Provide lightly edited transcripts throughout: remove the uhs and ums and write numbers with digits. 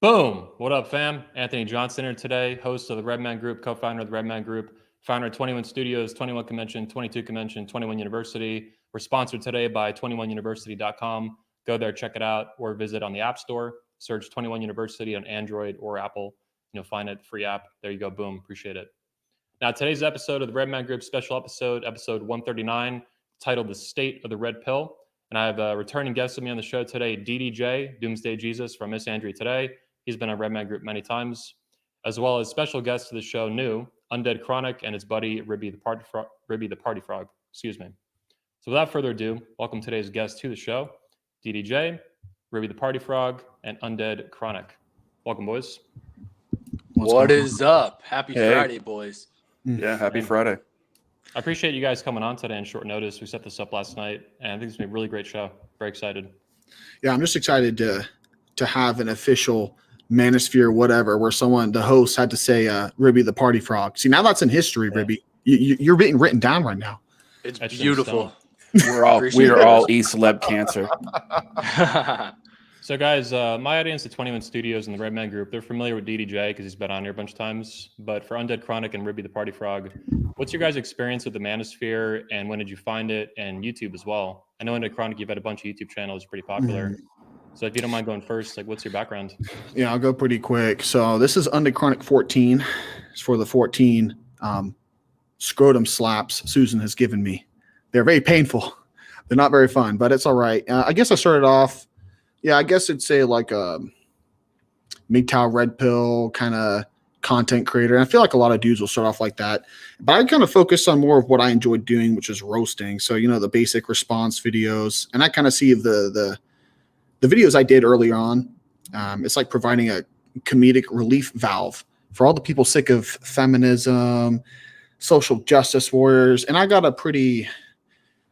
Boom! What up, fam? Anthony Johnson here today, host of the Redman Group, co-founder of the Redman Group, founder of 21 Studios, 21 Convention, 22 Convention, 21 University. We're sponsored today by 21university.com. Go there, check it out, or visit on the App Store. Search 21 University on Android or Apple. You'll find it, free app. There you go, boom, appreciate it. Now, today's episode of the Redman Group special episode 139, titled The State of the Red Pill. And I have a returning guest with me on the show today, DDJ, Doomsday Jesus from Misandry Today. He's been on Redman Group many times, as well as special guest to the show, new Undead Chronic and his buddy Ribby the Party Frog. Excuse me. So without further ado, welcome today's guest to the show, DDJ, Ribby the Party Frog, and Undead Chronic. Welcome, boys. What is up? Happy Friday, boys. Yeah, happy Friday. I appreciate you guys coming on today on short notice. We set this up last night, and I think it's going to be a really great show. Very excited. Yeah, I'm just excited to have an official Manosphere whatever where the host had to say Ribby the Party Frog. See, now that's in history, yeah. Ribby. You're being written down right now. It's beautiful. We are all E-celeb cancer. So, guys, my audience at 21 Studios and the Redman Group, they're familiar with DDJ because he's been on here a bunch of times. But for Undead Chronic and Ribby the Party Frog, what's your guys' experience with the Manosphere, and when did you find it, and YouTube as well? I know Undead Chronic, you've had a bunch of YouTube channels, pretty popular. Mm-hmm. So if you don't mind going first, what's your background? Yeah, I'll go pretty quick. So this is Undead Chronic 14. It's for the 14 scrotum slaps Susan has given me. They're very painful. They're not very fun, but it's all right. I guess I started off, I guess I'd say like a MGTOW red pill kind of content creator. And I feel like a lot of dudes will start off like that. But I kind of focused on more of what I enjoyed doing, which is roasting. So, the basic response videos. And I kind of see the videos I did early on, it's like providing a comedic relief valve for all the people sick of feminism, social justice warriors. And I got a pretty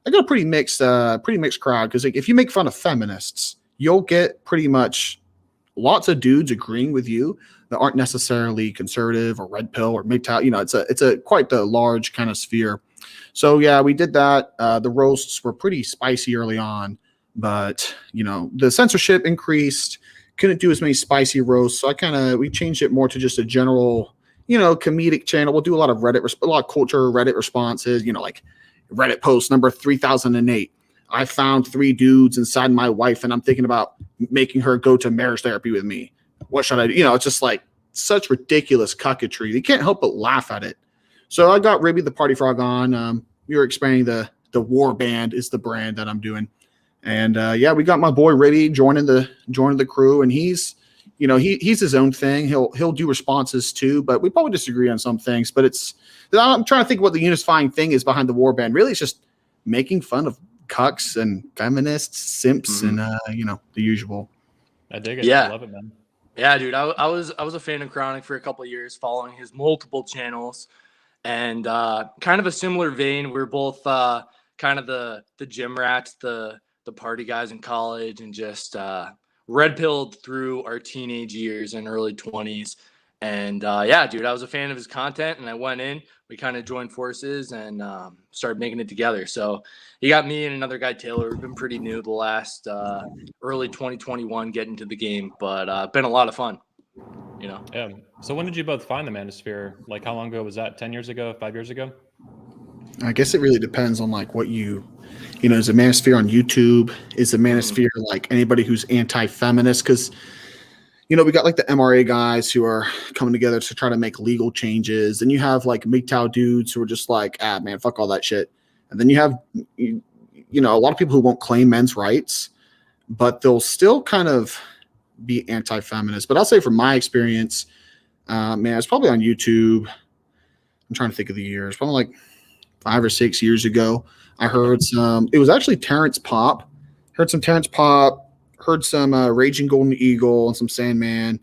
mixed crowd, because if you make fun of feminists, you'll get pretty much lots of dudes agreeing with you that aren't necessarily conservative or red pill or MGTOW. It's a quite the large kind of sphere. So yeah, we did that. The roasts were pretty spicy early on, but the censorship increased. Couldn't do as many spicy roasts, so we changed it more to just a general comedic channel. We'll do a lot of a lot of culture Reddit responses, like Reddit post number 3008. I found 3 dudes inside my wife, and I'm thinking about making her go to marriage therapy with me. What should I do? It's just like such ridiculous cucketry. You can't help but laugh at it. So I got Ribby the Party Frog on. We were expanding the War Band is the brand that I'm doing. And we got my boy Ribby joining the crew, and he's his own thing. He'll do responses too, but we probably disagree on some things. But I'm trying to think what the unifying thing is behind the War Band. Really, it's just making fun of cucks and feminists, simps, and the usual. I dig it. Yeah. I love it, man. Yeah, dude. I was a fan of Chronic for a couple of years, following his multiple channels, and kind of a similar vein. We're both kind of the gym rats, the party guys in college, and just red pilled through our teenage years and early 20s. And dude, I was a fan of his content, and I went in. We kind of joined forces and started making it together. So he got me and another guy, Taylor. We've been pretty new the last early 2021 getting to the game, but been a lot of fun. Yeah. So when did you both find the Manosphere? Like, how long ago was that? 10 years ago? 5 years ago? I guess it really depends on like what is a Manosphere on YouTube? Is a Manosphere like anybody who's anti-feminist? Because we got like the MRA guys who are coming together to try to make legal changes. And you have like MGTOW dudes who are just like, man, fuck all that shit. And then you have, a lot of people who won't claim men's rights, but they'll still kind of be anti-feminist. But I'll say from my experience, it's probably on YouTube. I'm trying to think of the years, probably like 5 or 6 years ago. I heard it was actually Terrence Pop. Heard some Terrence Pop. Heard some Raging Golden Eagle and some Sandman.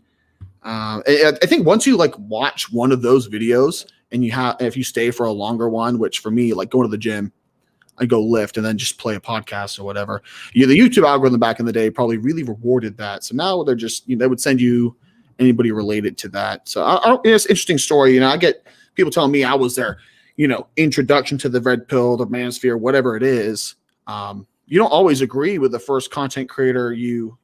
I think once you like watch one of those videos, and if you stay for a longer one, which for me, like going to the gym, I go lift and then just play a podcast or whatever. The YouTube algorithm back in the day probably really rewarded that. So now they're just they would send you anybody related to that. So it's an interesting story. I get people telling me I was their introduction to the red pill, the Manosphere, whatever it is. you don't always agree with the first content creator you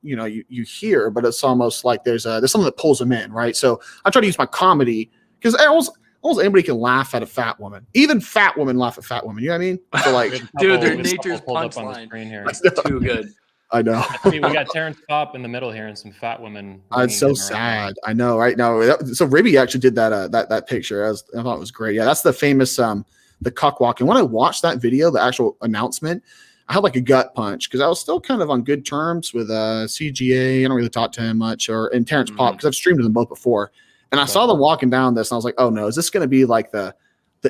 hear, but it's almost like there's something that pulls them in, right? So I try to use my comedy because almost anybody can laugh at a fat woman. Even fat women laugh at fat women. You know what I mean? So like, Dude, they're we have a couple nature's pulled up on the punchline. screen here. It's too good. I know. We got Terrence Pop in the middle here and some fat women. It's so sad. I know, right? Now, so Ribby actually did that picture. I thought it was great. Yeah, that's the famous the cuck walk. And when I watched that video, the actual announcement, I had like a gut punch because I was still kind of on good terms with CGA. I don't really talk to him much, and Terrence Pop because I've streamed with them both before. And I saw them walking down this, and I was like, oh no, is this going to be like the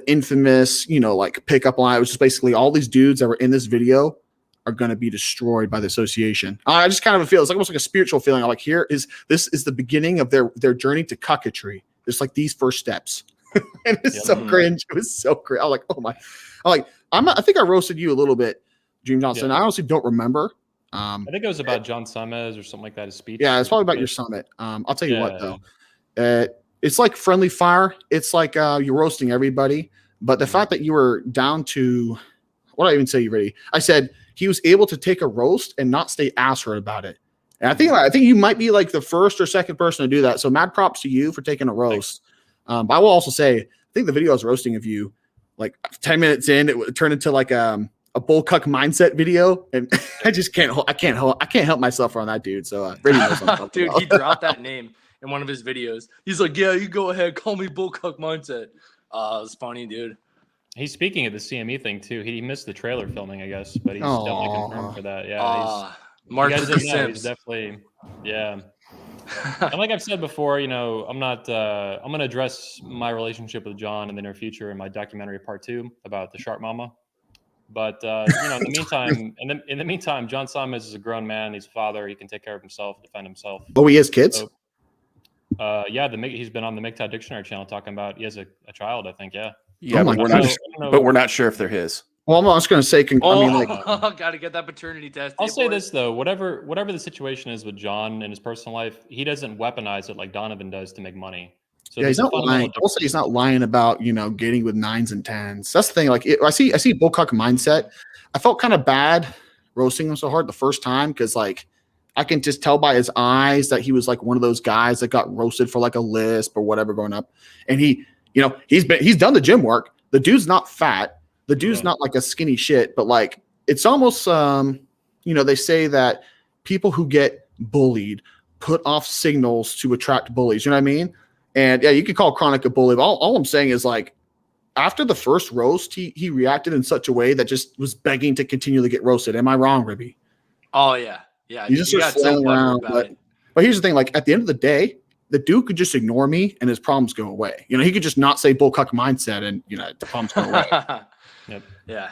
infamous, like pickup line? It was just basically all these dudes that were in this video are going to be destroyed by the association. I just kind of feel it's like almost like a spiritual feeling. I'm like, this is the beginning of their journey to cucketry. There's like these first steps. And it's so cringe. It was so cringe. I'm like, oh my, I think I roasted you a little bit, Dream Johnson. I honestly don't remember. I think it was about John Summers or something like that. His speech. Yeah, it's probably about your summit. I'll tell you what though. It's like friendly fire. It's like you're roasting everybody. But the fact that you were down to, what did I even say you ready? I said he was able to take a roast and not stay assword about it. And I think you might be like the first or second person to do that. So mad props to you for taking a roast. But I will also say, I think the video I was roasting of you, like 10 minutes in, it turned into like a bull cuck mindset video, and I just can't help myself on that dude. So Brady knows what I'm talking Dude, about. he dropped that name in one of his videos. He's like, yeah, you go ahead, call me bull cuck mindset. It was funny, dude. He's speaking of the CME thing too. He missed the trailer filming, I guess, but he's definitely confirmed for that. Yeah, Mark he's Sims. definitely, yeah. And like I've said before, I'm going to address my relationship with John in the near future in my documentary part 2 about the Sharp Mama. But in the meantime, John Summers is a grown man. He's a father. He can take care of himself, defend himself. Oh, he has kids. So, he's been on the MGTOW Dictionary channel talking about he has a child, I think. Yeah. Yeah, but we're not sure if they're his. Well, I'm just going to say, got to get that paternity test. I'll say this though, whatever the situation is with John in his personal life, he doesn't weaponize it like Donovan does to make money. So yeah, he's not lying. Also, he's not lying about getting with 9s and 10s. That's the thing. Like I see bullcock mindset. I felt kind of bad roasting him so hard the first time because like I can just tell by his eyes that he was like one of those guys that got roasted for like a lisp or whatever going up, and he's done the gym work. The dude's not fat. The dude's not like a skinny shit, but like it's almost they say that people who get bullied put off signals to attract bullies. You know what I mean? And yeah, you could call Chronic a bully. But all I'm saying is like after the first roast, he reacted in such a way that just was begging to continually get roasted. Am I wrong, Ribby? Oh yeah. Yeah. You just start flailing around. But here's the thing, like at the end of the day, the dude could just ignore me and his problems go away. He could just not say bullcuck mindset and the problems go away. Yep. Yeah.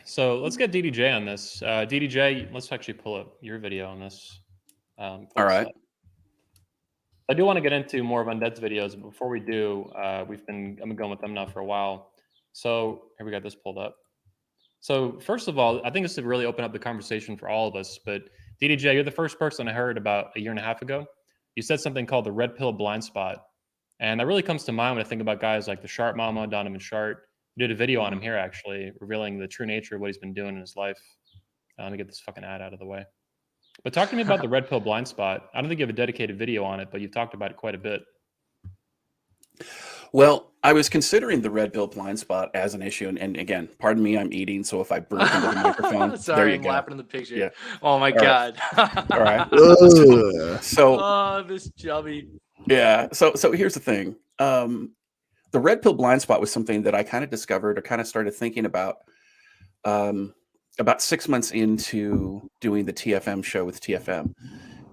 So let's get DDJ on this. DDJ, let's actually pull up your video on this. All right. I do want to get into more of Undead's videos, but before we do, I've been going with them now for a while. So here we got this pulled up. So first of all, I think this would really open up the conversation for all of us. But DDJ, you're the first person I heard about a year and a half ago. You said something called the red pill blind spot, and that really comes to mind when I think about guys like the Sharp Mama, Donovan Sharp. You did a video on him here, actually, revealing the true nature of what he's been doing in his life. Let me get this fucking ad out of the way. But talk to me about the red pill blind spot. I don't think you have a dedicated video on it, but you've talked about it quite a bit. Well, I was considering the red pill blind spot as an issue. And again, pardon me, I'm eating. So if I burp into the microphone, sorry, there you I'm go. laughing in the picture. Yeah. Oh my God. All right. So this chubby. Yeah. So here's the thing. The red pill blind spot was something that I kind of discovered or kind of started thinking about 6 months into doing the TFM show with TFM.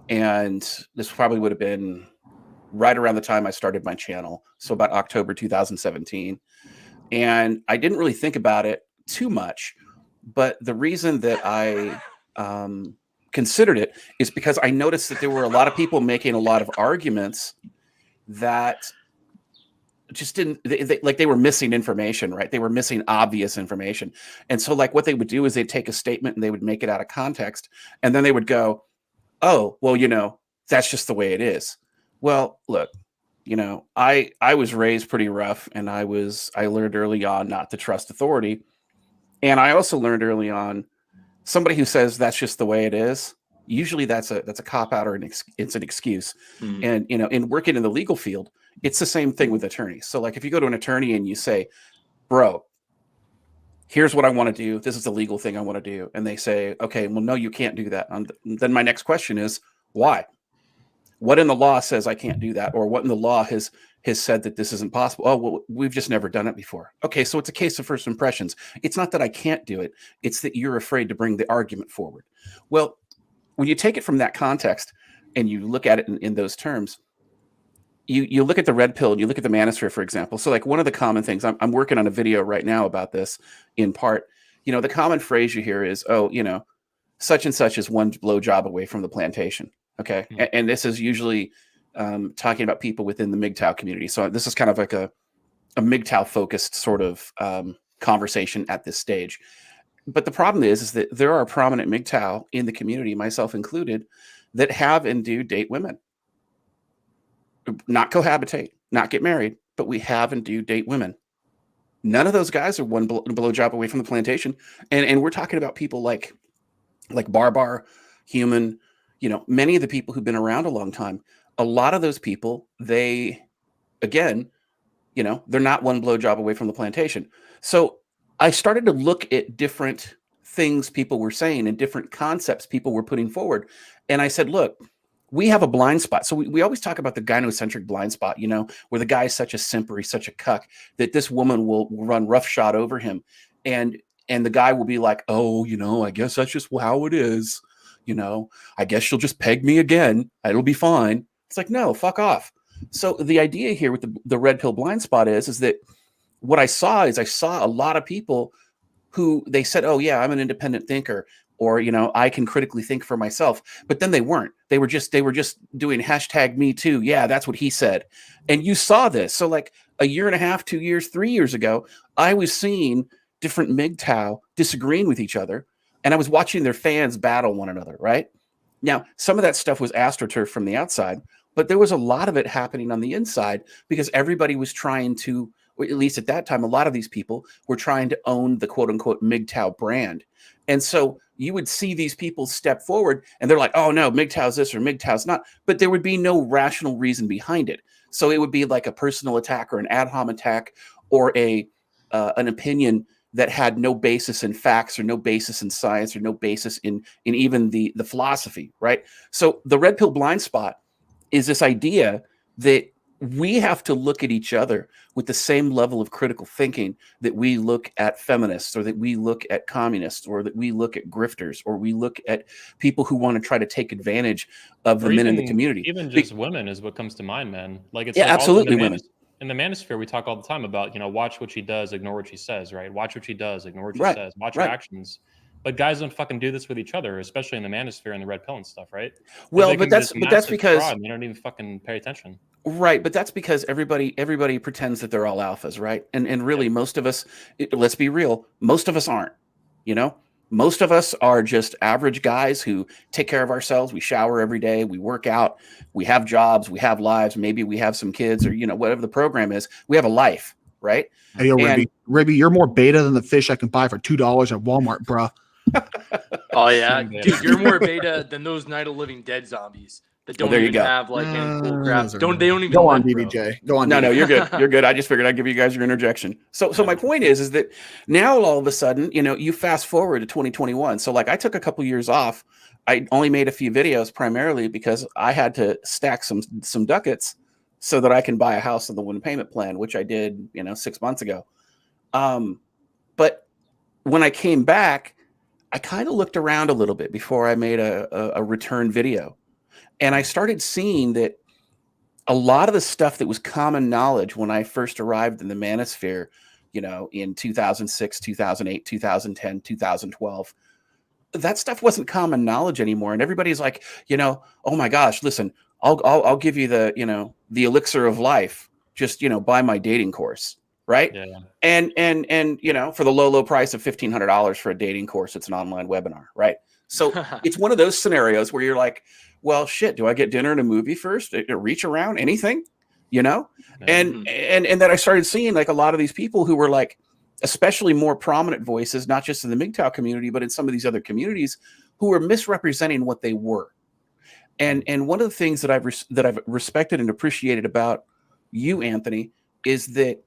And this probably would have been right around the time I started my channel. So about October 2017. And I didn't really think about it too much. But the reason that I considered it is because I noticed that there were a lot of people making a lot of arguments that just didn't they were missing information, right? They were missing obvious information. And so like what they would do is they'd take a statement and they would make it out of context. And then they would go, oh, well, that's just the way it is. Well, look, I was raised pretty rough, and I learned early on not to trust authority. And I also learned early on somebody who says that's just the way it is, usually that's a cop out or it's an excuse. And in working in the legal field, it's the same thing with attorneys. So like if you go to an attorney and you say, bro, here's what I want to do, this is the legal thing I want to do, and they say, okay, well, no, you can't do that. Then my next question is, why? What in the law says I can't do that? Or what in the law has said that this isn't possible? Oh, well, we've just never done it before. Okay, so it's a case of first impressions. It's not that I can't do it. It's that you're afraid to bring the argument forward. Well, when you take it from that context and you look at it in those terms, you look at the red pill and you look at the manosphere, for example. So like one of the common things, I'm working on a video right now about this in part, the common phrase you hear is, oh, such and such is one blowjob away from the plantation. Okay. And this is usually talking about people within the MGTOW community. So this is kind of like a MGTOW focused sort of conversation at this stage. But the problem is that there are prominent MGTOW in the community, myself included, that have and do date women. Not cohabitate, not get married, but we have and do date women. None of those guys are one blowjob away from the plantation. And we're talking about people like Barbar, Human, many of the people who've been around a long time. A lot of those people, they're not one blowjob away from the plantation. So I started to look at different things people were saying and different concepts people were putting forward. And I said, look, we have a blind spot. So we always talk about the gynocentric blind spot, where the guy is such a simp or he's such a cuck that this woman will run roughshod over him. And the guy will be like, oh, I guess that's just how it is. I guess she'll just peg me again. It'll be fine. It's like, no, fuck off. So the idea here with the red pill blind spot is that what I saw a lot of people who they said, oh yeah, I'm an independent thinker, or, I can critically think for myself, but then they weren't. They were just doing #MeToo. Yeah, that's what he said. And you saw this. So like a year and a half, 2 years, 3 years ago, I was seeing different MGTOW disagreeing with each other. And I was watching their fans battle one another, right? Now, some of that stuff was AstroTurf from the outside, but there was a lot of it happening on the inside because everybody was trying to, or at least at that time, a lot of these people were trying to own the quote unquote MGTOW brand. And so you would see these people step forward and they're like, oh no, MGTOW's this or MGTOW's not, but there would be no rational reason behind it. So it would be like a personal attack or an ad hom attack or an opinion that had no basis in facts or no basis in science or no basis in even the philosophy, right? So the red pill blind spot is this idea that we have to look at each other with the same level of critical thinking that we look at feminists or that we look at communists or that we look at grifters or we look at people who want to try to take advantage of the men in the community. Even just women is what comes to mind, man. Like it's yeah, like absolutely women. In the manosphere, we talk all the time about, watch what she does, ignore what she says, right? Watch what she does, ignore what she says, watch her actions. But guys don't fucking do this with each other, especially in the manosphere and the red pill and stuff, right? Well, but that's because they don't even fucking pay attention. Right, but that's because everybody pretends that they're all alphas, right? And really, most of us, let's be real, most of us aren't. Most of us are just average guys who take care of ourselves. We shower every day. We work out. We have jobs. We have lives. Maybe we have some kids or, whatever the program is. We have a life, right? Hey, yo, Ribby, you're more beta than the fish I can buy for $2 at Walmart, bro. Oh, yeah. Dude, you're more beta than those Night of Living Dead zombies that don't even have like any cool crap. They don't even go on, DBJ. Go on. No, you're good. You're good. I just figured I'd give you guys your interjection. So my point is that now all of a sudden, you fast forward to 2021. So like I took a couple years off. I only made a few videos primarily because I had to stack some ducats so that I can buy a house on the one payment plan, which I did, 6 months ago. But when I came back, I kind of looked around a little bit before I made a return video. And I started seeing that a lot of the stuff that was common knowledge when I first arrived in the manosphere, in 2006, 2008, 2010, 2012, that stuff wasn't common knowledge anymore. And everybody's like, oh my gosh, listen, I'll give you the, the elixir of life. Just, buy my dating course. Right. Yeah. And for the low price of $1,500 for a dating course, it's an online webinar. Right. So it's one of those scenarios where you're like, well, shit, do I get dinner and a movie first? Reach around anything, And then I started seeing like a lot of these people who were like, especially more prominent voices, not just in the MGTOW community, but in some of these other communities, who are misrepresenting what they were. And one of the things that I've respected and appreciated about you, Anthony, is that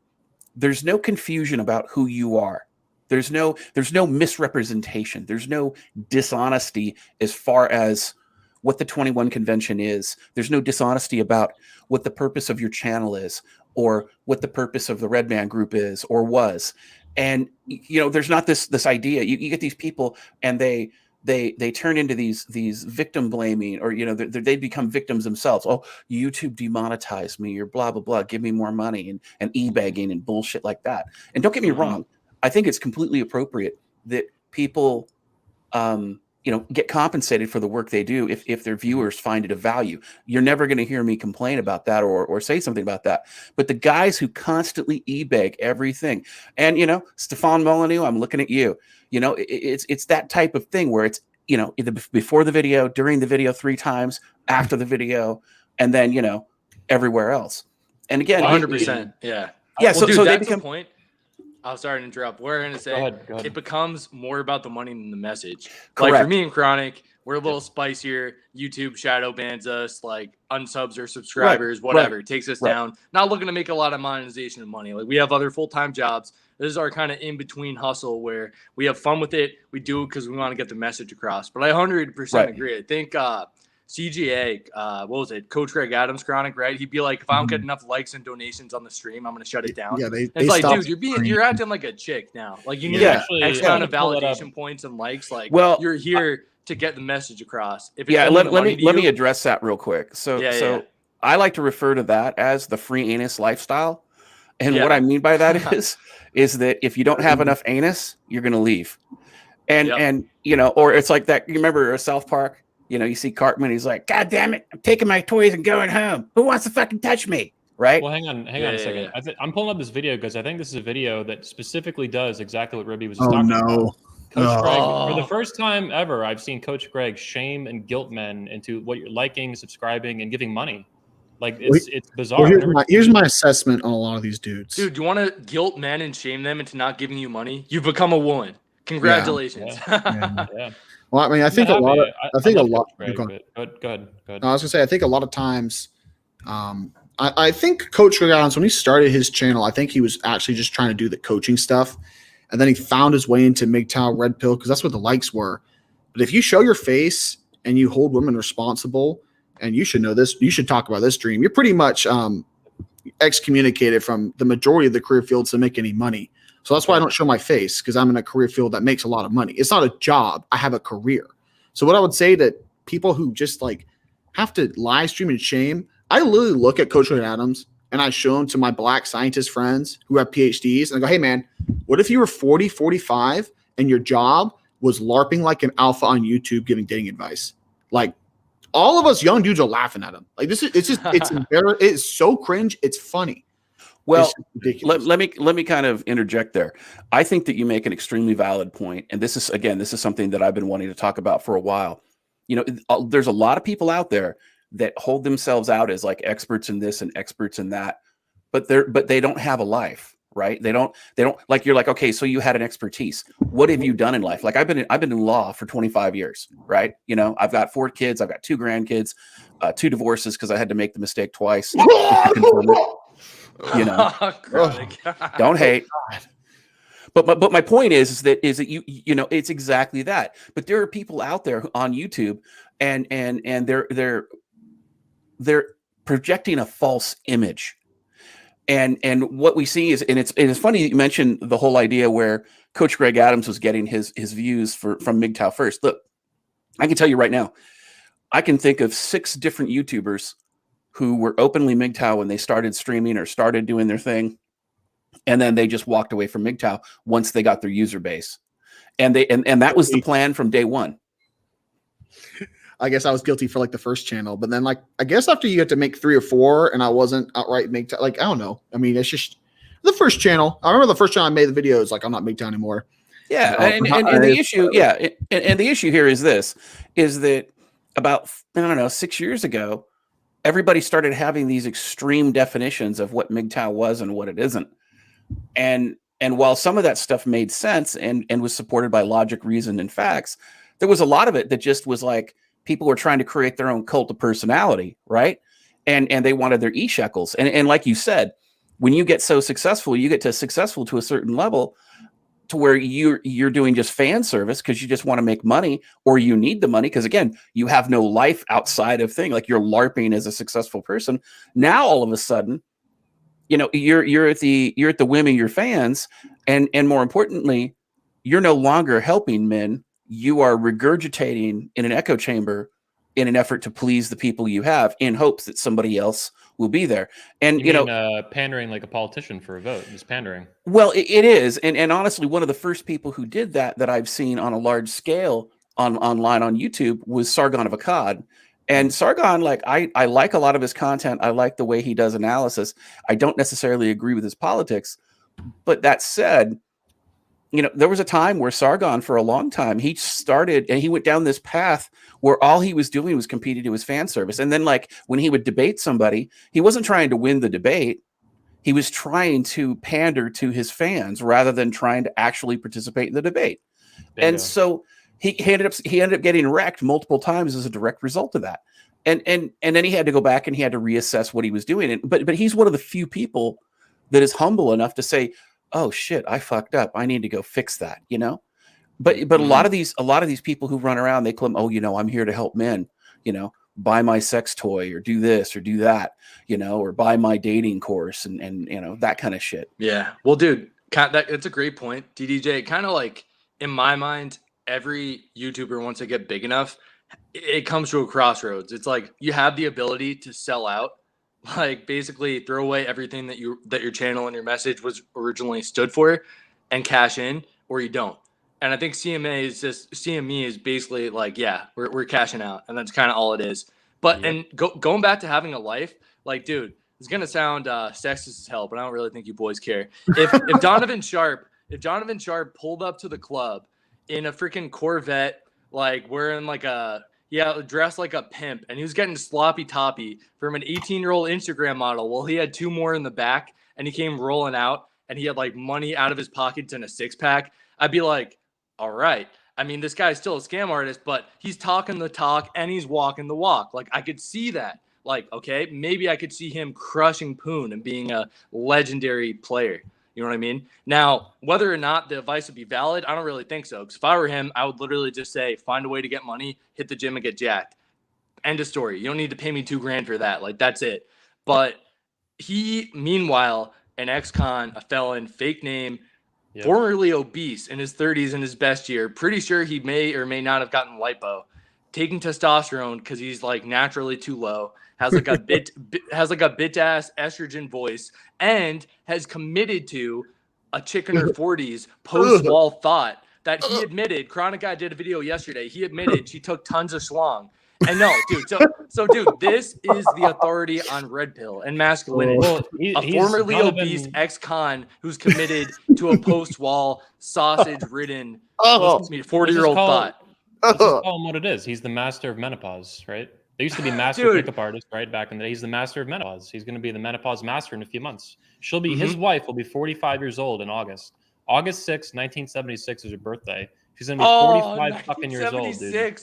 there's no confusion about who you are. There's no misrepresentation. There's no dishonesty as far as what the 21 convention is. There's no dishonesty about what the purpose of your channel is, or what the purpose of the Red Man group is or was. And there's not this idea. You get these people and they turn into these victim blaming, or they become victims themselves. Oh, YouTube demonetized me, or blah blah blah, give me more money, and e-begging and bullshit like that. And don't get me wrong, I think it's completely appropriate that people get compensated for the work they do if their viewers find it of value. You're never going to hear me complain about that or say something about that. But the guys who constantly e-beg everything, and Stefan Molyneux, I'm looking at you. It's that type of thing where it's either before the video, during the video 3 times, after the video, and then everywhere else. And again, 100%. Yeah. Yeah. Well, dude, so they that's become. the point. I'm sorry to interrupt. We're going to say Go ahead. it becomes more about the money than the message. Correct. Like for me and Chronic, we're a little spicier. YouTube shadow bans us, like unsubs or subscribers, whatever. It takes us down. Not looking to make a lot of monetization of money. Like we have other full-time jobs. This is our kind of in-between hustle where we have fun with it. We do it because we want to get the message across. But I 100% agree. I think CGA, what was it? Coach Greg Adams, Chronic, right? He'd be like, if I don't get enough likes and donations on the stream, I'm going to shut it down. Yeah, it's like, dude, you're acting like a chick now. Like you need X amount of validation points and likes. Like, you're here to get the message across. If it's let me address that real quick. So I like to refer to that as the free anus lifestyle. And what I mean by that is that if you don't have enough anus, you're going to leave. And or it's like that. You remember South Park? You see Cartman, he's like, God damn it, I'm taking my toys and going home. Who wants to fucking touch me? Right? Well, hang on a second. Yeah. I'm pulling up this video because I think this is a video that specifically does exactly what Ribby was talking about. Coach Greg, for the first time ever, I've seen Coach Greg shame and guilt men into what you're liking, subscribing, and giving money. Like it's bizarre. Well, here's my assessment on a lot of these dudes. Dude, do you want to guilt men and shame them into not giving you money? You've become a woman. Congratulations. Yeah. Well, I mean, I think a lot. Greg, go ahead. No, I was gonna say, I think a lot of times, I think Coach Greg Adams, when he started his channel, I think he was actually just trying to do the coaching stuff, and then he found his way into MGTOW Red Pill because that's what the likes were. But if you show your face and you hold women responsible, and you should know this, you should talk about this, Dream. You're pretty much excommunicated from the majority of the career fields to make any money. So that's why I don't show my face, because I'm in a career field that makes a lot of money. It's not a job. I have a career. So what I would say to people who just like have to live stream and shame, I literally look at Coach Greg Adams and I show him to my black scientist friends who have PhDs. And I go, hey, man, what if you were 40, 45 and your job was LARPing like an alpha on YouTube giving dating advice? Like all of us young dudes are laughing at him. Like it's embarrassing. It's so cringe. It's funny. Well, let me kind of interject there. I think that you make an extremely valid point, and this is something that I've been wanting to talk about for a while. There's a lot of people out there that hold themselves out as like experts in this and experts in that, but they don't have a life, right? They don't like, you're like, okay, so you had an expertise. What have you done in life? Like I've been in law for 25 years, right? I've got 4 kids, I've got 2 grandkids, 2 divorces because I had to make the mistake twice. Don't hate. But my point is that you it's exactly that. But there are people out there on YouTube and they're projecting a false image. And what we see is, and it's funny that you mentioned the whole idea where Coach Greg Adams was getting his views from MGTOW first. Look, I can tell you right now, I can think of 6 different YouTubers who were openly MGTOW when they started streaming or started doing their thing, and then they just walked away from MGTOW once they got their user base, and that was the plan from day one. I guess I was guilty for like the first channel, but then like I guess after you had to make 3 or 4, and I wasn't outright MGTOW. Like I don't know. I mean, it's just the first channel. I remember the first time I made the videos, like I'm not MGTOW anymore. Yeah, and the issue, and the issue here is that about 6 years ago, everybody started having these extreme definitions of what MGTOW was and what it isn't. And And while some of that stuff made sense and was supported by logic, reason, and facts, there was a lot of it that just was like people were trying to create their own cult of personality, right? And they wanted their e-shekels. And like you said, when you get so successful, you get to successful to a certain level to where you're doing just fan service because you just want to make money, or you need the money because, again, you have no life outside of thing, like you're LARPing as a successful person. Now all of a sudden, you know, you're at the whim of your fans, and more importantly, you're no longer helping men. You are regurgitating in an echo chamber in an effort to please the people you have, in hopes that somebody else will be there. And You mean, pandering like a politician for a vote, just pandering. well, it is, and honestly, one of the first people who did that I've seen on a large scale online on YouTube was Sargon of Akkad. And Sargon, like I like a lot of his content. I like the way he does analysis. I don't necessarily agree with his politics, but that said, you know, there was a time where Sargon, for a long time, he started and he went down this path where all he was doing was competing to his fan service. And then, like, when he would debate somebody, he wasn't trying to win the debate. He was trying to pander to his fans rather than trying to actually participate in the debate. Bingo. And so he ended up getting wrecked multiple times as a direct result of that. And then he had to go back and he had to reassess what he was doing. But he's one of the few people that is humble enough to say, "Oh shit, I fucked up. I need to go fix that," you know? But a lot of these people who run around, they claim, "Oh, you know, I'm here to help men, you know, buy my sex toy or do this or do that, you know, or buy my dating course," and you know, that kind of shit. Yeah. Well, dude, that's a great point. DDJ, kind of like, in my mind, every YouTuber, once they get big enough, it comes to a crossroads. It's like you have the ability to sell out, like basically throw away everything that your channel and your message was originally stood for and cash in, or you don't. And I think CME is basically like, yeah, we're cashing out, and that's kind of all it is. But Yep. and going back to having a life, like, dude, it's gonna sound sexist as hell, but I don't really think you boys care. If Donovan Sharp pulled up to the club in a freaking Corvette, like wearing like dressed like a pimp, and he was getting sloppy toppy from an 18-year-old Instagram model while he had two more in the back, and he came rolling out and he had like money out of his pockets and a six-pack, I'd be like, all right. I mean, this guy's still a scam artist, but he's talking the talk and he's walking the walk. Like, I could see that. Like, okay, maybe I could see him crushing Poon and being a legendary player. You know what I mean? Now, whether or not the advice would be valid, I don't really think so. Because if I were him, I would literally just say, find a way to get money, hit the gym and get jacked. End of story. You don't need to pay me $2,000 for that. Like, that's it. But he, meanwhile, an ex-con, a felon, fake name, formerly obese, in his 30s, in his best year. Pretty sure he may or may not have gotten lipo. Taking testosterone because he's like naturally too low. Has like a bit ass estrogen voice, and has committed to a chick in her 40s post-wall thought that he admitted. Chronic Guy did a video yesterday. He admitted she took tons of schlong. And no, dude. So dude, this is the authority on red pill and masculinity. Well, a formerly obese ex-con who's committed to a post-wall sausage-ridden 40-year-old thought. Let's just call him what it is. He's the master of menopause, right? They used to be master pickup artists, right? Back in the day, he's the master of menopause. He's going to be the menopause master in a few months. She'll be his wife. Will be 45 years old in August. August 6, 1976 is her birthday. She's going to be 45 fucking years old, dude.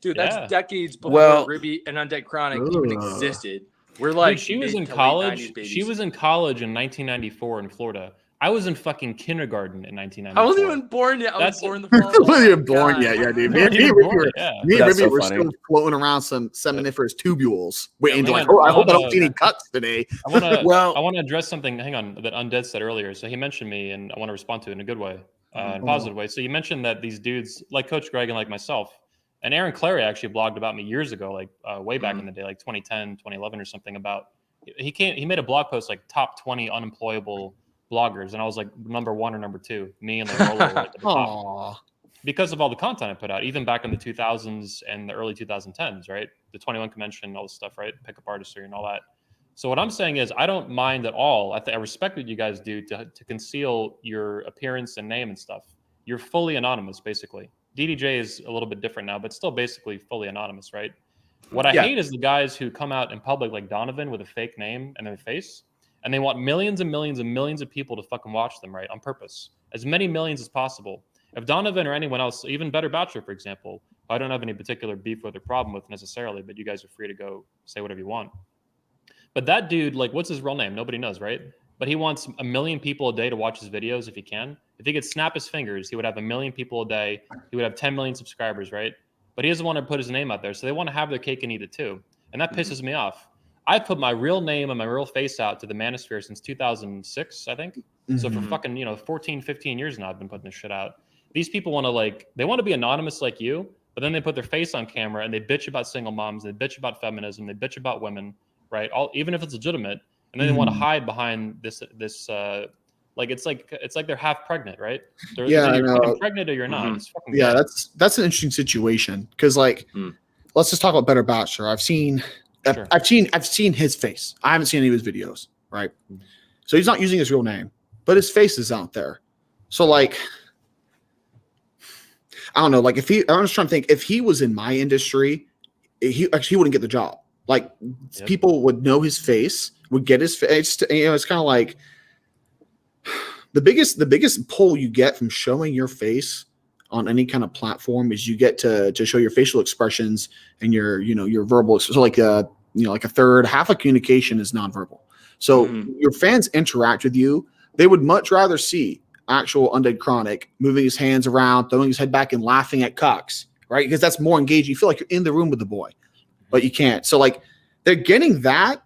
Dude, that's decades before Ribby and Undead Chronic even existed. We're like, dude, she was in college. She was in college in 1994 in Florida. I was in fucking kindergarten in 1994. I wasn't even born yet. I was born the I following. wasn't even born yet, yeah, dude. Me and Ribby were still floating around some seminiferous tubules, waiting to like, I hope I don't see any cuts today. I want to address something. Hang on, that Undead said earlier. So he mentioned me, and I want to respond to it in a good way, in a positive way. So you mentioned that these dudes, like Coach Greg and like myself, and Aaron Clary actually blogged about me years ago, like way back in the day, like 2010, 2011 or something. About he made a blog post like top 20 unemployable bloggers, and I was like number 1 or number 2. Me and like Rolo were at the top because of all the content I put out, even back in the 2000s and the early 2010s, right? The 21 convention, all this stuff, right? Pickup artistry and all that. So what I'm saying is, I don't mind at all. I respect what you guys do to conceal your appearance and name and stuff. You're fully anonymous, basically. DDJ is a little bit different now, but still basically fully anonymous, right? What I hate is the guys who come out in public like Donovan with a fake name and their face, and they want millions and millions and millions of people to fucking watch them, right, on purpose, as many millions as possible. If Donovan or anyone else, even Better Bachelor, for example, I don't have any particular beef with or problem with necessarily, but you guys are free to go say whatever you want. But that dude, like, what's his real name? Nobody knows, right? But he wants 1 million people a day to watch his videos if he can. If he could snap his fingers, he would have 1 million people a day. He would have 10 million subscribers, right? But he doesn't want to put his name out there. So they want to have their cake and eat it too. And that pisses me off. I put my real name and my real face out to the Manosphere since 2006, I think. So for fucking, 14, 15 years now, I've been putting this shit out. These people want to they want to be anonymous like you, but then they put their face on camera and they bitch about single moms, they bitch about feminism, they bitch about women, right? Even if it's legitimate, and then they want to hide behind this it's like they're half pregnant, right? They're either pregnant or you're not. It's fucking good. That's an interesting situation because let's just talk about Better Bachelor. I've seen his face. I haven't seen any of his videos, right? So he's not using his real name, but his face is out there. So I don't know. I'm just trying to think. If he was in my industry, he wouldn't get the job. People would know his face, would get his face. It's kind of like the biggest pull you get from showing your face on any kind of platform is you get to show your facial expressions and your verbal. So a third, half of communication is nonverbal. So your fans interact with you. They would much rather see actual Undead Chronic moving his hands around, throwing his head back and laughing at cocks, right? Because that's more engaging. You feel like you're in the room with the boy, but you can't. So they're getting that.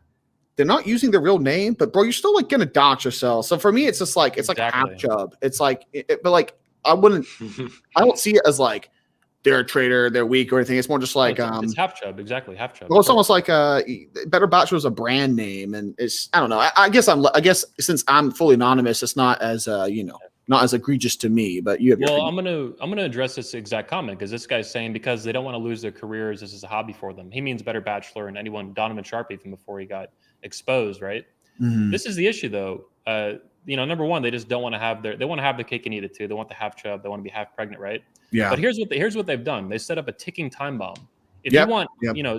They're not using their real name, but bro, you're still gonna dox yourself. So for me, it's just it's like half chub. It's but I don't see it as they're a traitor, they're weak or anything. It's more just it's half chub, exactly, half chub. Well, it's almost like Better Bachelor was a brand name, and it's I don't know. I guess since I'm fully anonymous, it's not as not as egregious to me. But you have your opinion. I'm gonna address this exact comment because this guy's saying because they don't want to lose their careers, this is a hobby for them. He means Better Bachelor and anyone Donovan Sharp even before he got exposed, right? This is the issue though. Number one, they just don't want to have they want to have the cake and eat it too. They want the half chub. They want to be half pregnant, right? Yeah. But here's what they've done. They set up a ticking time bomb. If you want,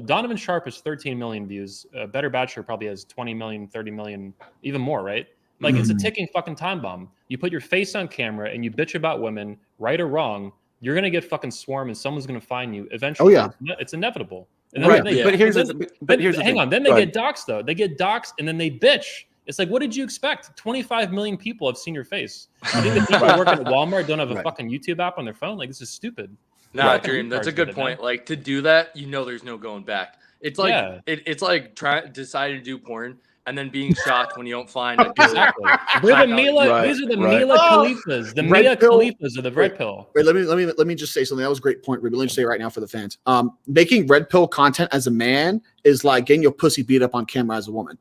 Donovan Sharp has 13 million views. Better Bachelor probably has 20 million, 30 million, even more, right? It's a ticking fucking time bomb. You put your face on camera and you bitch about women, right or wrong, you're gonna get fucking swarmed and someone's gonna find you eventually. Oh yeah, it's inevitable. And then But here's the hang on. Then they get doxxed though. They get doxxed and then they bitch. It's what did you expect? 25 million people have seen your face. I think the people working at Walmart don't have a fucking YouTube app on their phone. This is stupid. Nah, Dream, that's a good point. To do that, there's no going back. It's it's like deciding to do porn and then being shocked when you don't find a good. Exactly. These are the Mila Khalifas. The Mia Khalifas of the red pill. Wait, let me just say something. That was a great point, Ribby. Let me just say it right now for the fans. Making red pill content as a man is like getting your pussy beat up on camera as a woman.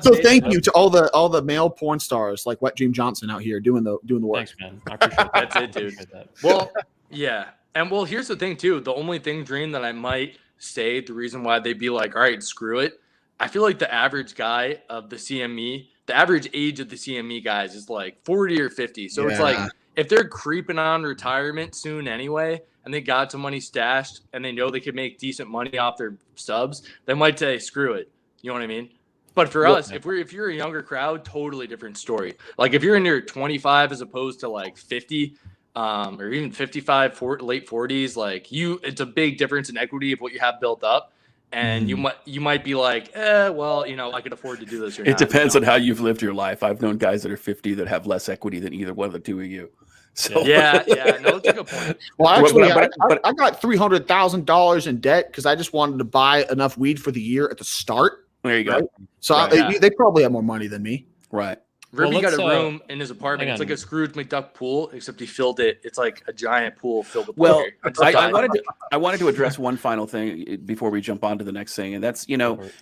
So thank you to all the male porn stars like Wet Dream Johnson out here doing the work. Thanks, man. I appreciate that. That's it, dude. Well, yeah. And here's the thing too. The only thing, Dream, that I might say the reason why they'd be like, all right, screw it. I feel like the average guy of the CME, the average age of the CME guys is 40 or 50. So it's if they're creeping on retirement soon anyway, and they got some money stashed and they know they could make decent money off their subs, they might say, screw it. You know what I mean? But for us, if you're a younger crowd, totally different story. If you're in your 25 as opposed to 50, or even 55, late 40s, it's a big difference in equity of what you have built up. And you might be like, I could afford to do this. It depends on how you've lived your life. I've known guys that are 50 that have less equity than either one of the two of you. So yeah, no, that's a good point. Well, actually, I got $300,000 in debt because I just wanted to buy enough weed for the year at the start. There you go. Right? So they probably have more money than me. Right. Ribby got a room in his apartment. It's like a Scrooge McDuck pool, except he filled it. It's like a giant pool filled with water. I wanted to address one final thing before we jump on to the next thing, and that's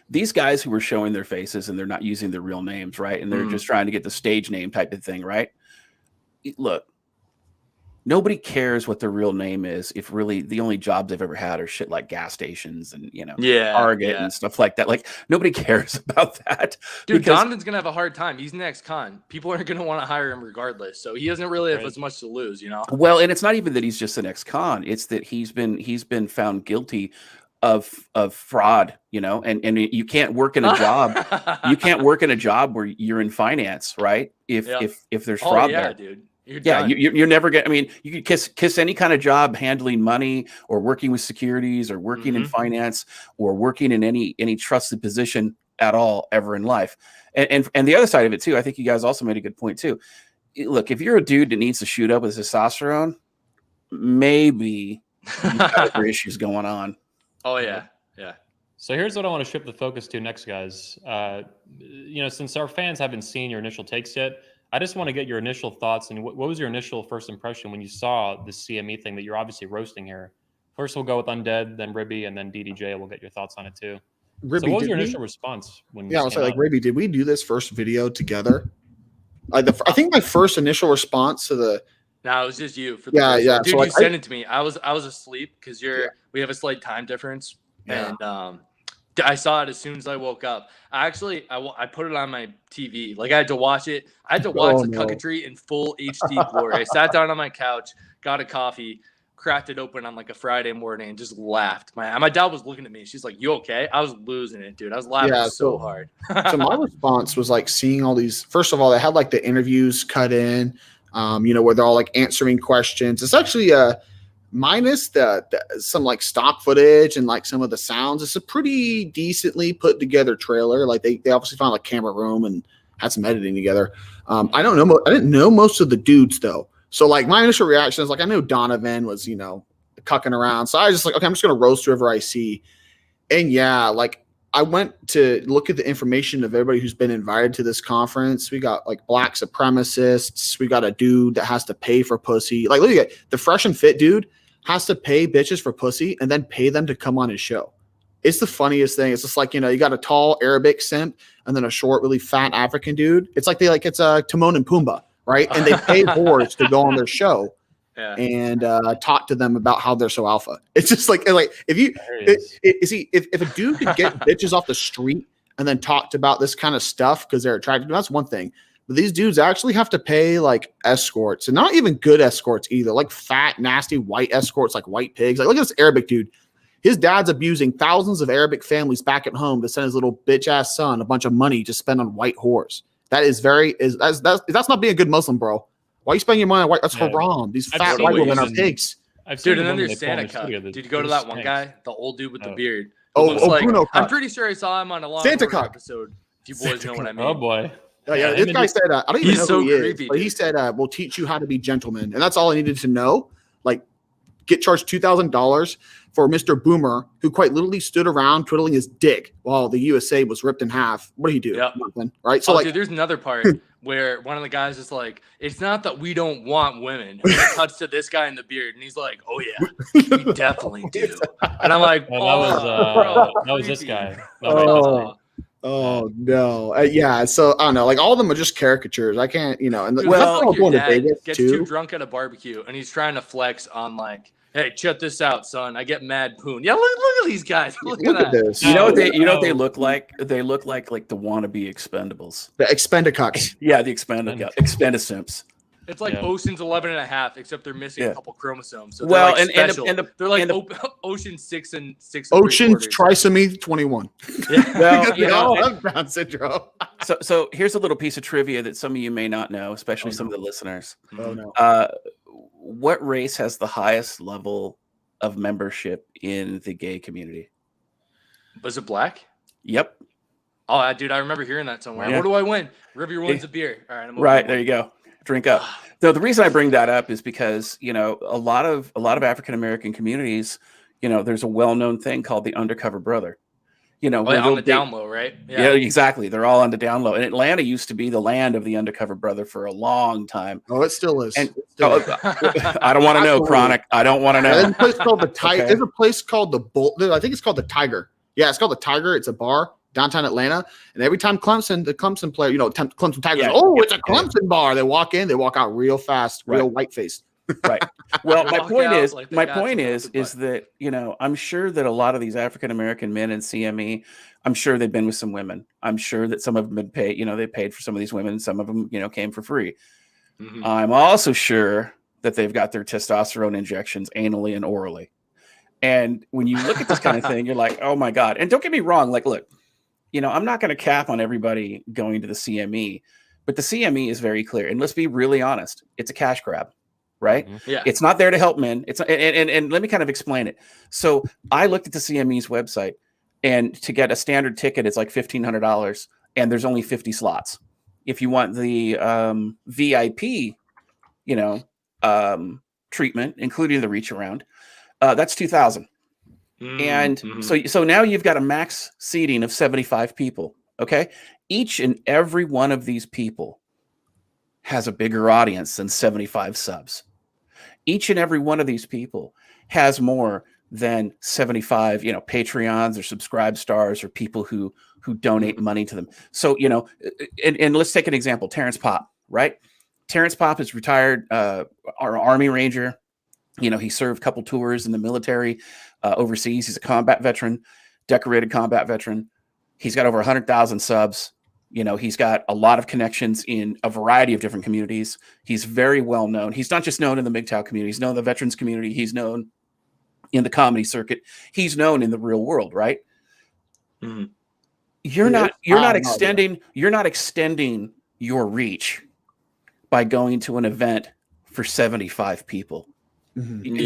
these guys who were showing their faces and they're not using their real names, right? And they're just trying to get the stage name type of thing, right? Look, nobody cares what their real name is if really the only jobs they've ever had are shit like gas stations and Target and stuff like that. Nobody cares about that. Dude, Donovan's gonna have a hard time. He's next con. People aren't gonna want to hire him regardless. So he doesn't really have as much to lose, Well, and it's not even that he's just the next con. It's that he's been found guilty of fraud, and you can't work in a job. You can't work in a job where you're in finance, right? If there's fraud there, dude. You're never I mean, you could kiss any kind of job handling money or working with securities or working in finance or working in any trusted position at all ever in life. And the other side of it too, I think you guys also made a good point too. Look, if you're a dude that needs to shoot up with testosterone, maybe you've got other issues going on. Oh yeah. So here's what I want to shift the focus to next, guys. Since our fans haven't seen your initial takes yet, I just want to get your initial thoughts. And what was your initial first impression when you saw the CME thing that you're obviously roasting here? First, we'll go with Undead, then Ribby, and then DDJ. We'll get your thoughts on it too. Ribby, so what was your initial response when? Yeah, I was like, Ribby, did we do this first video together? I think my first initial response to the. No, it was just you. For the yeah. Dude, so you sent it to me. I was asleep because we have a slight time difference, and I saw it as soon as I woke up. I put it on my TV. Like I had to watch it. I had to watch the Cucketry in full HD glory. I sat down on my couch, got a coffee, cracked it open on like a Friday morning, and just laughed. My dad was looking at me. She's like, "You okay?" I was losing it, dude. I was laughing so hard. So my response was like seeing all these. First of all, they had like the interviews cut in, where they're all like answering questions. It's actually minus some like stock footage and like some of the sounds. It's a pretty decently put together trailer. Like they obviously found like camera room and had some editing together. I didn't know most of the dudes though. So like my initial reaction is like, I knew Donovan was, cucking around. So I was just like, okay, I'm just going to roast whoever I see. And yeah, like I went to look at the information of everybody who's been invited to this conference. We got like black supremacists. We got a dude that has to pay for pussy. Like, look at the fresh and fit dude has to pay bitches for pussy and then pay them to come on his show. It's the funniest thing. It's just like, you got a tall Arabic simp and then a short, really fat African dude. It's like it's a Timon and Pumbaa. Right. And they pay whores to go on their show and talk to them about how they're so alpha. It's just like if a dude could get bitches off the street and then talked about this kind of stuff because they're attracted, that's one thing. But these dudes actually have to pay like escorts and not even good escorts either, like fat, nasty white escorts, like white pigs. Like look at this Arabic dude. His dad's abusing thousands of Arabic families back at home to send his little bitch ass son a bunch of money to spend on white whores. That is that's not being a good Muslim, bro. Why are you spending your money on white? That's haram. These fat white women are pigs. Dude, and then there's Santa Cup. Did you go to that one guy, the old dude with the beard? Bruno Cup. I'm pretty sure I saw him on a Law & Order episode. If you boys know what I mean. Oh boy. Yeah, this guy said, I don't even know who he creepy, is, but he said, we'll teach you how to be gentlemen. And that's all I needed to know. Like, get charged $2,000 for Mr. Boomer, who quite literally stood around twiddling his dick while the USA was ripped in half. What did he do? Yep. Nothing, right? So, dude, there's another part where one of the guys is like, it's not that we don't want women. And he cuts to this guy in the beard, and he's like, oh, yeah, we definitely do. And I'm like, that was this guy. Oh no! Yeah, so I don't know. Like all of them are just caricatures. I can't, And Dude, well, like going your to dad Vegas gets too. too drunk at a barbecue, and he's trying to flex on like, hey, check this out, son. I get mad poon. Yeah, look at these guys. Look at this. You know what they look like? They look like the wannabe Expendables. The Expendicucks. Yeah, the Expendisimps. It's like Ocean's 11 and a half, except they're missing a couple chromosomes. So well, they're like special. They're like Ocean 6 and 6. Ocean's trisomy 21. Yeah. Well, all have Down syndrome. So here's a little piece of trivia that some of you may not know, especially some of the listeners. Oh no. What race has the highest level of membership in the gay community? Was it black? Yep. Oh, dude, I remember hearing that somewhere. Yeah. What do I win? Ribby wins a beer. All right, right there you go. Drink up. So the reason I bring that up is because a lot of African American communities, there's a well-known thing called the undercover brother. On the down low, right? Yeah, exactly. They're all on the down low. And Atlanta used to be the land of the undercover brother for a long time. Oh, it still is. And I don't want to know, Chronic. I don't want to know. There's a place called the Tiger. There's a place called the Bull. I think it's called the Tiger. Yeah, it's called the Tiger. It's a bar downtown Atlanta. And every time the Clemson player, Clemson Tigers, it's a Clemson bar. They walk in, they walk out real fast, real white faced. Right. Well, my point is that, I'm sure that a lot of these African-American men in CME, I'm sure they've been with some women. I'm sure that some of them have been paid, they paid for some of these women. Some of them, came for free. Mm-hmm. I'm also sure that they've got their testosterone injections anally and orally. And when you look at this kind of thing, you're like, oh my God. And don't get me wrong. Like, look, I'm not going to cap on everybody going to the CME, but the CME is very clear. And let's be really honest. It's a cash grab, right? Yeah. It's not there to help men. It's and let me kind of explain it. So I looked at the CME's website, and to get a standard ticket, it's like $1,500, and there's only 50 slots. If you want the VIP, treatment, including the reach around, that's $2,000. And so now you've got a max seating of 75 people. Okay. Each and every one of these people has a bigger audience than 75 subs. Each and every one of these people has more than 75, Patreons or subscribe stars or people who donate money to them. So, and let's take an example, Terrence Popp, right? Terrence Popp is retired, our Army Ranger. He served a couple tours in the military overseas. He's a combat veteran, decorated combat veteran. He's got over 100,000 subs. He's got a lot of connections in a variety of different communities. He's very well known. He's not just known in the MGTOW community. He's known in the veterans community. He's known in the comedy circuit. He's known in the real world, right? Mm-hmm. You're not extending your reach by going to an event for 75 people. Mm-hmm.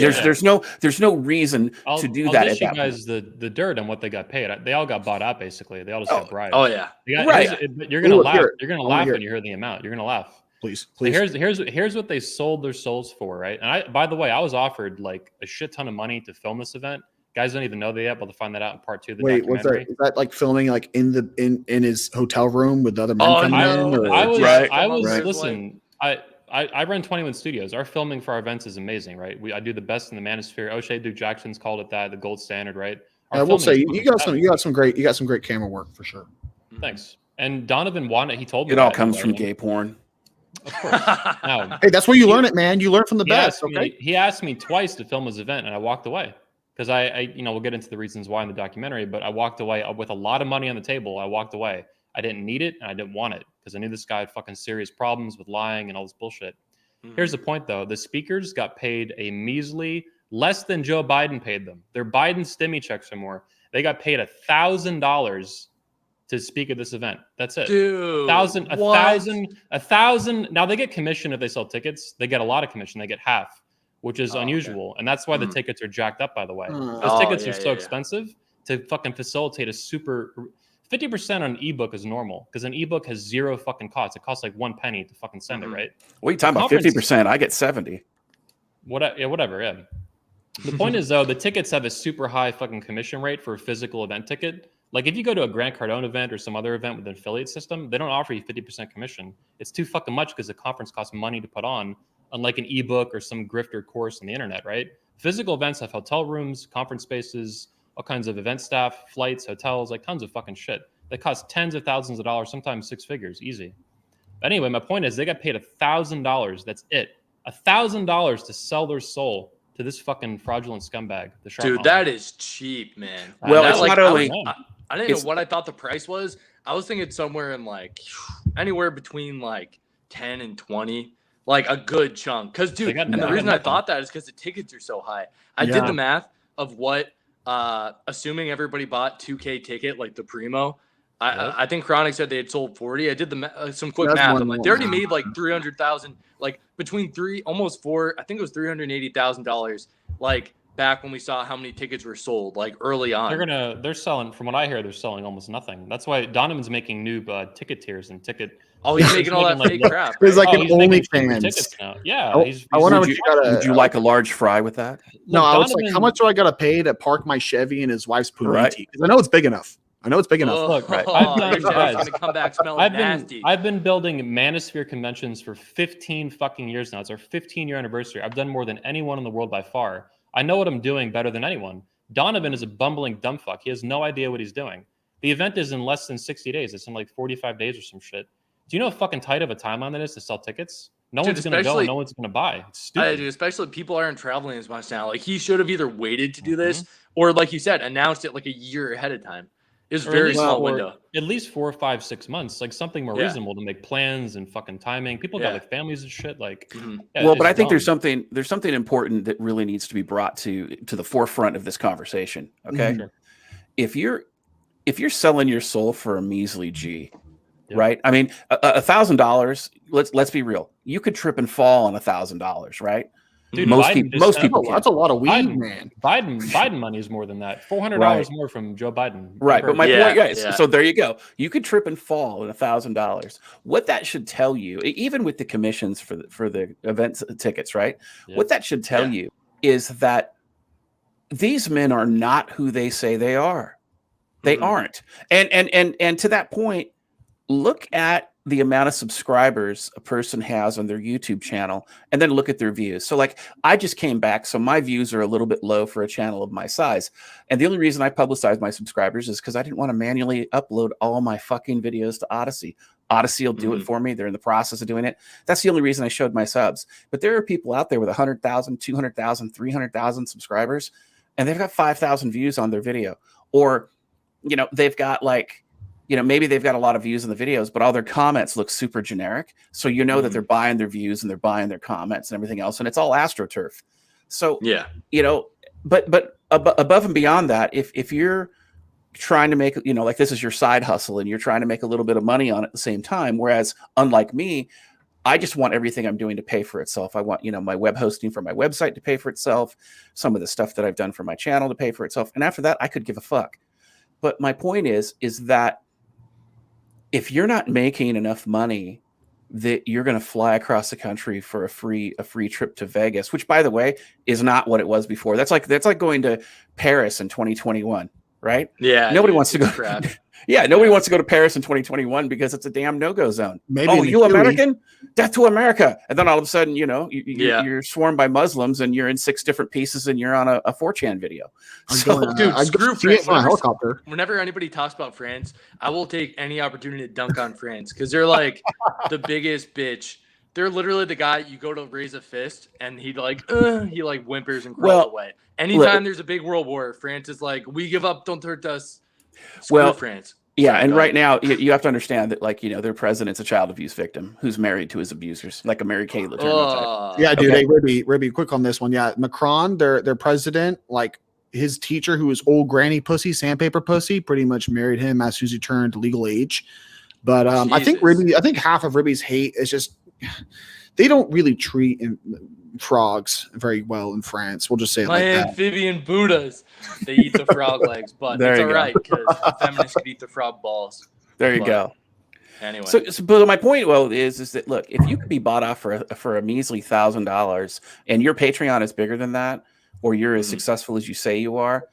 There's no reason to do that. I'll dish you guys the dirt on what they got paid. They all got bought out basically. They all just got bribed. Oh yeah, right. You're gonna laugh. You're gonna laugh when you hear the amount. You're gonna laugh. Please. So here's what they sold their souls for, right? And by the way, I was offered like a shit ton of money to film this event. Guys don't even know that yet, but they'll find that out in part 2 of the documentary. Is that like filming like in his hotel room with other men coming in? Listen, I run 21 Studios. Our filming for our events is amazing, right? I do the best in the Manosphere. O'Shea Duke Jackson's called it that, the gold standard, right? I will say you got some great camera work for sure. Thanks. And Donovan wanted. He told me it all comes from gay porn. Of course. Now, hey, that's where you learn it, man. You learn from the best. He asked me twice to film his event, and I walked away because I we'll get into the reasons why in the documentary. But I walked away with a lot of money on the table. I walked away. I didn't need it, and I didn't want it because I knew this guy had fucking serious problems with lying and all this bullshit. Mm-hmm. Here's the point, though. The speakers got paid a measly, less than Joe Biden paid them. Their Biden stimmy checks or more. They got paid $1,000 to speak at this event. That's it. Dude, a thousand. Now they get commission if they sell tickets. They get a lot of commission. They get half, which is unusual. Okay. And that's why the tickets are jacked up, by the way. Those tickets are so expensive to fucking facilitate a super... 50% on an ebook is normal because an ebook has zero fucking cost. It costs like 1 penny to fucking send it, right? What are you talking about? 50%? I get 70. Whatever. Yeah. The point is though, the tickets have a super high fucking commission rate for a physical event ticket. Like if you go to a Grant Cardone event or some other event with an affiliate system, they don't offer you 50% commission. It's too fucking much because the conference costs money to put on, unlike an ebook or some grifter course on the internet, right? Physical events have hotel rooms, conference spaces, all kinds of event staff, flights, hotels, like tons of fucking shit. That cost tens of thousands of dollars, sometimes 6 figures, easy. But anyway, my point is they got paid $1,000. That's it. $1,000 to sell their soul to this fucking fraudulent scumbag. Dude, that is cheap, man. Well, it's not only... I didn't know what I thought the price was. I was thinking somewhere in like anywhere between like 10 and 20, like a good chunk. Because, dude, and the reason I thought that is because the tickets are so high. I did the math of what... assuming everybody bought 2K ticket, like the primo, I think Chronic said they had sold 40. I did some quick math. I'm like, they already made like 300,000, like between almost $4. I think it was $380,000. Like back when we saw how many tickets were sold, like early on. They're selling. From what I hear, they're selling almost nothing. That's why Donovan's making new ticket tiers and ticket. Oh, he's making all that fake crap. It's like an OnlyFans. Yeah. I wonder would you like a large fry with that? No, I was like, how much do I got to pay to park my Chevy in his wife's Puniti? Because I know it's big enough. Look, right. I've been building Manosphere conventions for 15 fucking years now. It's our 15-year anniversary. I've done more than anyone in the world by far. I know what I'm doing better than anyone. Donovan is a bumbling dumb fuck. He has no idea what he's doing. The event is in less than 60 days. It's in like 45 days or some shit. Do you know how fucking tight of a timeline that is to sell tickets? No one's going to go. No one's going to buy. It's stupid. Especially people aren't traveling as much now. Like he should have either waited to do this or, like you said, announced it like a year ahead of time. It was Or at very least small for- window. At least 4 or 5, 6 months, like something more Yeah. reasonable to make plans and fucking timing. People got Yeah. like families and shit. Like, Mhm. yeah, Well, but it's I think there's dumb. something important that really needs to be brought to the forefront of this conversation. Okay, Sure. if you're selling your soul for a measly G, Yep. right? I mean, $1,000. Let's be real. You could trip and fall on $1,000, right? Dude, Most Biden people, just most said- people That's can. a lot of weed, Biden, man. Biden money is more than that. $400 Right. more from Joe Biden. Right, but my Yeah, point, guys. yeah. So there you go. You could trip and fall at $1,000. What that should tell you, even with the commissions for the event tickets, right? Yep. What that should tell you is that these men are not who they say they are. They Mhm. aren't. And to that point, look at the amount of subscribers a person has on their YouTube channel and then look at their views. So like I just came back, so my views are a little bit low for a channel of my size. And the only reason I publicize my subscribers is because I didn't want to manually upload all my fucking videos to Odyssey. Odyssey will do it for me. They're in the process of doing it. That's the only reason I showed my subs. But there are people out there with 100,000, 200,000, 300,000 subscribers, and they've got 5,000 views on their video. Or, they've got like, maybe they've got a lot of views in the videos, but all their comments look super generic. So that they're buying their views and they're buying their comments and everything else. And it's all AstroTurf. So, Yeah. but above and beyond that, if you're trying to make, like this is your side hustle and you're trying to make a little bit of money on it at the same time, whereas unlike me, I just want everything I'm doing to pay for itself. I want, my web hosting for my website to pay for itself, some of the stuff that I've done for my channel to pay for itself. And after that, I could give a fuck. But my point is that if you're not making enough money that you're going to fly across the country for a free trip to Vegas, which by the way is not what it was before. That's like going to Paris in 2021, right? Yeah. Nobody dude, wants to go. it's crap. Yeah, nobody wants to go to Paris in 2021 because it's a damn no-go zone. Maybe Oh, in the you Huey. American? Death to America. And then all of a sudden, Yeah. you're swarmed by Muslims and you're in 6 different pieces and you're on a 4chan video. Dude, I'd screw go see it France. on a helicopter. Whenever anybody talks about France, I will take any opportunity to dunk on France because they're like the biggest bitch. They're literally the guy you go to raise a fist and he whimpers and crawls away. Anytime there's a big world war, France is like, we give up, don't hurt us. Screw France. Yeah, Sorry, and go right ahead. now you have to understand that, their president's a child abuse victim who's married to his abusers, like a Mary Kay Letourneau type. Yeah, dude. Okay. Hey, Ribby, quick on this one. Yeah, Macron, their president, like his teacher, who was old granny pussy, sandpaper pussy, pretty much married him as soon as he turned legal age. But I think Jesus. I think half of Ribby's hate is just they don't really treat frogs very well in France. We'll just say it My like that. amphibian Buddhas, they eat the frog legs, but There it's you all go. right because feminists can eat the frog balls. There you But go. Anyway, So, but my point, is that look, if you could be bought off for a measly $1,000 and your Patreon is bigger than that, or you're as successful as you say you are,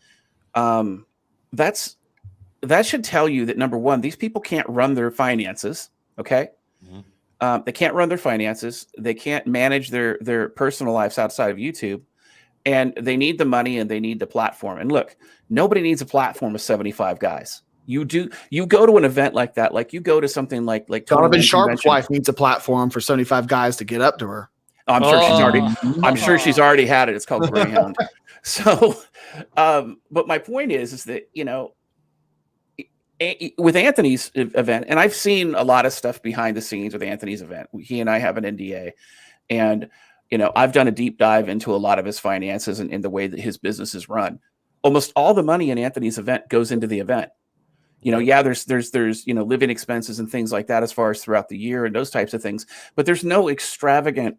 that should tell you that number one, these people can't run their finances. Okay. They can't run their finances. They can't manage their personal lives outside of YouTube, and they need the money and they need the platform. And look, nobody needs a platform of 75 guys. You go to an event like that, like you go to something like Donovan 21 Sharp's convention. wife needs a platform for 75 guys to get up to her. I'm sure she's already had it. It's called Greyhound. So, but my point is that, with Anthony's event, and I've seen a lot of stuff behind the scenes with Anthony's event. He and I have an NDA, and I've done a deep dive into a lot of his finances and in the way that his business is run. Almost all the money in Anthony's event goes into the event. There's living expenses and things like that as far as throughout the year and those types of things, but there's no extravagant,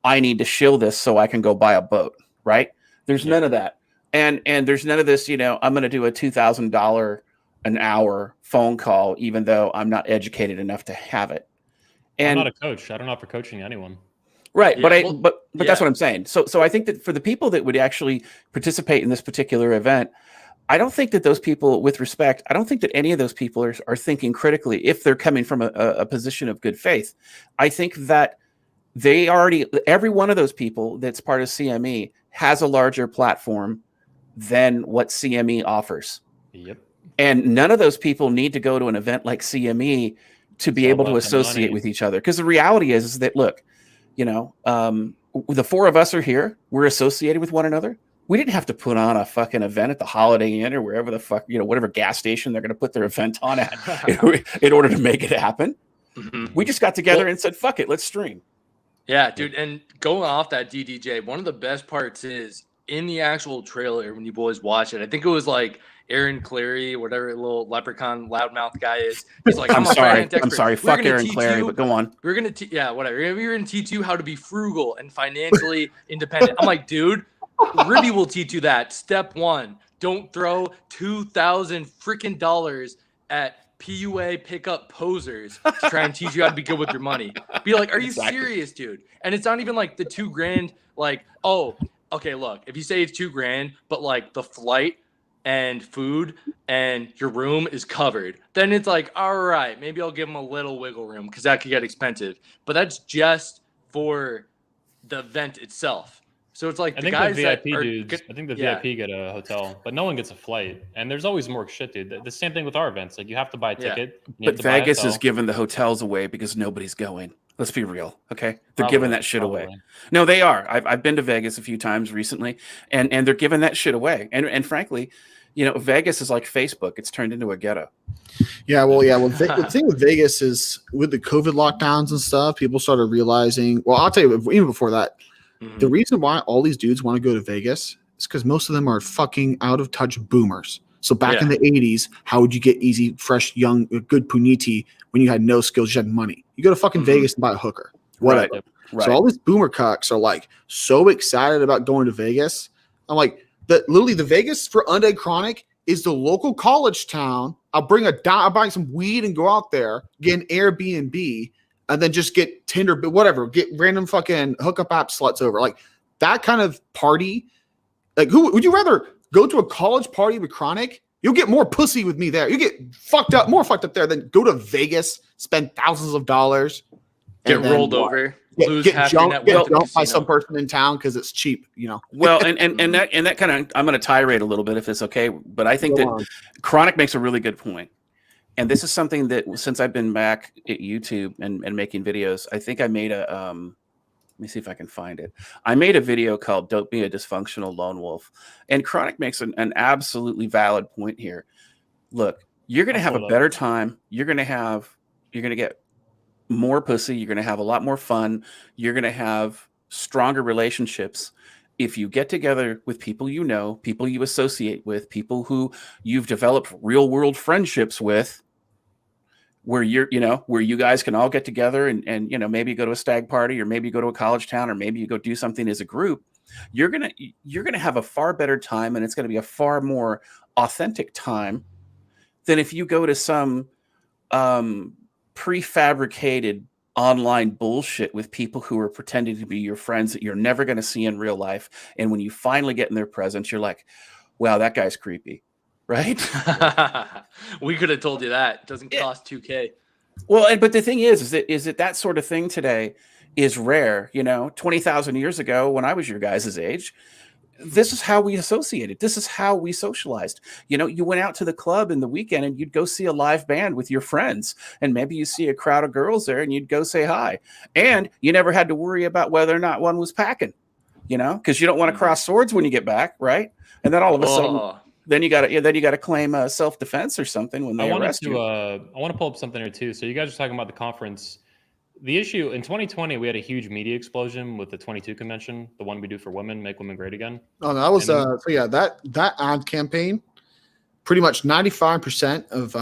I need to shill this so I can go buy a boat, right? There's none of that. And there's none of this, I'm going to do a $2,000 an hour phone call, even though I'm not educated enough to have it. And I'm not a coach. I don't offer coaching to anyone. Right. Yeah, But that's what I'm saying. So I think that for the people that would actually participate in this particular event, I don't think that those people, with respect, I don't think that any of those people are thinking critically if they're coming from a position of good faith. I think that every one of those people that's part of CME has a larger platform than what CME offers. Yep. And none of those people need to go to an event like CME to be able to associate with each other. Because the reality is that, look, the 4 of us are here. We're associated with one another. We didn't have to put on a fucking event at the Holiday Inn or wherever the fuck, whatever gas station they're going to put their event on at in order to make it happen. Mhm. We just got together and said, fuck it, let's stream. Yeah, dude. And going off that DDJ, one of the best parts is in the actual trailer when you boys watch it. I think it was like Aaron Clary, whatever little leprechaun loudmouth guy is. He's like, I'm a sorry. finance expert. I'm sorry. We're Fuck gonna Aaron teach Clary, you- but go on. We're going to, yeah, whatever. We're going to teach you how to be frugal and financially independent. I'm like, dude, Ribby will teach you that. Step one, don't throw $2,000 freaking dollars at PUA pickup posers to try and teach you how to be good with your money. Be like, are you Exactly. serious, dude? And it's not even like the $2,000, like, oh, okay, look, if you say it's $2,000, but like the flight and food and your room is covered, then it's like, all right, maybe I'll give them a little wiggle room because that could get expensive. But that's just for the event itself. So it's like I the think guys the that VIP are dudes. good- I think the yeah. VIP get a hotel, but no one gets a flight. And there's always more shit, dude. The same thing with our events. Like you have to buy a Yeah. ticket. You have But to buy a Vegas hotel. is giving the hotels away because nobody's going. Let's be real, okay? They're giving that shit away. Probably. No, they are. I've been to Vegas a few times recently, and they're giving that shit away. And frankly, Vegas is like Facebook. It's turned into a ghetto. Yeah, well, yeah. Well, the thing with Vegas is with the COVID lockdowns and stuff, people started realizing. Well, I'll tell you, even before that, Mhm. the reason why all these dudes want to go to Vegas is because most of them are fucking out of touch boomers. So back in Yeah. the 80s, how would you get easy, fresh, young, good puniti when you had no skills, you had money? You go to fucking Mhm. Vegas and buy a hooker. Whatever. Right. Right. So all these boomer cucks are like so excited about going to Vegas. I'm like, literally the Vegas for Undead Chronic is the local college town. I'll buy some weed and go out there, get an Airbnb, and then just get Tinder, but whatever, get random fucking hookup app sluts over. Like that kind of party. Like, who would you rather go to a college party with Chronic? You'll get more pussy with me there. You get more fucked up there than go to Vegas, spend thousands of dollars, Get and then rolled what? over, Get lose half your net jumped worth at the by casino. some person in town because it's cheap. Well, and that kind of, I'm going to tirade a little bit if it's okay, but I think Go that on. Chronic makes a really good point. And this is something that since I've been back at YouTube and making videos, I think I made a, let me see if I can find it. I made a video called Don't Be a Dysfunctional Lone Wolf. And Chronic makes an absolutely valid point here. Look, you're going to have a better time. You're going to get more pussy. You're going to have a lot more fun. You're going to have stronger relationships if you get together with people people you associate with, people who you've developed real world friendships with, where where you guys can all get together and maybe go to a stag party or maybe go to a college town or maybe you go do something as a group. You're going to have a far better time, and it's going to be a far more authentic time than if you go to some prefabricated online bullshit with people who are pretending to be your friends that you're never going to see in real life. And when you finally get in their presence, you're like, wow, that guy's creepy. Right? We could have told you that. It doesn't cost $2,000. Well, but the thing is that sort of thing today is rare. 20,000 years ago, when I was your guys' age, this is how we associated. This is how we socialized. You went out to the club in the weekend and you'd go see a live band with your friends, and maybe you see a crowd of girls there and you'd go say hi. And you never had to worry about whether or not one was packing, because you don't want to cross swords when you get back, right? And then all of a sudden, then you got to claim self-defense or something when they arrest you. I want to pull up something here too. So you guys are talking about the conference. The issue in 2020, we had a huge media explosion with the 22 convention, the one we do for women, Make Women Great Again. Oh, that was that ad campaign. Pretty much 95% of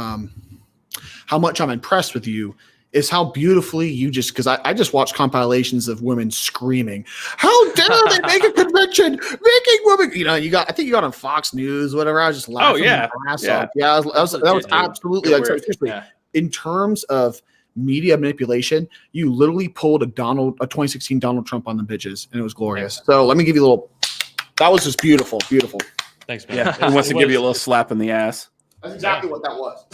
how much I'm impressed with you is how beautifully you because I just watched compilations of women screaming, "How dare they make a convention making women?" I think you got on Fox News, whatever. I was just laughing. yeah. My ass off. Yeah, that was absolutely like seriously. Yeah. In terms of media manipulation, you literally pulled a 2016 Donald Trump on the bitches, and it was glorious. So let me give you a little. That was just beautiful, beautiful. Thanks, man. Yeah, he wants to give you a little slap in the ass. That's exactly what that was.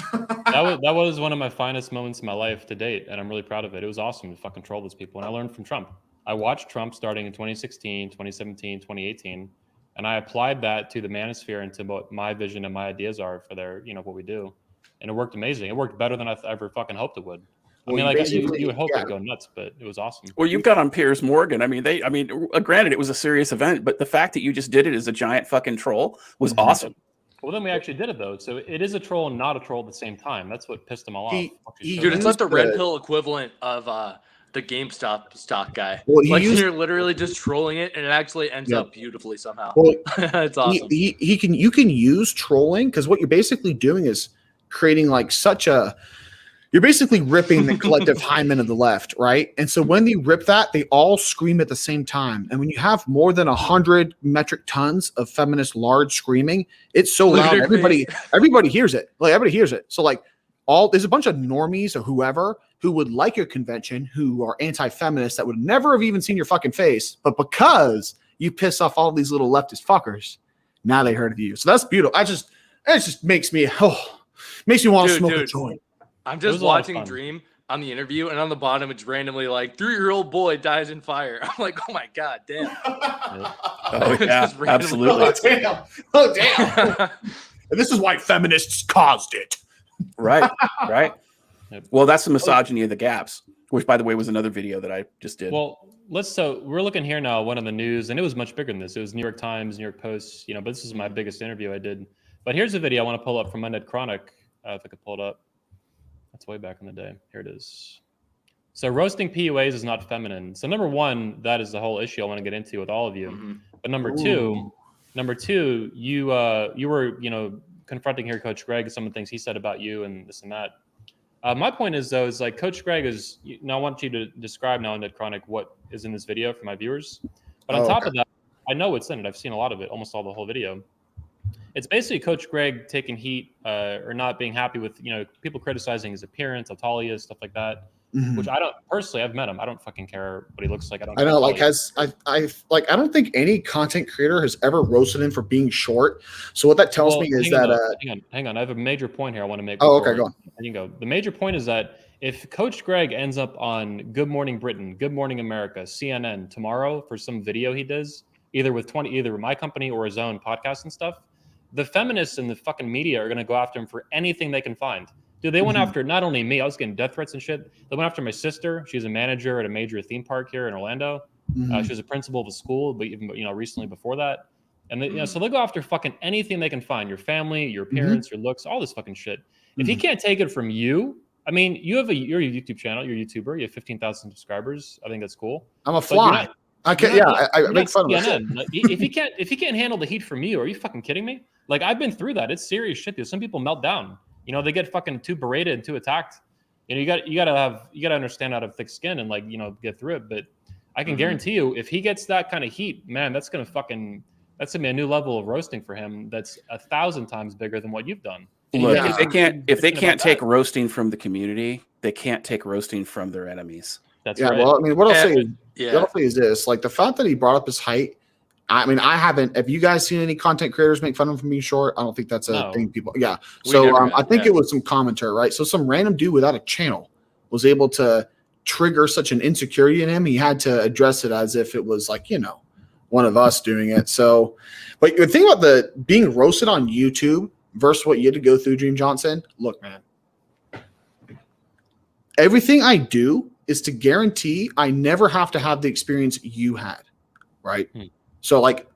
that was one of my finest moments in my life to date, and I'm really proud of it. It was awesome to fucking troll those people, and I learned from Trump. I watched Trump starting in 2016, 2017, 2018, and I applied that to the Manosphere and to what my vision and my ideas are for their, what we do, and it worked amazing. It worked better than I ever fucking hoped it would. I mean, Well, like you basically- would hope yeah. it'd go nuts, but it was awesome. Well, you've got on Piers Morgan. I mean, granted, it was a serious event, but the fact that you just did it as a giant fucking troll was Mhm. awesome. Well, then we actually did it though, so it is a troll and not a troll at the same time. That's what pissed them all off. He Dude, it's like the used red the- pill equivalent of the GameStop stock guy. Well, he Like used- you're literally just trolling it, and it actually ends Yeah. up beautifully somehow. Well, It's awesome. You can use trolling because what you're basically doing is creating like you're basically ripping the collective hymen of the left, right? And so when you rip that, they all scream at the same time. And when you have more than 100 metric tons of feminist large screaming, it's so loud everybody hears it. Like everybody hears it. So like there's a bunch of normies or whoever who would like your convention, who are anti-feminist, that would never have even seen your fucking face, but because you piss off all these little leftist fuckers, now they heard of you. So that's beautiful. It just makes me want to smoke a joint. I'm It was just a lot of watching fun. Dream on the interview, and on the bottom it's randomly like 3-year-old boy dies in fire. I'm like, oh my god, damn. Oh yeah, Just randomly absolutely. Oh damn! And this is why feminists caused it. Right. Yep. Well, that's the misogyny of the gaps, which, by the way, was another video that I just did. Well, so we're looking here now, one of the news, and it was much bigger than this. It was New York Times, New York Post, but this is my biggest interview I did. But here's a video I want to pull up from Undead Chronic, if I could pull it up. That's way back in the day. Here it is. So roasting PUAs is not feminine. So number one, that is the whole issue I want to get into with all of you. Mhm. But number two, you were, confronting here Coach Greg, some of the things he said about you and this and that. My point is though, is like Coach Greg is, now I want you to describe now in Undead Chronic what is in this video for my viewers. But on top of that, I know what's in it. I've seen a lot of it, almost all the whole video. It's basically Coach Greg taking heat or not being happy with, people criticizing his appearance, how tall he is, stuff like that. Mhm. Which I don't personally. I've met him. I don't fucking care what he looks like. I don't. I know, like, care. I don't think any content creator has ever roasted him for being short. So what that tells me is that hang on. I have a major point here I want to make. Oh, okay, go on. There you go. The major point is that if Coach Greg ends up on Good Morning Britain, Good Morning America, CNN tomorrow for some video he does, either with my company or his own podcast and stuff, the feminists and the fucking media are going to go after him for anything they can find. Dude, they went after not only me. I was getting death threats and shit. They went after my sister. She's a manager at a major theme park here in Orlando. She was a principal of a school, but even recently before that. And so they go after fucking anything they can find. Your family, your appearance, your looks, all this fucking shit. If he can't take it from you, I mean, you're a YouTube channel. You're a YouTuber. You have 15,000 subscribers. I think that's cool. I'm a fly. I can't. I make fun of it. Like, if he can't handle the heat from you, are you fucking kidding me? Like, I've been through that. It's serious shit, dude. Some people melt down. They get fucking too berated and too attacked. You gotta understand how to have thick skin and get through it. But I can guarantee you, if he gets that kind of heat, man, that's gonna be a new level of roasting for him. That's 1,000 times bigger than what you've done. Look, if they can't take roasting from the community, they can't take roasting from their enemies. That's right. Well, I mean, what I'll say is this: like the fact that he brought up his height. I mean, I haven't. Have you guys seen any content creators make fun of him for being short? I don't think that's a thing. People, yeah. So I think it was some commentary, right? So some random dude without a channel was able to trigger such an insecurity in him. He had to address it as if it was like one of us doing it. So, but the thing about the being roasted on YouTube versus what you had to go through, Dream Johnson. Look, man, everything I do is to guarantee I never have to have the experience you had, right? So like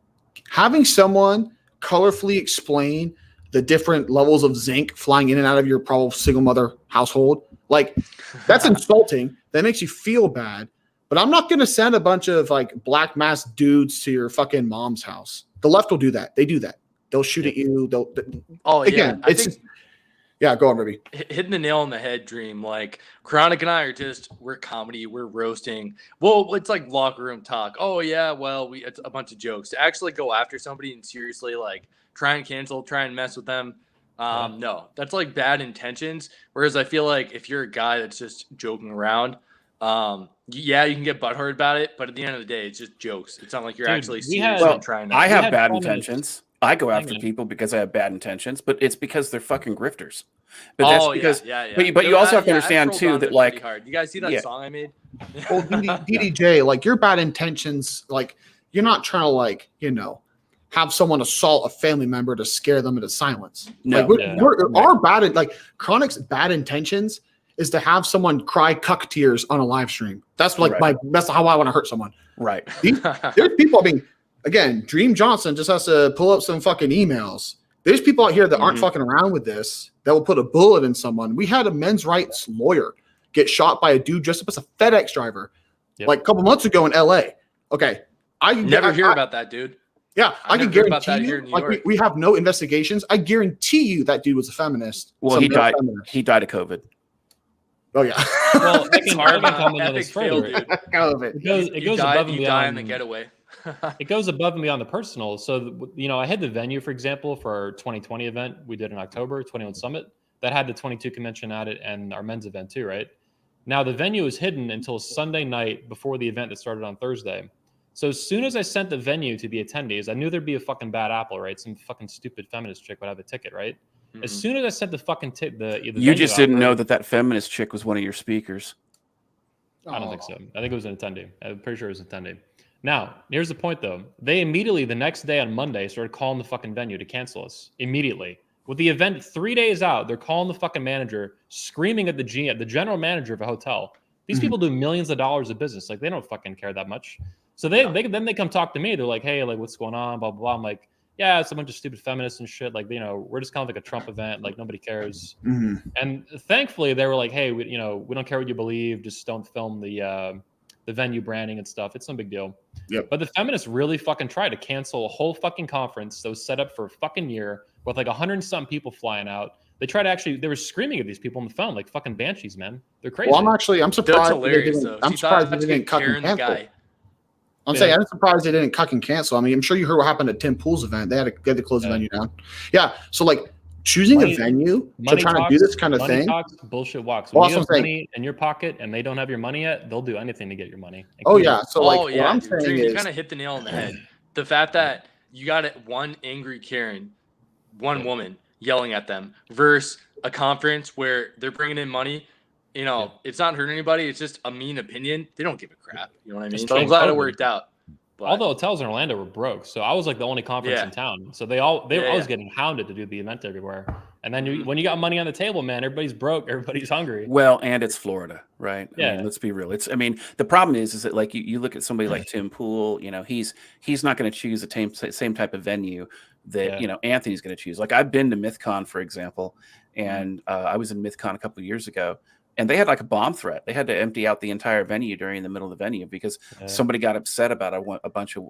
having someone colorfully explain the different levels of zinc flying in and out of your probably single mother household, like that's insulting. That makes you feel bad. But I'm not going to send a bunch of like black masked dudes to your fucking mom's house. The left will do that. They do that. They'll shoot at you. Yeah, go on, Ribby. Hitting the nail on the head, Dream. Like Chronic and I we're comedy, we're roasting. Well, it's like locker room talk. Oh yeah, well, it's a bunch of jokes. To actually go after somebody and seriously like try and cancel, try and mess with them. No, that's like bad intentions. Whereas I feel like if you're a guy that's just joking around, you can get butthurt about it, but at the end of the day, it's just jokes. It's not like you're actually serious and trying to. I have bad intentions. I go after people because I have bad intentions, but it's because they're fucking grifters. But that's because, but you also have to understand too that like, hard. You guys see that song I made? Well, DDJ, like your bad intentions, like you're not trying to like, have someone assault a family member to scare them into silence. No, like our bad, like Chronic's bad intentions is to have someone cry cuck tears on a live stream. That's like that's how I want to hurt someone. Right. There's people, I mean, again, Dream Johnson just has to pull up some fucking emails. There's people out here that aren't fucking around with this, that will put a bullet in someone. We had a men's rights lawyer get shot by a dude dressed up as a FedEx driver like a couple months ago in LA. Okay. I never hear about that, dude. Yeah, I can guarantee you, like we have no investigations. I guarantee you that dude was a feminist. Well, he died. He died of COVID. Oh yeah. Well, I can comment on this further. COVID. It goes above and beyond on the getaway. It goes above and beyond the personal. So, I had the venue, for example, for our 2020 event we did in October, 21 Summit, that had the 22 convention at it and our men's event too, right? Now, the venue was hidden until Sunday night before the event that started on Thursday. So as soon as I sent the venue to the attendees, I knew there'd be a fucking bad apple, right? Some fucking stupid feminist chick would have a ticket, right? Mm-hmm. As soon as I sent the fucking you just didn't know that feminist chick was one of your speakers. I don't think so. I think it was an attendee. I'm pretty sure it was an attendee. Now, here's the point, though. They immediately, the next day on Monday, started calling the fucking venue to cancel us. Immediately. With the event 3 days out, they're calling the fucking manager, screaming at the general manager of a hotel. These people do millions of dollars of business. Like, they don't fucking care that much. So then they come talk to me. They're like, hey, like, what's going on? Blah, blah, blah. I'm like, yeah, it's a bunch of stupid feminists and shit. Like, we're just kind of like a Trump event. Like, nobody cares. Mm-hmm. And thankfully, they were like, hey, we don't care what you believe. Just don't film the venue branding and stuff. It's no big deal. Yep. But the feminists really fucking tried to cancel a whole fucking conference that was set up for a fucking year with like 100 and some people flying out. They tried to they were screaming at these people on the phone like fucking banshees, man. They're crazy. Well, I'm surprised. That's hilarious, I'm surprised they didn't cut and cancel. I'm saying I'm surprised they didn't cut and cancel. I mean, I'm sure you heard what happened at Tim Pool's event. They had to close the venue down. Yeah. So like choosing a venue to try to do this kind of thing. Talks, bullshit walks. Well, when you have money in your pocket and they don't have your money yet, they'll do anything to get your money. Oh yeah. So what I'm saying you kind of hit the nail on the head. The fact that you got one angry Karen, one woman yelling at them versus a conference where they're bringing in money. It's not hurting anybody. It's just a mean opinion. They don't give a crap. You know what I mean? So I'm glad it worked out. But all the hotels in Orlando were broke, so I was like the only conference in town. So they were always getting hounded to do the event everywhere. And then when you got money on the table, man, everybody's broke, everybody's hungry. Well, and it's Florida, right? Yeah. I mean, let's be real. The problem is that like you look at somebody like Tim Pool, he's not going to choose the same type of venue that Anthony's going to choose. Like I've been to MythCon, for example, and I was in MythCon a couple of years ago. And they had like a bomb threat. They had to empty out the entire venue during the middle of the venue because somebody got upset about a bunch of,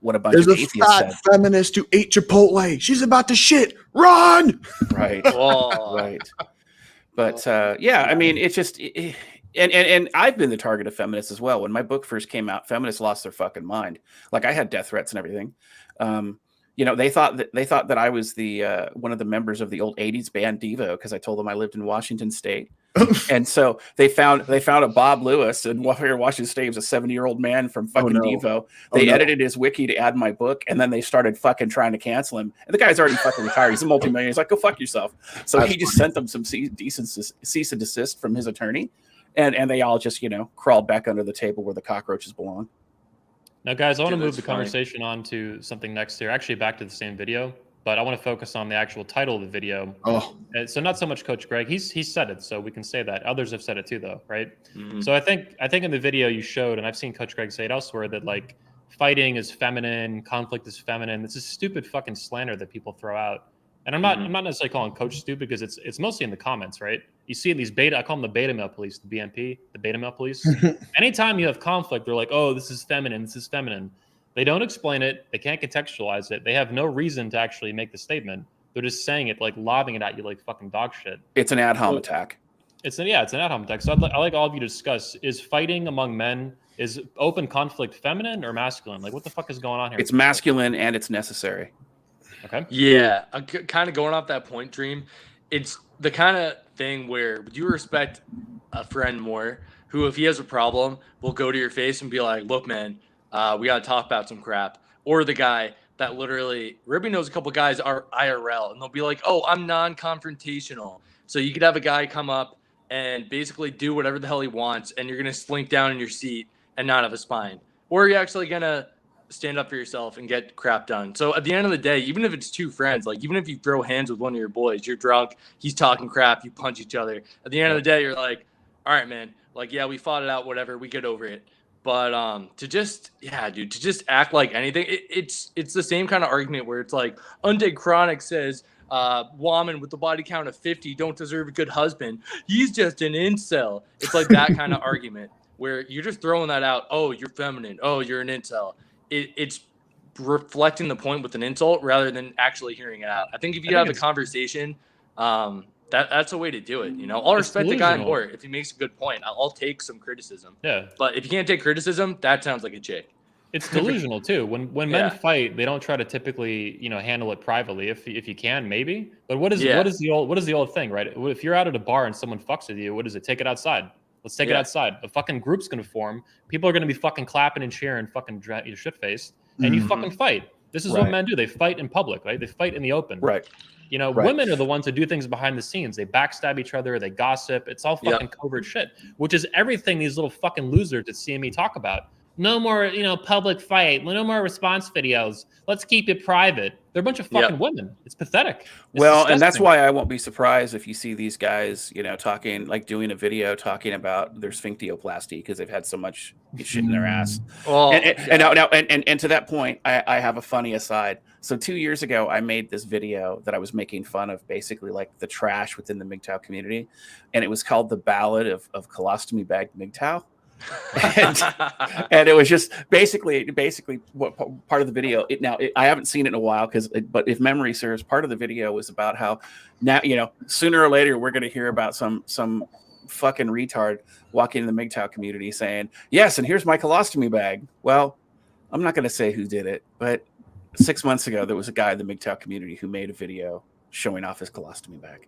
what a bunch of atheists said. There's a fat feminist who ate Chipotle. She's about to shit. Run! Right. Right. But I mean, it's just, and I've been the target of feminists as well. When my book first came out, feminists lost their fucking mind. Like I had death threats and everything. They thought that I was the one of the members of the old 80s band Devo because I told them I lived in Washington State. And so they found a Bob Lewis in Washington State. He was a 70-year-old man from fucking Devo. They edited his wiki to add my book, and then they started fucking trying to cancel him. And the guy's already fucking retired. He's a multimillionaire. He's like, go fuck yourself. So he just sent them some cease and desist from his attorney, and they all just crawled back under the table where the cockroaches belong. Now, guys, I want to move the conversation on to something next here. Actually, back to the same video, but I want to focus on the actual title of the video. Oh, so not so much Coach Greg. He's said it, so we can say that. Others have said it too, though, right? Mm-hmm. So I think in the video you showed, and I've seen Coach Greg say it elsewhere, that like fighting is feminine, conflict is feminine. This is stupid fucking slander that people throw out. And I'm not necessarily calling Coach stupid because it's mostly in the comments, right? You see these I call them the beta male police, the BMP, the beta male police. Anytime you have conflict, they're like, oh, this is feminine, this is feminine. They don't explain it. They can't contextualize it. They have no reason to actually make the statement. They're just saying it, like lobbing it at you like fucking dog shit. It's an ad hom attack. It's an ad hom attack. So I'd like all of you to discuss, is fighting among men, is open conflict feminine or masculine? Like what the fuck is going on here? It's masculine and it's necessary. Okay. Yeah. Kind of going off that point, Dream. It's the kind of thing where would you respect a friend more who, if he has a problem, will go to your face and be like, look, man, we got to talk about some crap. Or the guy that literally, Ribby knows a couple guys are IRL, and they'll be like, oh, I'm non-confrontational. So you could have a guy come up and basically do whatever the hell he wants, and you're going to slink down in your seat and not have a spine. Or are you actually going to stand up for yourself and get crap done. So at the end of the day, even if it's two friends, like even if you throw hands with one of your boys, you're drunk, he's talking crap, you punch each other. At the end of the day, you're like, all right, man, like, yeah, we fought it out, whatever, we get over it. But to just act like anything, it's the same kind of argument where it's like Undead Chronic says woman with the body count of 50 don't deserve a good husband. He's just an incel. It's like that kind of argument where you're just throwing that out. Oh, you're feminine. Oh, you're an incel. It's reflecting the point with an insult rather than actually hearing it out. I think if you have a conversation, that's a way to do it. You know, I'll respect the guy more if he makes a good point. I'll take some criticism. Yeah. But if you can't take criticism, that sounds like a chick. It's delusional too. When men fight, they don't try to typically, handle it privately. If you can, maybe. But what is the old thing, right? If you're out at a bar and someone fucks with you, what is it? Take it outside. Let's take it outside. A fucking group's gonna form. People are gonna be fucking clapping and cheering, fucking your shit faced, and you fucking fight. This is what men do. They fight in public, right? They fight in the open. Right. Women are the ones who do things behind the scenes. They backstab each other. They gossip. It's all fucking covert shit, which is everything these little fucking losers at CME talk about. No more, public fight. No more response videos. Let's keep it private. They're a bunch of fucking women. It's pathetic. It's disgusting. And that's why I won't be surprised if you see these guys, talking, like doing a video talking about their sphinctioplasty because they've had so much shit in their ass. And to that point, I have a funny aside. So 2 years ago, I made this video that I was making fun of basically like the trash within the MGTOW community. And it was called The Ballad of Colostomy Bagged MGTOW. and it was just basically what part of the video. I haven't seen it in a while but if memory serves, part of the video was about how now sooner or later we're going to hear about some fucking retard walking in the MGTOW community saying yes, and here's my colostomy bag. Well, I'm not going to say who did it, but 6 months ago there was a guy in the MGTOW community who made a video showing off his colostomy bag.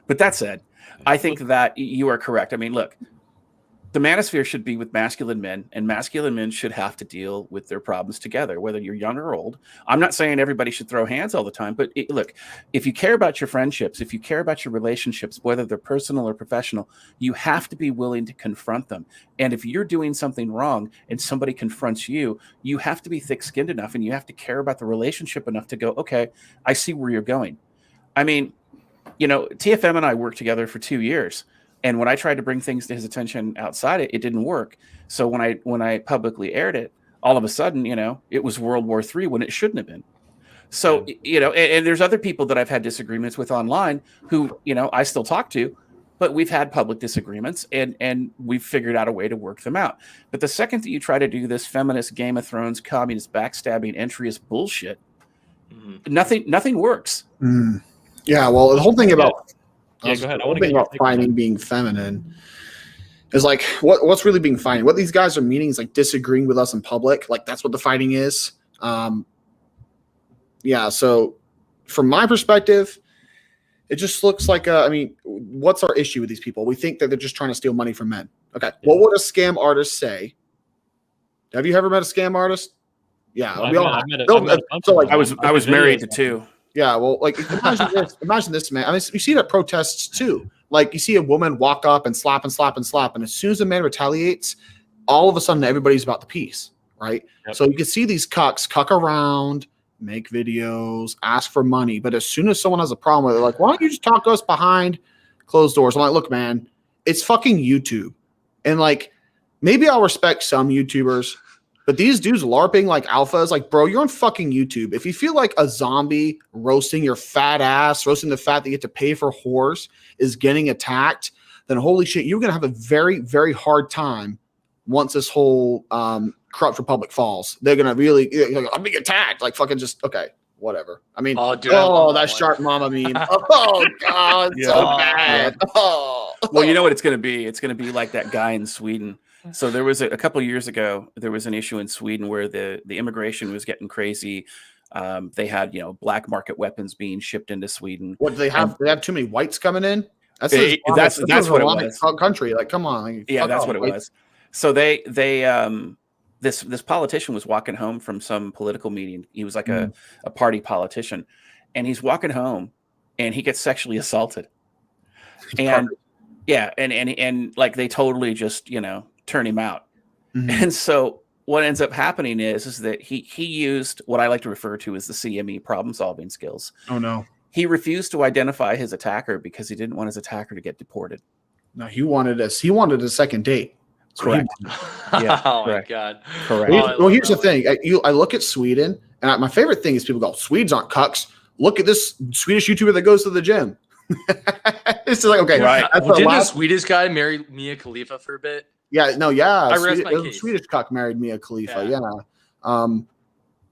But that said, I think that you are correct. I mean, look. The manosphere should be with masculine men, and masculine men should have to deal with their problems together, whether you're young or old. I'm not saying everybody should throw hands all the time, but look, if you care about your friendships, if you care about your relationships, whether they're personal or professional, you have to be willing to confront them. And if you're doing something wrong and somebody confronts you, you have to be thick-skinned enough and you have to care about the relationship enough to go, okay, I see where you're going. I mean, TFM and I worked together for 2 years. And when I tried to bring things to his attention outside it didn't work. So when I publicly aired it, all of a sudden, it was World War III when it shouldn't have been. So, and there's other people that I've had disagreements with online who, I still talk to, but we've had public disagreements and we've figured out a way to work them out. But the second that you try to do this feminist Game of Thrones, communist backstabbing, entryist bullshit, nothing works. Yeah. Well, the whole thing about, go ahead. The whole thing about fighting being feminine is like what's really being fighting. What these guys are meaning is like disagreeing with us in public. Like that's what the fighting is. So from my perspective, it just looks like what's our issue with these people? We think that they're just trying to steal money from men. Okay. Yeah. What would a scam artist say? Have you ever met a scam artist? Yeah. I was married to two. Yeah, well, like imagine this, man. I mean, you see it at protests too. Like you see a woman walk up and slap and slap and slap, and as soon as a man retaliates, all of a sudden everybody's about the peace, right? Yep. So you can see these cuck around, make videos, ask for money, but as soon as someone has a problem with it, they're like, why don't you just talk to us behind closed doors? I'm like, look, man, it's fucking YouTube, and like maybe I'll respect some YouTubers. But these dudes LARPing like alphas, like, bro, you're on fucking YouTube. If you feel like a zombie roasting your fat ass, roasting the fat that you get to pay for whores is getting attacked, then holy shit, you're going to have a very, very hard time once this whole corrupt republic falls. They're going to really, I'm being attacked. Like, fucking just, okay, whatever. I mean, that shark mama meme. Oh, God, so bad. Oh. Well, you know what it's going to be? It's going to be like that guy in Sweden. So there was a couple of years ago, there was an issue in Sweden where the immigration was getting crazy. They had, black market weapons being shipped into Sweden. What do they have? They have too many whites coming in? That's what it was. Country, like, come on. That's what it was. So this politician was walking home from some political meeting. He was like a party politician, and he's walking home, and he gets sexually assaulted. And like they totally just turn him out. And so what ends up happening is that he used what I like to refer to as the CME, problem solving skills. Oh no. He refused to identify his attacker because he didn't want his attacker to get deported. No, he wanted a second date. That's what he Correct. wanted. Yeah, Oh correct. my god. Correct. Oh, I Well, love here's the that thing. I look at Sweden, and my favorite thing is people go, Swedes aren't cucks. Look at this Swedish YouTuber that goes to the gym. It's just like, okay, Right. that's Well, the didn't a last. Swedish guy marry Mia Khalifa for a bit? Yeah, no, yeah. I rest my a case. Swedish cuck married Mia Khalifa. Yeah. Yeah.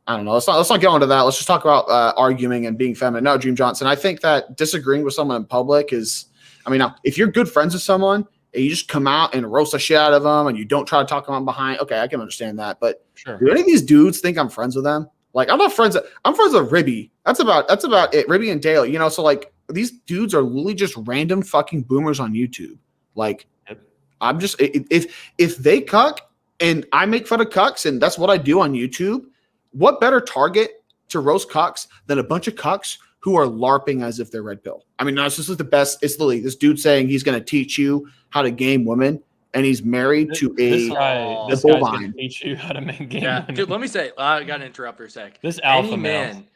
I don't know. Let's not get into that. Let's just talk about arguing and being feminine. No, Dream Johnson. I think that disagreeing with someone in public is. I mean, now if you're good friends with someone and you just come out and roast the shit out of them and you don't try to talk them behind, okay, I can understand that. But Sure. do any of these dudes think I'm friends with them? Like, I'm not friends. I'm friends with Ribby. That's about it. Ribby and Dale. You know, so like these dudes are literally just random fucking boomers on YouTube. Like, Yep. I'm just if they cuck and I make fun of cucks and that's what I do on YouTube, what better target to roast cucks than a bunch of cucks who are LARPing as if they're red pill? I mean, no, this is the best. It's literally this dude saying he's going to teach you how to game women, and he's married to This a guy's bovine. gonna teach you how to make game. Yeah, women. dude. Let me say, I got to interrupt for a sec. This alpha Any male. man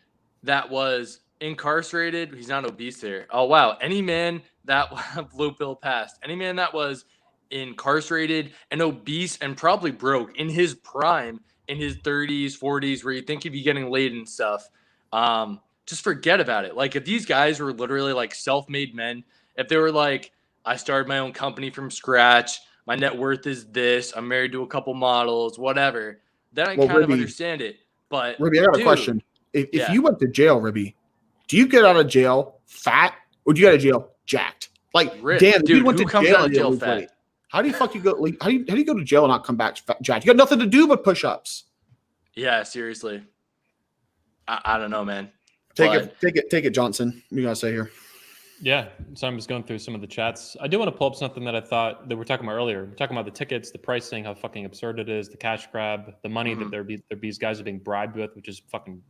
that was incarcerated, he's not obese there. Oh wow, any man that blue pill passed, any man that was incarcerated and obese and probably broke in his prime, in his 30s, 40s, where you think he'd be getting laid and stuff, just forget about it. Like if these guys were literally like self-made men, if they were like, I started my own company from scratch, my net worth is this, I'm married to a couple models, whatever, then I Well, kind of Ribby- understand it. But Ribby, I got a dude, question. If yeah. you went to jail, Ribby, do you get out of jail fat or do you get out of jail jacked? Like, Ripped. damn, if Dude, you went who to comes jail out of and you jail lose fat? weight, how do you fuck you go? Like, how do you go to jail and not come back jacked? You got nothing to do but push-ups. Yeah, seriously. I don't know, man. Take But- it, Johnson. What you gotta say here? Yeah, so I'm just going through some of the chats. I do want to pull up something that I thought that we were talking about earlier. We're talking about the tickets, the pricing, how fucking absurd it is, the cash grab, the money that these guys are being bribed with, which is fucking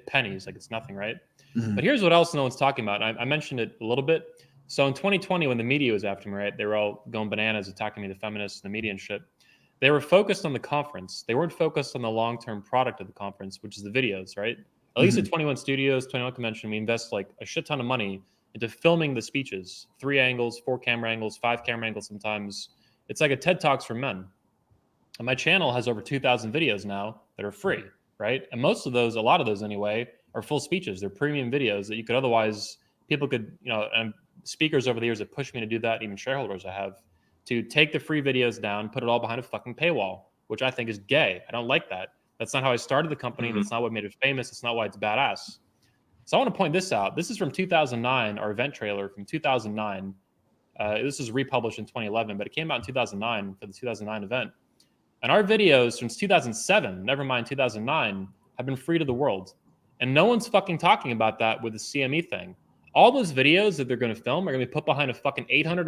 pennies, like it's nothing, right? Mhm. But here's what else no one's talking about. I mentioned it a little bit. So in 2020, when the media was after me, right, they were all going bananas, attacking me, the feminists, the media and shit. They were focused on the conference. They weren't focused on the long-term product of the conference, which is the videos, right? At least at 21 Studios, 21 Convention, we invest like a shit ton of money into filming the speeches, 3 angles, 4 camera angles, 5 camera angles sometimes. It's like a TED Talks for men. And my channel has over 2,000 videos now that are free, right? And most of those, a lot of those anyway, are full speeches. They're premium videos that you could otherwise, people could, you know, and speakers over the years have pushed me to do that, even shareholders I have, to take the free videos down, put it all behind a fucking paywall, which I think is gay. I don't like that. That's not how I started the company. That's not what made it famous. It's not why it's badass. So I want to point this out. This is from 2009, our event trailer from 2009. This was republished in 2011, but it came out in 2009 for the 2009 event. And our videos since 2007, never mind 2009, have been free to the world. And no one's fucking talking about that with the CME thing. All those videos that they're going to film are going to be put behind a fucking $800,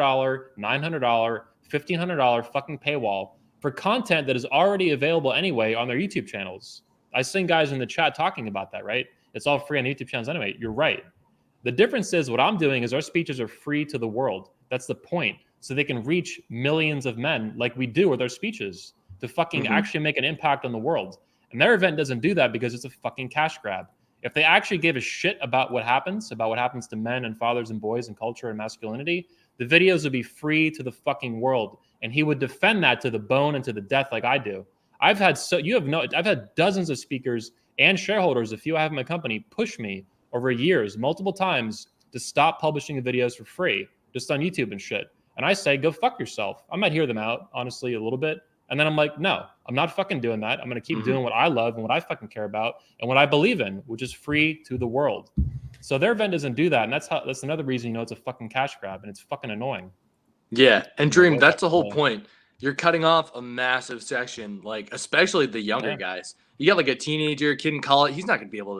$900, $1,500 fucking paywall for content that is already available anyway on their YouTube channels. I seen guys in the chat talking about that, right? It's all free on the YouTube channels anyway. You're right. The difference is what I'm doing is our speeches are free to the world. That's the point. So they can reach millions of men like we do with our speeches to fucking actually make an impact on the world. And their event doesn't do that because it's a fucking cash grab. If they actually gave a shit about what happens to men and fathers and boys and culture and masculinity, the videos would be free to the fucking world. And he would defend that to the bone and to the death like I do. I've had dozens of speakers and shareholders, a few I have in my company, push me over years, multiple times, to stop publishing the videos for free, just on YouTube and shit. And I say, go fuck yourself. I might hear them out, honestly, a little bit. And then I'm like, no, I'm not fucking doing that. I'm going to keep doing what I love and what I fucking care about and what I believe in, which is free to the world. So their event doesn't do that. And that's another reason, you know, it's a fucking cash grab and it's fucking annoying. Yeah, and Dream, that's the whole point. You're cutting off a massive section, like especially the younger guys. You got like a teenager, kid in college. He's not going to be able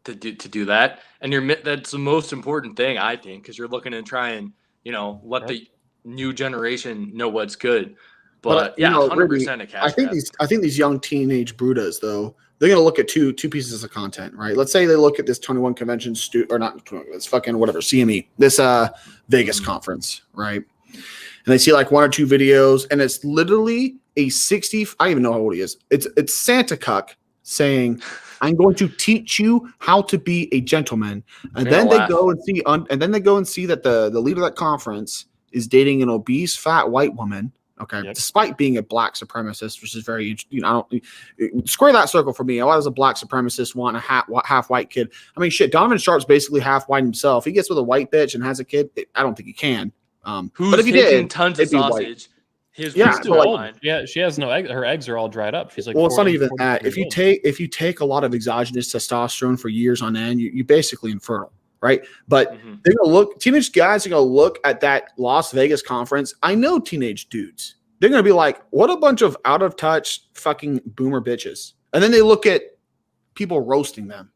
to do that. And that's the most important thing, I think, because you're looking to try and, you know, let the new generation know what's good. But yeah, 100% a cash grab. I think these young teenage Brutas, though, they're going to look at two pieces of content, right? Let's say they look at this 21 convention it's fucking whatever, CME, this Vegas conference, right? And they see like 1 or 2 videos, and it's literally a 60, I don't even know how old he is. It's Santa Cuck saying, I'm going to teach you how to be a gentleman. And then they go and see that the leader of that conference is dating an obese, fat white woman. Okay. Yep. Despite being a black supremacist, which is very, I don't square that circle for me. Why does a black supremacist want a half white kid? I mean, shit, Donovan Sharp's basically half white himself. He gets with a white bitch and has a kid. I don't think he can. But if he did, tons of sausage. His too old. Yeah, she has no egg. Her eggs are all dried up. She's like, well, it's not even that. If you take a lot of exogenous testosterone for years on end, you basically infertile, right? But they're gonna look. Teenage guys are gonna look at that Las Vegas conference. I know teenage dudes. They're gonna be like, "What a bunch of out of touch fucking boomer bitches." And then they look at people roasting them.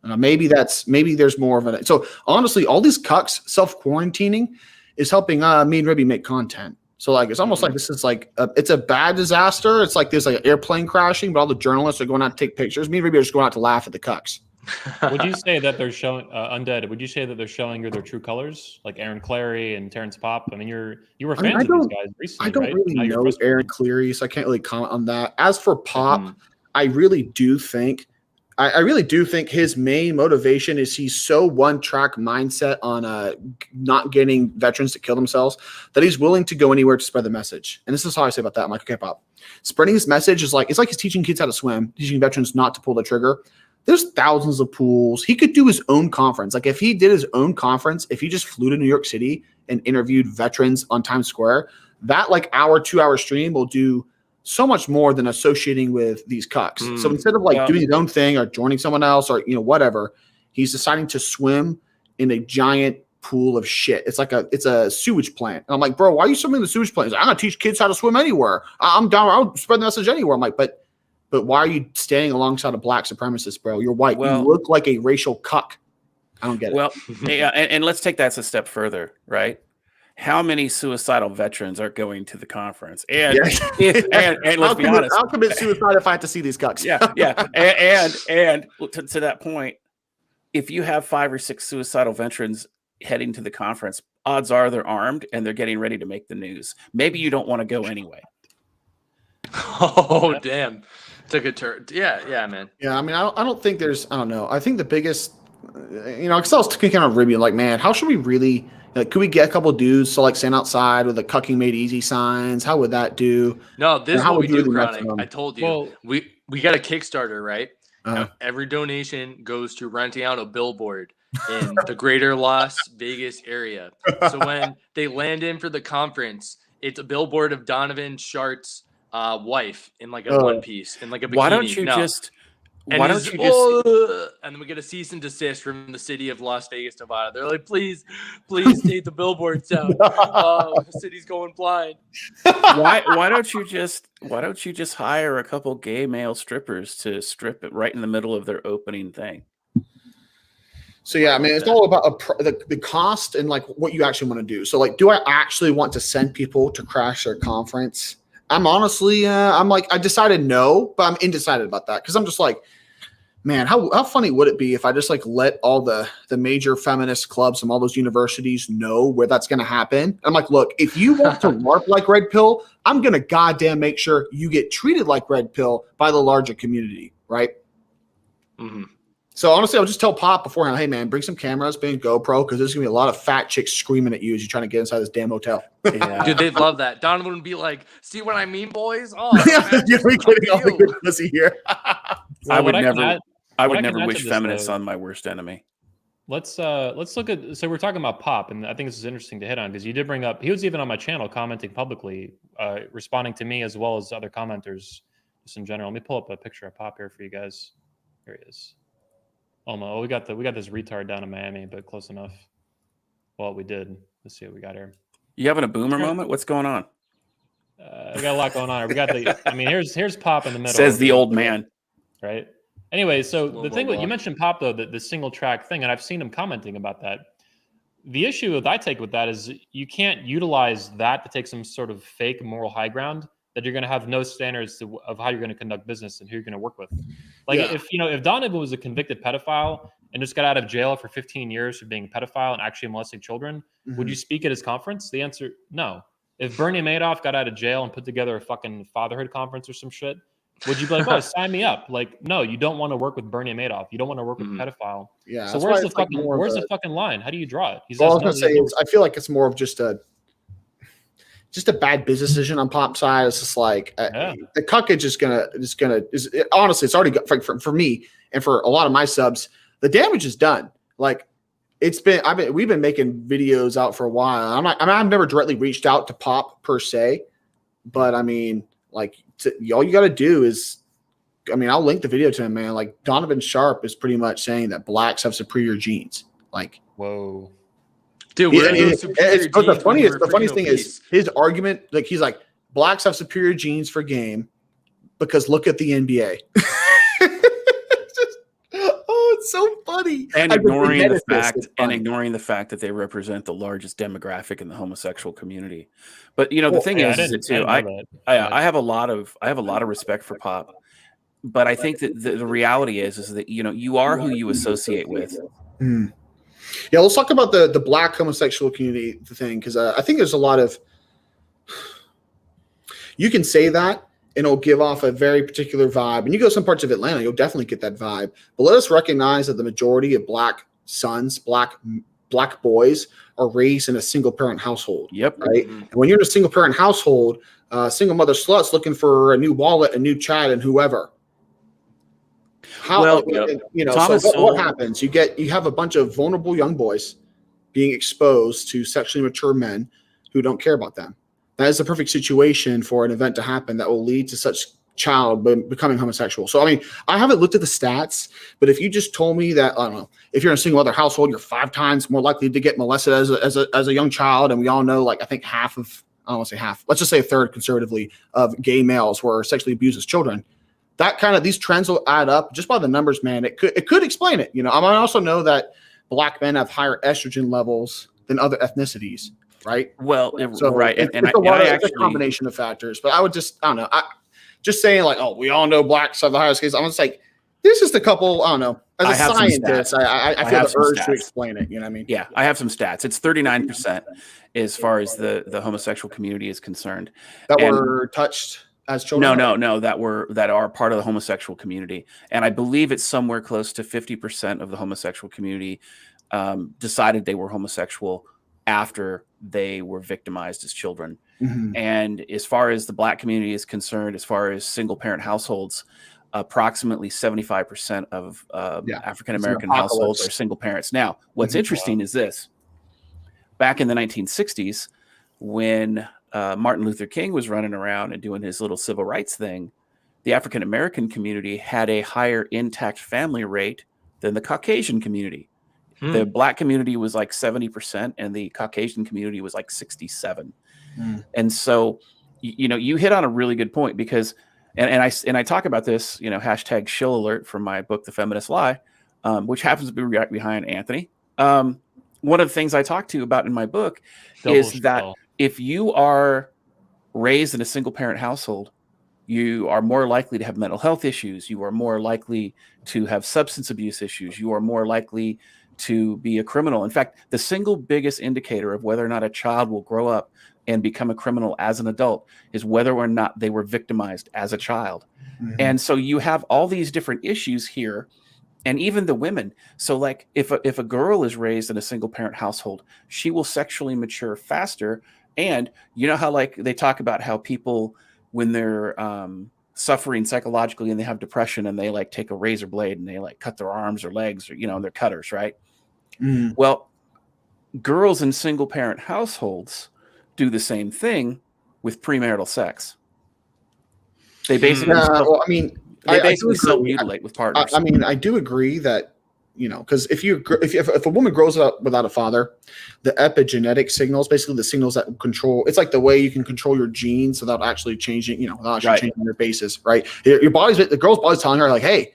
Maybe there's more of it. So honestly, all these cucks self quarantining is helping me and Ribby make content. So like it's almost like this is like it's a bad disaster. It's like there's like an airplane crashing, but all the journalists are going out to take pictures. Me and Ribby are just going out to laugh at the cucks. Would you say that they're showing Undead? Would you say that they're showing you their true colors, like Aaron Clary and Terrence Pop? I mean, you were fans of these guys recently. I don't really know Aaron Cleary, so I can't really comment on that. As for Pop, I really do think his main motivation is he's so one-track mindset on not getting veterans to kill themselves that he's willing to go anywhere to spread the message. And this is how I say about that. I'm like, okay, Pop. Spreading this message is like, it's like he's teaching kids how to swim, teaching veterans not to pull the trigger. There's thousands of pools. He could do his own conference. Like if he did his own conference, if he just flew to New York City and interviewed veterans on Times Square, that like 2-hour stream will do so much more than associating with these cucks. So instead of like doing his own thing or joining someone else or whatever, he's deciding to swim in a giant pool of shit. It's a sewage plant. And I'm like, bro, why are you swimming in the sewage plant? He's like, I'm gonna teach kids how to swim anywhere. I'm down. I'll spread the message anywhere. I'm like, but why are you standing alongside a black supremacist, bro? You're white. You look like a racial cuck. I don't get it. Well, yeah, and let's take that a step further, right? How many suicidal veterans are going to the conference? And let's be honest, I'll commit suicide if I have to see these cucks. Yeah. And to that point, if you have 5 or 6 suicidal veterans heading to the conference, odds are they're armed and they're getting ready to make the news. Maybe you don't want to go anyway. Oh, damn. Took a turn. Yeah, man. Yeah, I mean, I don't think there's, I don't know. I think the biggest, because I was kind of Ribby, like, man, how should we really, like, could we get a couple dudes to like stand outside with the cucking made easy signs? How would that do? No, this is what we do, Chronic. I told you. We got a Kickstarter, right? Every donation goes to renting out a billboard in the greater Las Vegas area. So when they land in for the conference, it's a billboard of Donovan Sharp's wife in like a one piece in like a bikini. Why don't you just and then we get a cease and desist from the city of Las Vegas, Nevada. They're like, please take the billboards down. The city's going blind. Why don't you just hire a couple gay male strippers to strip it right in the middle of their opening thing? So yeah, I mean, it's all about the cost and like what you actually want to do. So like, do I actually want to send people to crash their conference? I'm honestly, I decided no, but I'm undecided about that because I'm just like, man, how funny would it be if I just like let all the major feminist clubs from all those universities know where that's going to happen? I'm like, look, if you want to LARP like Red Pill, I'm going to goddamn make sure you get treated like Red Pill by the larger community, right? Mm-hmm. So honestly, I'll just tell Pop beforehand, hey man, bring some cameras, bring a GoPro, because there's gonna be a lot of fat chicks screaming at you as you're trying to get inside this damn hotel. Yeah. Dude, they'd love that. Donovan would be like, "See what I mean, boys? Oh, we're getting all the good pussy here." I would never wish feminists on my worst enemy. Let's look at. So we're talking about Pop, and I think this is interesting to hit on because you did bring up. He was even on my channel commenting publicly, responding to me as well as other commenters, just in general. Let me pull up a picture of Pop here for you guys. Here he is. Oh no, we got this retard down in Miami, but close enough. Well, we did. Let's see what we got here. You having a boomer moment? What's going on? We got a lot going on here. We got here's Pop in the middle. Says the old man. Right. Anyway, so the thing you mentioned Pop though, the single track thing, and I've seen him commenting about that. The issue that I take with that is you can't utilize that to take some sort of fake moral high ground that you're going to have no standards of how you're going to conduct business and who you're going to work with. Like if Donovan was a convicted pedophile and just got out of jail for 15 years for being a pedophile and actually molesting children, would you speak at his conference? The answer, no. If Bernie Madoff got out of jail and put together a fucking fatherhood conference or some shit, would you be like, oh, sign me up? Like, no, you don't want to work with Bernie Madoff. You don't want to work with a pedophile. Yeah. So where's the fucking line? How do you draw it? Well, I was gonna say, I feel like it's more of just a bad business decision on Pop side. It's just like the cuckage honestly, it's already got for me and for a lot of my subs. The damage is done. Like we've been making videos out for a while. I've never directly reached out to Pop per se, but I mean, like all you got to do is, I mean, I'll link the video to him, man. Like Donovan Sharp is pretty much saying that blacks have superior genes. Like, whoa. Dude, the funniest thing is his argument. Like he's like, blacks have superior genes for game because look at the NBA. It's so funny. And ignoring the fact that they represent the largest demographic in the homosexual community. But the thing is I have a lot of respect for Pop. But I think that the reality is that you are who you associate with. Mm. Yeah, let's talk about the black homosexual community thing, because I think there's a lot of, you can say that and it'll give off a very particular vibe. And you go some parts of Atlanta, you'll definitely get that vibe. But let us recognize that the majority of black sons, black boys are raised in a single parent household. Yep. Right. And when you're in a single parent household, single mother sluts looking for a new wallet, a new chat, and whoever. What happens? You have a bunch of vulnerable young boys being exposed to sexually mature men who don't care about them. That is the perfect situation for an event to happen that will lead to such child becoming homosexual. So, I mean, I haven't looked at the stats, but if you just told me that, I don't know, if you're in a single mother household, you're 5 times more likely to get molested as a young child. And we all know, like, I think I don't want to say half, let's just say a third conservatively of gay males were sexually abused as children. That kind of, these trends will add up just by the numbers, man. It could explain it. I also know that black men have higher estrogen levels than other ethnicities, right? Well, so right. It's a combination of factors, but I don't know. Just saying like, oh, we all know blacks have the highest case. I'm just like, this is the couple, I don't know. As a scientist, I feel the urge to explain it. You know what I mean? Yeah, I have some stats. It's 39% as far as the homosexual community is concerned. That were touched as children? No, that are part of the homosexual community. And I believe it's somewhere close to 50% of the homosexual community decided they were homosexual after they were victimized as children. Mm-hmm. And as far as the black community is concerned, as far as single parent households, approximately 75% of African-American households are single parents. Now, what's interesting is this. Back in the 1960s, when Martin Luther King was running around and doing his little civil rights thing, the African-American community had a higher intact family rate than the Caucasian community. The black community was like 70% and the Caucasian community was like 67%. And so, you hit on a really good point because, and I talk about this, hashtag shill alert from my book, The Feminist Lie, which happens to be right behind Anthony. One of the things I talk to you about in my book is that if you are raised in a single parent household, you are more likely to have mental health issues. You are more likely to have substance abuse issues. You are more likely to be a criminal. In fact, the single biggest indicator of whether or not a child will grow up and become a criminal as an adult is whether or not they were victimized as a child. Mm-hmm. And so you have all these different issues here, and even the women. So like if a girl is raised in a single parent household, she will sexually mature faster. And you know how like they talk about how people, when they're suffering psychologically and they have depression and they like take a razor blade and they like cut their arms or legs or, they're cutters, right? Mm-hmm. Well, girls in single parent households do the same thing with premarital sex. They basically, self-mutilate with partners. I do agree that, because if a woman grows up without a father, the epigenetic signals, basically the signals that control, it's like the way you can control your genes without actually changing, without actually changing your basis, right? The girl's body's telling her like, hey,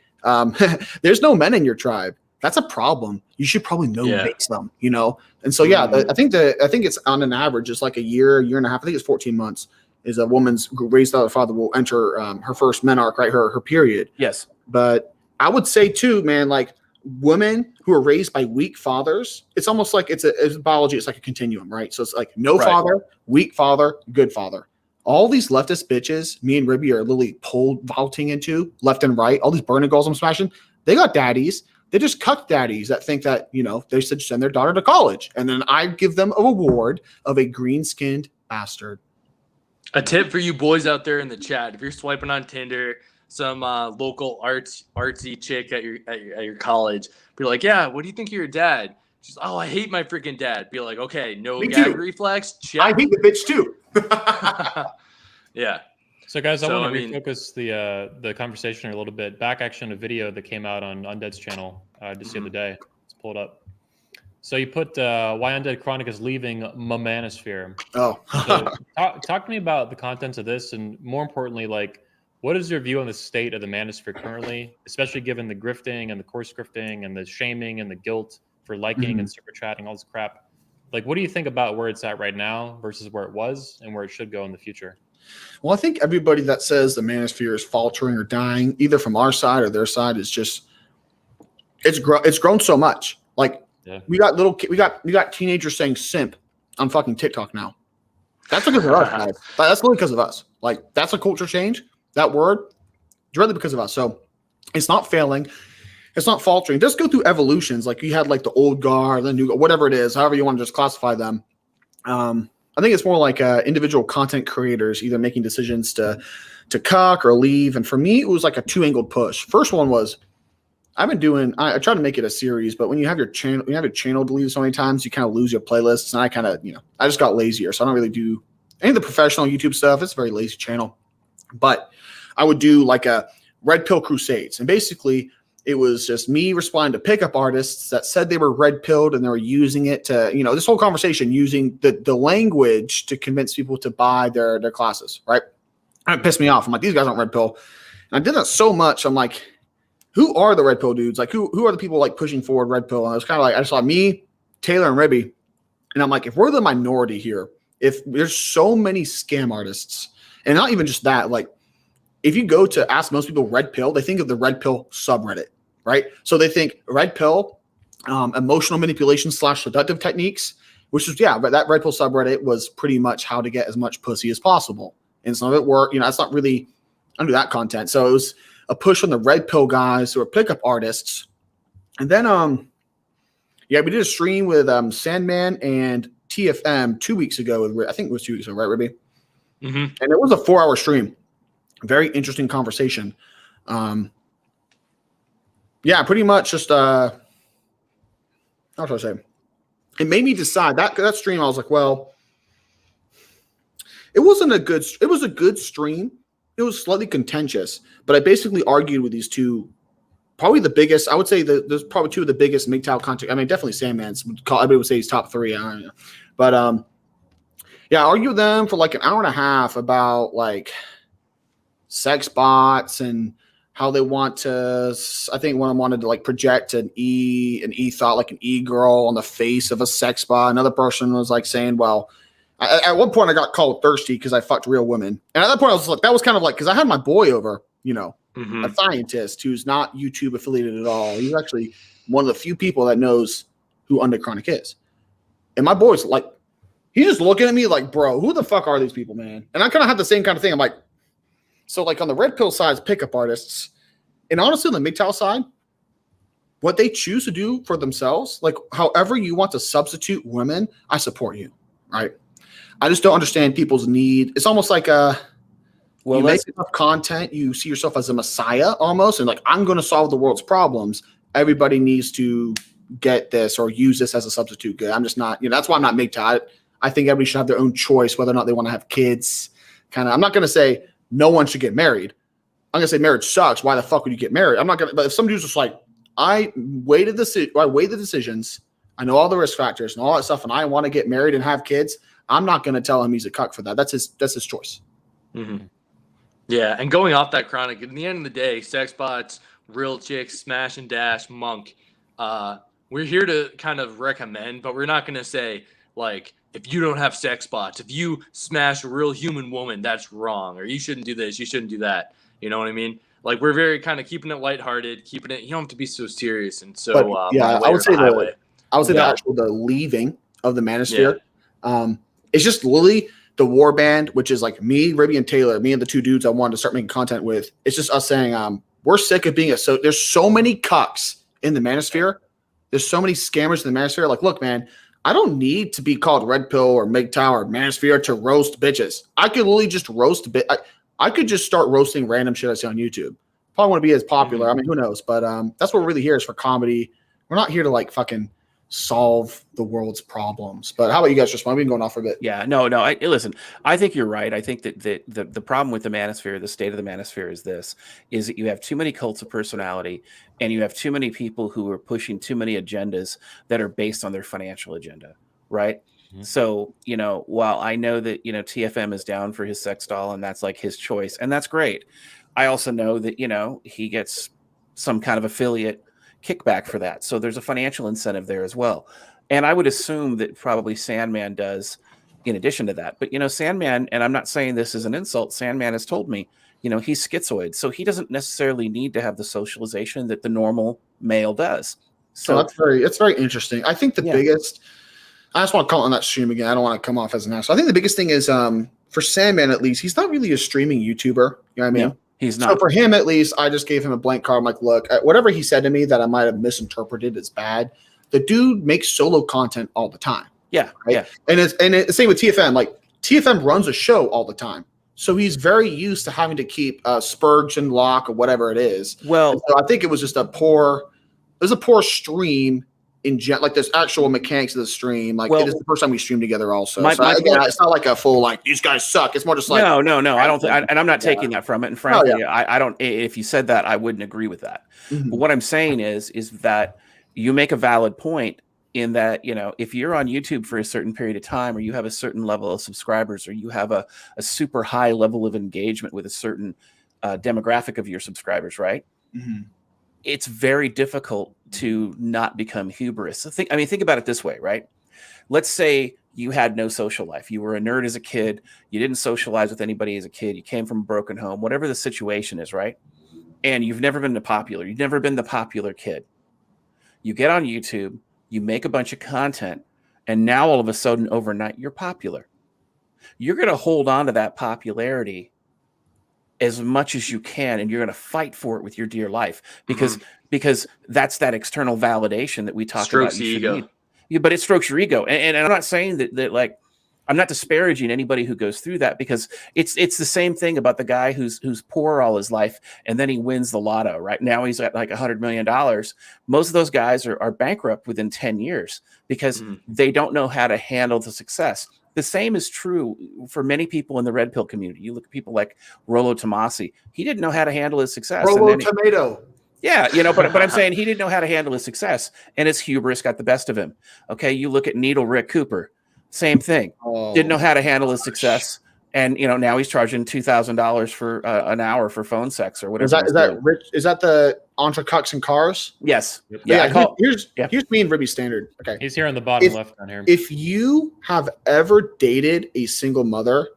there's no men in your tribe. That's a problem. You should probably know them, And so, I think it's on an average, it's like a year and a half. I think it's 14 months is a woman's raised without a father will enter her first menarche, right? Her period. Yes. But I would say too, man, like women who are raised by weak fathers, it's almost like it's biology. It's like a continuum, right? So it's like no father, weak father, good father. All these leftist bitches, me and Ribby are literally vaulting into left and right. All these burning girls I'm smashing, they got daddies. They just cuck daddies that think that, they should send their daughter to college. And then I give them a reward of a green-skinned bastard. A tip for you boys out there in the chat: if you're swiping on Tinder, some local artsy chick at your college, be like, yeah, what do you think of your dad? She's, oh, I hate my freaking dad. Be like, okay, no gag reflex. Check. I hate the bitch too. Yeah. So guys, I want to refocus the conversation a little bit. Back action, a video that came out on Undead's channel just the other day. Let's pull it up. So you put why Undead Chronic is leaving Manosphere. Oh. So talk to me about the contents of this, and more importantly, like, what is your view on the state of the Manosphere currently, especially given the grifting and the course grifting and the shaming and the guilt for liking and super chatting, all this crap? Like, what do you think about where it's at right now versus where it was and where it should go in the future? Well, I think everybody that says the Manosphere is faltering or dying, either from our side or their side, is just it's grown so much. Like we got teenagers saying simp on fucking TikTok now. That's because of us, guys. That's really because of us. Like, that's a culture change. That word, it's really because of us. So it's not failing. It's not faltering. Just go through evolutions. Like, you had like the old guard, the new guard, whatever it is, however you want to just classify them. I think it's more like individual content creators either making decisions to cuck or leave. And for me, it was like a two-angled push. First one was I try to make it a series, but when you have your channel deleted so many times, you kind of lose your playlists. And I kind of, I just got lazier. So I don't really do any of the professional YouTube stuff. It's a very lazy channel. But I would do like a Red Pill Crusades. And basically, it was just me responding to pickup artists that said they were red pilled and they were using it to, this whole conversation using the language to convince people to buy their classes, right? And it pissed me off. I'm like, these guys aren't red pill. And I did that so much. I'm like, who are the red pill dudes? Like, who are the people like pushing forward red pill? And I was kind of like, I saw me, Taylor, and Ribby. And I'm like, if we're the minority here, if there's so many scam artists, and not even just that, like, if you go to ask most people red pill, they think of the red pill subreddit, right? So they think red pill, emotional manipulation / seductive techniques, which is, but that red pill subreddit was pretty much how to get as much pussy as possible. And some of it worked, it's not really under that content. So it was a push on the red pill guys who are pickup artists. And then, we did a stream with Sandman and TFM 2 weeks ago. I think it was 2 weeks ago, right, Ribby? Mm-hmm. And it was a 4-hour stream. Very interesting conversation. Pretty much just how should I say? It made me decide that stream. I was like, well, it was a good stream. It was slightly contentious, but I basically argued with these two, probably the biggest. I would say there's probably two of the biggest MGTOW content. I mean, definitely Sandman's. Everybody would say he's top 3. I don't know, but I argued with them for like an hour and a half about like sex bots and how they want to. I think one of them wanted to like project an thought, like an girl on the face of a sex bot. Another person was like saying, well, at one point I got called thirsty because I fucked real women. And at that point I was like, that was kind of like, because I had my boy over, a scientist who's not YouTube affiliated at all. He's actually one of the few people that knows who Undead Chronic is. And my boy's like, he's just looking at me like, bro, who the fuck are these people, man? And I kind of have the same kind of thing. I'm like, so like on the red pill side, pickup artists, and honestly on the MGTOW side, what they choose to do for themselves, like however you want to substitute women, I support you, right? I just don't understand people's need. It's almost like you make enough content, you see yourself as a messiah almost, and like, I'm going to solve the world's problems. Everybody needs to get this or use this as a substitute good. I'm just not, that's why I'm not MGTOW. I think everybody should have their own choice whether or not they want to have kids. I'm not going to say no one should get married. I'm going to say marriage sucks. Why the fuck would you get married? I'm not going to, but if somebody's just like, I weigh the decisions, I know all the risk factors and all that stuff, and I want to get married and have kids, I'm not going to tell him he's a cuck for that. That's his choice. Mm-hmm. Yeah, and going off that Chronic, in the end of the day, sex bots, real chicks, smash and dash, monk. We're here to kind of recommend, but we're not going to say, like, if you don't have sex bots, if you smash a real human woman, that's wrong, or you shouldn't do this, you shouldn't do that. You know what I mean? Like we're very kind of keeping it lighthearted, keeping it. You don't have to be so serious and so. But, yeah, I would say the leaving of the Manosphere. It's just literally the war band, which is like me, Ribby, and Taylor, me and the two dudes I wanted to start making content with. It's just us saying, we're sick of being there's so many cucks in the Manosphere. There's so many scammers in the Manosphere. Like, look, man, I don't need to be called Red Pill or MGTOW or Manosphere to roast bitches. I could literally just roast I could just start roasting random shit I see on YouTube. Probably want to be as popular. I mean, who knows? But that's what we're really here is for comedy. We're not here to like fucking solve the world's problems. But how about you guys respond? We've been going off for a bit. Yeah, no. Listen, I think you're right. I think that the problem with the Manosphere, the state of the Manosphere is that you have too many cults of personality and you have too many people who are pushing too many agendas that are based on their financial agenda, right? Mm-hmm. So, while I know that, TFM is down for his sex doll and that's like his choice and that's great. I also know that, he gets some kind of affiliate kickback for that. So there's a financial incentive there as well. And I would assume that probably Sandman does in addition to that. But, Sandman, and I'm not saying this as an insult, Sandman has told me, he's schizoid. So he doesn't necessarily need to have the socialization that the normal male does. So that's very interesting. I think the biggest, I just want to comment on that stream again. I don't want to come off as an asshole. I think the biggest thing is for Sandman, at least, he's not really a streaming YouTuber. You know what I mean? No, he's not. So for him, at least, I just gave him a blank card. I'm like, look, whatever he said to me that I might have misinterpreted as bad, the dude makes solo content all the time. Yeah. Right? Yeah. And it's the same with TFM. Like TFM runs a show all the time. So he's very used to having to keep Spurge and lock or whatever it is. Well, so I think it was just a poor stream in like there's actual mechanics of the stream. Like it is the first time we streamed together also. It's not like a full like these guys suck. It's more just like no. I don't and I'm not taking that from it. And frankly, I don't, if you said that, I wouldn't agree with that. Mm-hmm. But what I'm saying is that you make a valid point in that, if you're on YouTube for a certain period of time, or you have a certain level of subscribers, or you have a super high level of engagement with a certain demographic of your subscribers, right? Mm-hmm. It's very difficult to not become hubris. So think about it this way, right? Let's say you had no social life. You were a nerd as a kid. You didn't socialize with anybody as a kid. You came from a broken home, whatever the situation is, right? And you've never been popular. You've never been the popular kid. You get on YouTube, you make a bunch of content, and now all of a sudden overnight you're popular. You're going to hold on to that popularity as much as you can, and you're going to fight for it with your dear life because that's that external validation that we talk strokes about. The ego. But it strokes your ego. And I'm not saying that like, I'm not disparaging anybody who goes through that, because it's the same thing about the guy who's poor all his life and then he wins the lotto. Right now he's at like $100 million. Most of those guys are bankrupt within 10 years because they don't know how to handle the success. The same is true for many people in the red pill community. You look at people like Rollo Tomasi. He didn't know how to handle his success. Rollo Tomato. Yeah, but I'm saying he didn't know how to handle his success, and his hubris got the best of him. Okay, you look at Needle Rick Cooper. Same thing. Didn't know how to handle his success. And now he's charging $2,000 for an hour for phone sex or whatever. Is that rich? Is that the Entre Cucks and Cars? Yes. Yeah. Here's me and Ribby standard. Okay. He's here on the bottom left down here. If you have ever dated a single mother,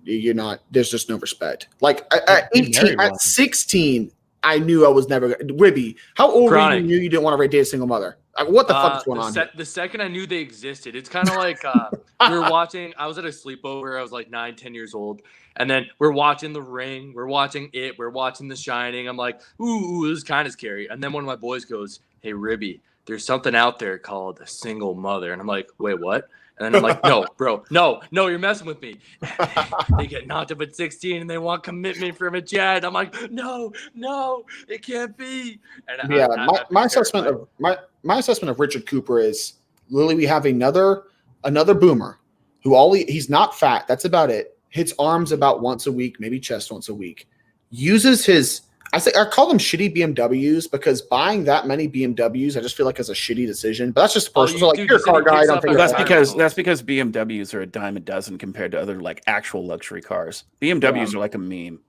you're not. There's just no respect. Like at 18, at 16, I knew I was never. Ribby, how old were you? You knew you didn't want to date a single mother. What the fuck is going on? The second I knew they existed, it's kind of like we were watching. I was at a sleepover. I was like 9, 10 years old, and then we're watching The Ring. We're watching It. We're watching The Shining. I'm like, ooh, this is kind of scary. And then one of my boys goes, "Hey, Ribby, there's something out there called a single mother." And I'm like, "Wait, what?" And then I'm like, "No, bro, no, you're messing with me." They get knocked up at 16 and they want commitment from a Chad. I'm like, no, it can't be. And my assessment of Richard Cooper is literally we have another boomer who he's not fat. That's about it. Hits arms about once a week, maybe chest once a week. Uses his I call them shitty BMWs because buying that many BMWs, I just feel like is a shitty decision. But that's just personal. So like you're a car guy. That's because BMWs are a dime a dozen compared to other like actual luxury cars. BMWs are like a meme.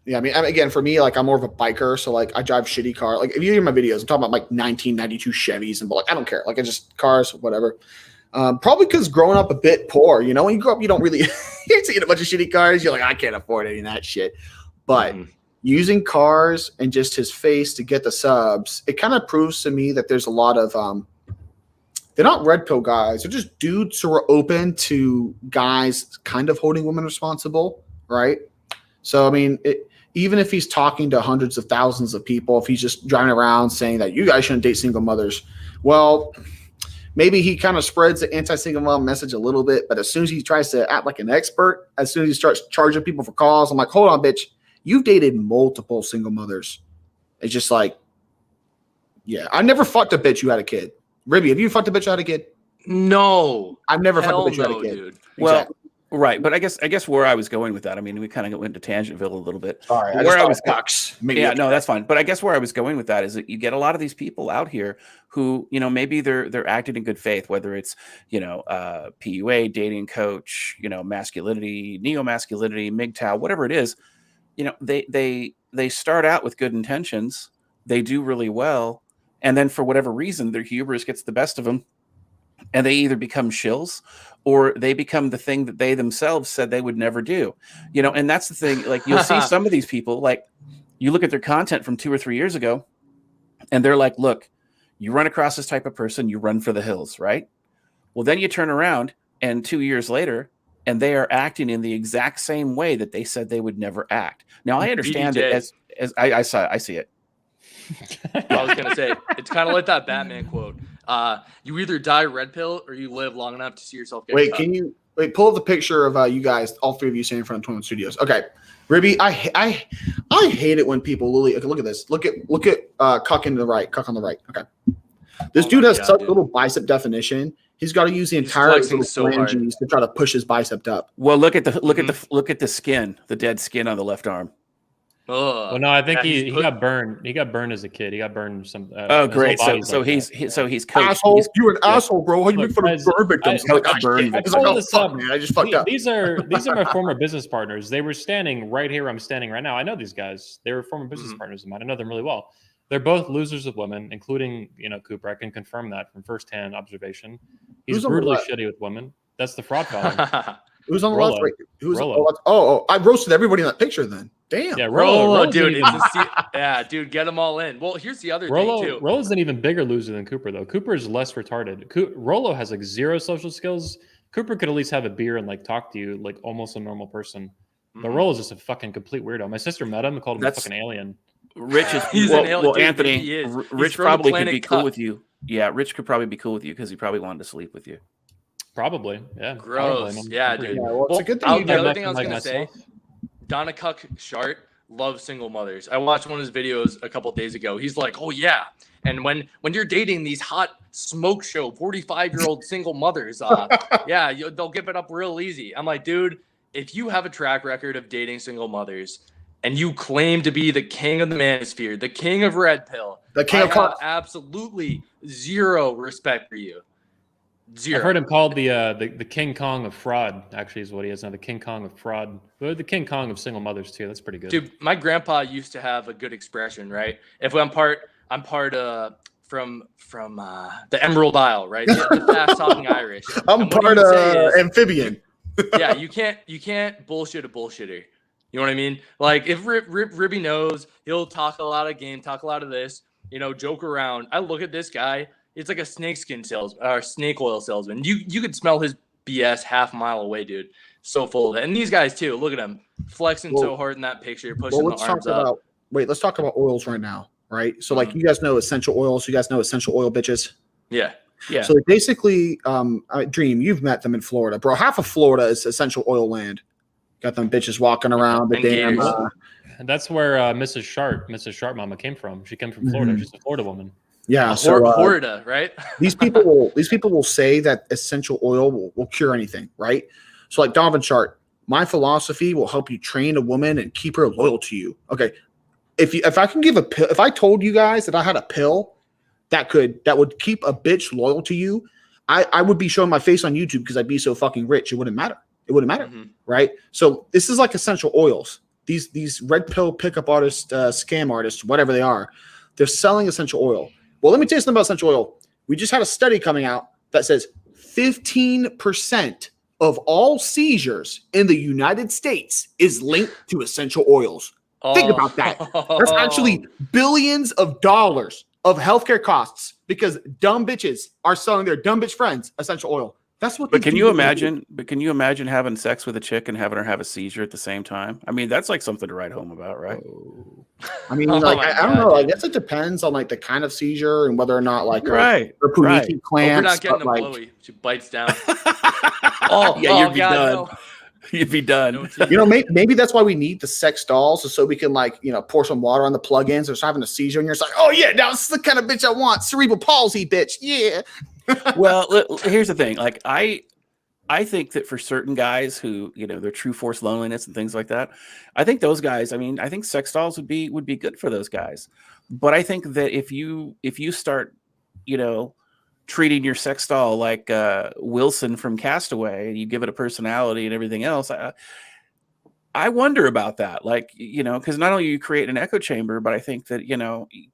Yeah, I mean, again, for me, like I'm more of a biker, so like I drive shitty car. Like if you hear my videos, I'm talking about like 1992 Chevys, and but like I don't care. Like I just cars, whatever. Probably because growing up a bit poor, when you grow up, you don't really you're seeing a bunch of shitty cars. You're like, I can't afford any of that shit. But using cars and just his face to get the subs, it kind of proves to me that there's a lot of they're not red pill guys. They're just dudes who are open to guys kind of holding women responsible, right? So, I mean, even if he's talking to hundreds of thousands of people, if he's just driving around saying that you guys shouldn't date single mothers, well, maybe he kind of spreads the anti-single mom message a little bit, but as soon as he tries to act like an expert, as soon as he starts charging people for calls, I'm like, hold on, bitch. You've dated multiple single mothers. It's just like, yeah. I never fucked a bitch who had a kid. Ribby, have you fucked a bitch who had a kid? No. I've never fucked a bitch who had a no, kid. dude. Well, Exactly. right, but I guess where I was going with that, I mean, we kind of went into Tangentville a little bit. Sorry, Where I was yeah, no, that's fine. But I guess where I was going with that is that you get a lot of these people out here who, you know, maybe they're acting in good faith, whether it's, you know, PUA, dating coach, you know, masculinity, neo-masculinity, MGTOW, whatever it is, you know, they start out with good intentions, they do really well, and then for whatever reason, their hubris gets the best of them, and they either become shills or they become the thing that they themselves said they would never do, you know. And that's the thing. Like, you'll see some of these people, like, you look at their content from 2 or 3 years ago, and they're like, look, you run across this type of person, you run for the hills, right? Well, then you turn around and 2 years later, and they are acting in the exact same way that they said they would never act. Now, I understand it as I see it. I was gonna say, it's kind of like that Batman quote. You either die red pill or you live long enough to see yourself get Wait, cut. can you pull up the picture of you guys, all three of you standing in front of 21 Studios? Okay, Ribby, I hate it when people literally. Okay, look at this. Look at cuck in the right, cuck on the right. Okay, this dude has such little bicep definition. He's got to use the entire little phalanges to try to push his bicep up. Well, look at the skin, the dead skin on the left arm. Well, no, I think he got burned. He got burned as a kid. He got burned some. Oh, great! So he's coached. Asshole, you're an asshole, bro. How you make fun of burn victims? I just fucked up. These are my former business partners. They were standing right here. I'm standing right now. I know these guys. They were former business partners of mine. I know them really well. They're both losers of women, including, you know, Cooper. I can confirm that from firsthand observation. He's brutally shitty with women. That's the fraud column. Who's on the left? Who's I roasted everybody in that picture then. Damn. Yeah, Rollo, dude. Dude, get them all in. Well, here's the other thing too. Rollo's an even bigger loser than Cooper, though. Cooper is less retarded. Rollo has like zero social skills. Cooper could at least have a beer and like talk to you like almost a normal person. But Rollo's just a fucking complete weirdo. My sister met him and called him a fucking alien. Rich is an alien. Dude, Anthony. Rich probably could be cool with you. Yeah, Rich could probably be cool with you because he probably wanted to sleep with you. Probably, yeah. Gross. Yeah, dude. Yeah, well, it's a good thing. The other thing I was gonna say, Donna Cuck Shart loves single mothers. I watched one of his videos a couple days ago. He's like, oh yeah, and when you're dating these hot smoke show 45-year-old single mothers, they'll give it up real easy. I'm like, dude, if you have a track record of dating single mothers and you claim to be the king of the manosphere, the king of red pill, the king of have absolutely zero respect for you. Zero. I've heard him called the King Kong of fraud. Actually, is what he is now. The King Kong of fraud. The King Kong of single mothers too. That's pretty good. Dude, my grandpa used to have a good expression, right? If I'm part from the Emerald Isle, right? The fast talking Irish. I'm part amphibian. Yeah, you can't bullshit a bullshitter. You know what I mean? Like if Ribby knows, he'll talk a lot of game, talk a lot of this, you know, joke around. I look at this guy. It's like a snake oil salesman. You could smell his BS half a mile away, dude. So full of it. And these guys too. Look at him flexing so hard in that picture, pushing the arms up. Let's talk about oils right now, right? So like you guys know essential oils. You guys know essential oil bitches. Yeah. So basically, Dream, you've met them in Florida, bro. Half of Florida is essential oil land. Got them bitches walking around the damn. And that's where Mrs. Sharp Mama came from. She came from Florida. She's a Florida woman. Yeah, Florida, right? these people will say that essential oil will cure anything, right? So like Donovan Chart, my philosophy will help you train a woman and keep her loyal to you. Okay, if I can give a pill, if I told you guys that I had a pill that would keep a bitch loyal to you, I would be showing my face on YouTube because I'd be so fucking rich. It wouldn't matter. Right? So this is like essential oils. These red pill pickup artists, scam artists, whatever they are, they're selling essential oil. Well, let me tell you something about essential oil. We just had a study coming out that says 15% of all seizures in the United States is linked to essential oils. Think about that. That's actually billions of dollars of healthcare costs because dumb bitches are selling their dumb bitch friends essential oil. That's what. But can you imagine? But can you imagine having sex with a chick and having her have a seizure at the same time? I mean, that's like something to write home about, right? I mean, Oh like my I don't God, know. I dude. guess it depends on like the kind of seizure and whether or not like Right, her puniti right. Hope clamps. we're not getting a but, like, blowy. She bites down. Oh, Yeah, you'd be God, done. no. You'd be done. No tears. you know, maybe that's why we need the sex dolls, so we can like pour some water on the plugins or start having a seizure, and you're just like, oh yeah, now this is the kind of bitch I want, cerebral palsy bitch, yeah. Well, here's the thing. Like I think that for certain guys who, their true force loneliness and things like that, I think those guys, I think sex dolls would be good for those guys. But I think that if you start, treating your sex doll like Wilson from Castaway, and you give it a personality and everything else, I wonder about that. Like, because not only you create an echo chamber, but I think that,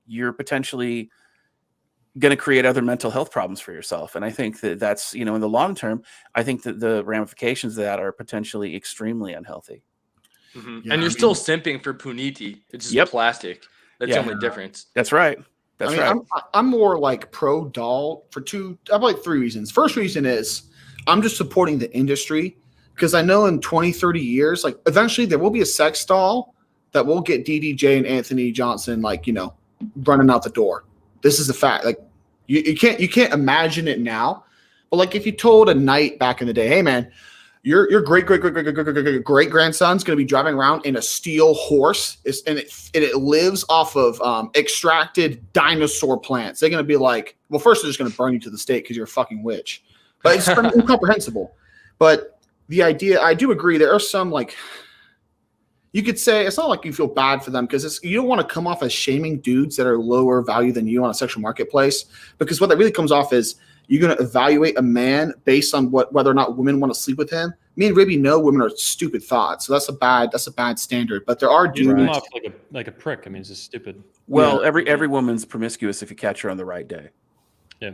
you're potentially going to create other mental health problems for yourself. And I think that that's, in the long term, I think that the ramifications of that are potentially extremely unhealthy. Mm-hmm. Yeah, And you're still simping for puniti. It's just plastic. That's the only difference. That's right. That's right. I'm more like pro doll for I have like 3 reasons. First reason is I'm just supporting the industry because I know in 20, 30 years, like eventually there will be a sex doll that will get DDJ and Anthony Johnson, like, running out the door. This is a fact. Like you can't imagine it now, but like if you told a knight back in the day, hey man, your great grandson's going to be driving around in a steel horse, and it lives off of extracted dinosaur plants. They're going to be like, well, first they're just going to burn you to the stake because you're a fucking witch. But it's incomprehensible. But the idea, I do agree, there are some like. You could say it's not like you feel bad for them because you don't want to come off as shaming dudes that are lower value than you on a sexual marketplace, because what that really comes off is you're going to evaluate a man based on whether or not women want to sleep with him. Me and Ribby know women are stupid thoughts, so that's a bad standard. But there are dudes come off like a prick. I mean, it's just stupid. Well, every woman's promiscuous if you catch her on the right day.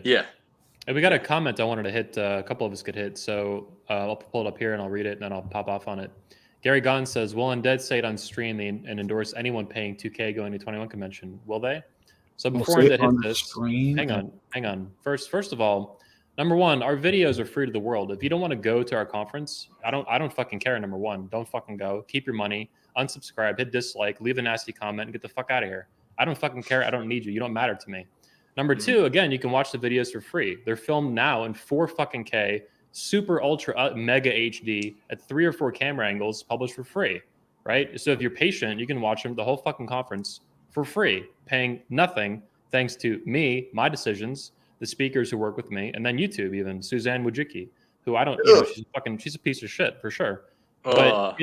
Yeah. And we got a comment I wanted to hit. A couple of us could hit. So I'll pull it up here and I'll read it and then I'll pop off on it. Gary Gunn says, will Undead say it on stream and endorse anyone paying $2K going to 21 convention? Will they? So before Undead hit this, hang on. First of all, number one, our videos are free to the world. If you don't want to go to our conference, I don't fucking care. Number one, don't fucking go. Keep your money. Unsubscribe. Hit dislike. Leave a nasty comment and get the fuck out of here. I don't fucking care. I don't need you. You don't matter to me. Number two, again, you can watch the videos for free. They're filmed now in 4K. Super ultra mega HD at 3 or 4 camera angles, published for free, right? So if you're patient, you can watch them the whole fucking conference for free, paying nothing, thanks to me, my decisions, the speakers who work with me, and then YouTube, even Suzanne Wojcicki, who I don't, she's a piece of shit for sure. But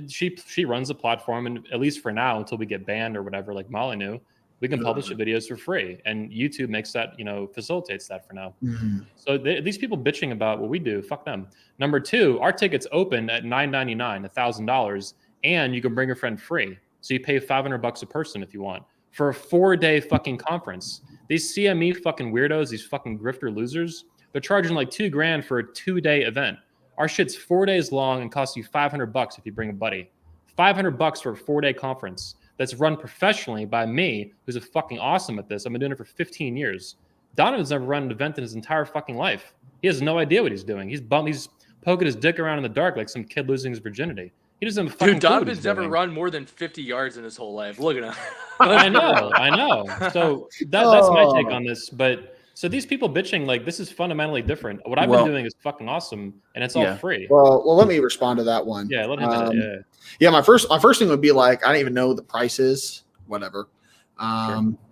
she runs the platform, and at least for now, until we get banned or whatever, like Molly knew, we can publish the videos for free, and YouTube makes that, facilitates that for now. Mm-hmm. So these people bitching about what we do, fuck them. Number two, our tickets open at $9.99, $1,000, and you can bring a friend free. So you pay $500 a person if you want for a 4-day fucking conference. These CME fucking weirdos, these fucking grifter losers, they're charging like $2,000 for a 2-day event. Our shit's 4 days long and costs you $500 if you bring a buddy. $500 for a 4-day conference that's run professionally by me, who's a fucking awesome at this. I've been doing it for 15 years. Donovan's never run an event in his entire fucking life. He has no idea what he's doing. He's poking his dick around in the dark like some kid losing his virginity. He doesn't fucking Dude, Donovan's never run more than 50 yards in his whole life. Look at him. I know. So that's my take on this. But so these people bitching, like, this is fundamentally different. What I've been doing is fucking awesome, and it's all free. Well, let me respond to that one. Yeah, let him hit it. Yeah, my first thing would be like, I don't even know the prices, whatever.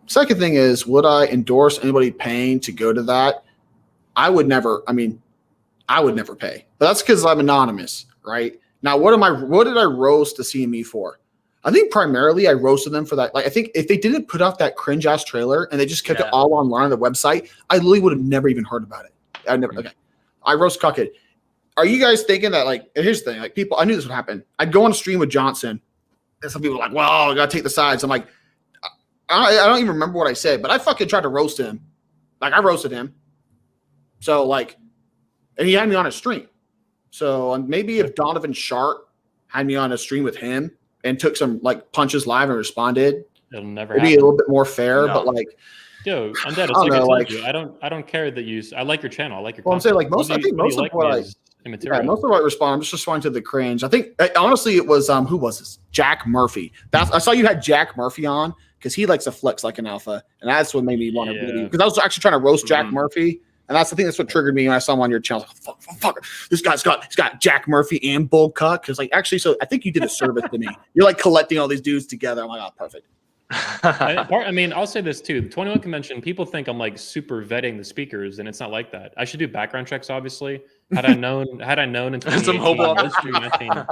Second thing is, would I endorse anybody paying to go to that? I would never pay. But that's because I'm anonymous, right? Now, what did I roast the CME for? I think primarily I roasted them for that. Like, I think if they didn't put out that cringe ass trailer and they just kept it all online on the website, I literally would have never even heard about it. I roast Cuckhead. Are you guys thinking that, like, here's the thing, like, people, I knew this would happen. I'd go on a stream with Johnson, and some people are like, well, I got to take the sides. I'm like, I don't even remember what I said, but I fucking tried to roast him. Like, I roasted him. So, like, and he had me on a stream. So maybe if Donovan Sharp had me on a stream with him and took some like punches live and responded, It'll never it'd be a happen. little bit more fair. No. But like, Dude, Undead, it's I don't like I know, told like- you. I don't care that you. I like your channel. I like your. Well, I'm saying, content. like, most- I think most of what I- is immaterial. yeah, most of what I respond, I'm just responding to the cringe. I think honestly, it was who was this? Jack Murphy. I saw you had Jack Murphy on because he likes to flex like an alpha, and that's what made me want to Yeah. really. Because I was actually trying to roast Jack Mhm. Murphy, and that's the thing that's what triggered me when I saw him on your channel. I was like, fuck, this guy's got Jack Murphy and Bull Cuck. Because like actually, so I think you did a service to me. You're like collecting all these dudes together. I'm like, oh, perfect. I mean, I'll say this too. The 21 convention, people think I'm like super vetting the speakers, and it's not like that. I should do background checks, obviously. Had I known in Some hobo on the 2019,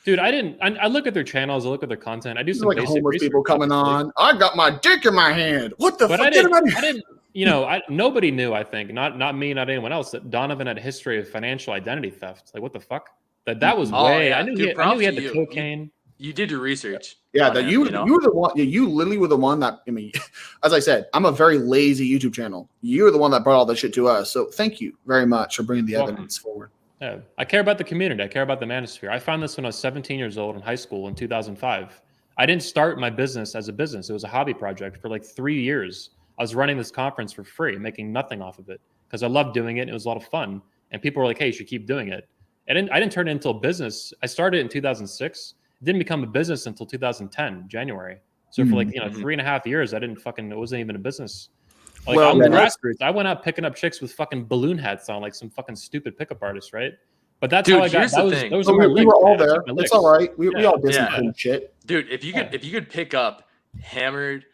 dude, I didn't. I look at their channels, I look at their content. I do There's some like basic homeless research, people coming obviously. on. I got my dick in my hand. What the But fuck? I Get him out of didn't. here. I didn't. You know, nobody knew. I think not me, not anyone else. That Donovan had a history of financial identity theft. Like, what the fuck? That was Oh, way. yeah. I knew Dude, he props had to the you. cocaine. You did your research. Yeah, on that him, you know? you were the one. Yeah, you literally were the one that. I mean, as I said, I'm a very lazy YouTube channel. You were the one that brought all this shit to us. So thank you very much for bringing the Welcome. evidence forward. Yeah, I care about the community. I care about the Manosphere. I found this when I was 17 years old in high school in 2005. I didn't start my business as a business. It was a hobby project for like 3 years. I was running this conference for free, making nothing off of it because I loved doing it. And it was a lot of fun. And people were like, hey, you should keep doing it. I didn't turn it into a business. I started in 2006. It didn't become a business until 2010, January. So for like, 3.5 years, it wasn't even a business. Like Well, I'm the yeah. grassroots. I went out picking up chicks with fucking balloon hats on, like some fucking stupid pickup artist, right? But that's Dude, how I got. here's the thing. Those So are my we licks, were all man. I there. took my It's licks. all right. We Yeah. all did Yeah. some shit. Dude, if you could pick up hammered,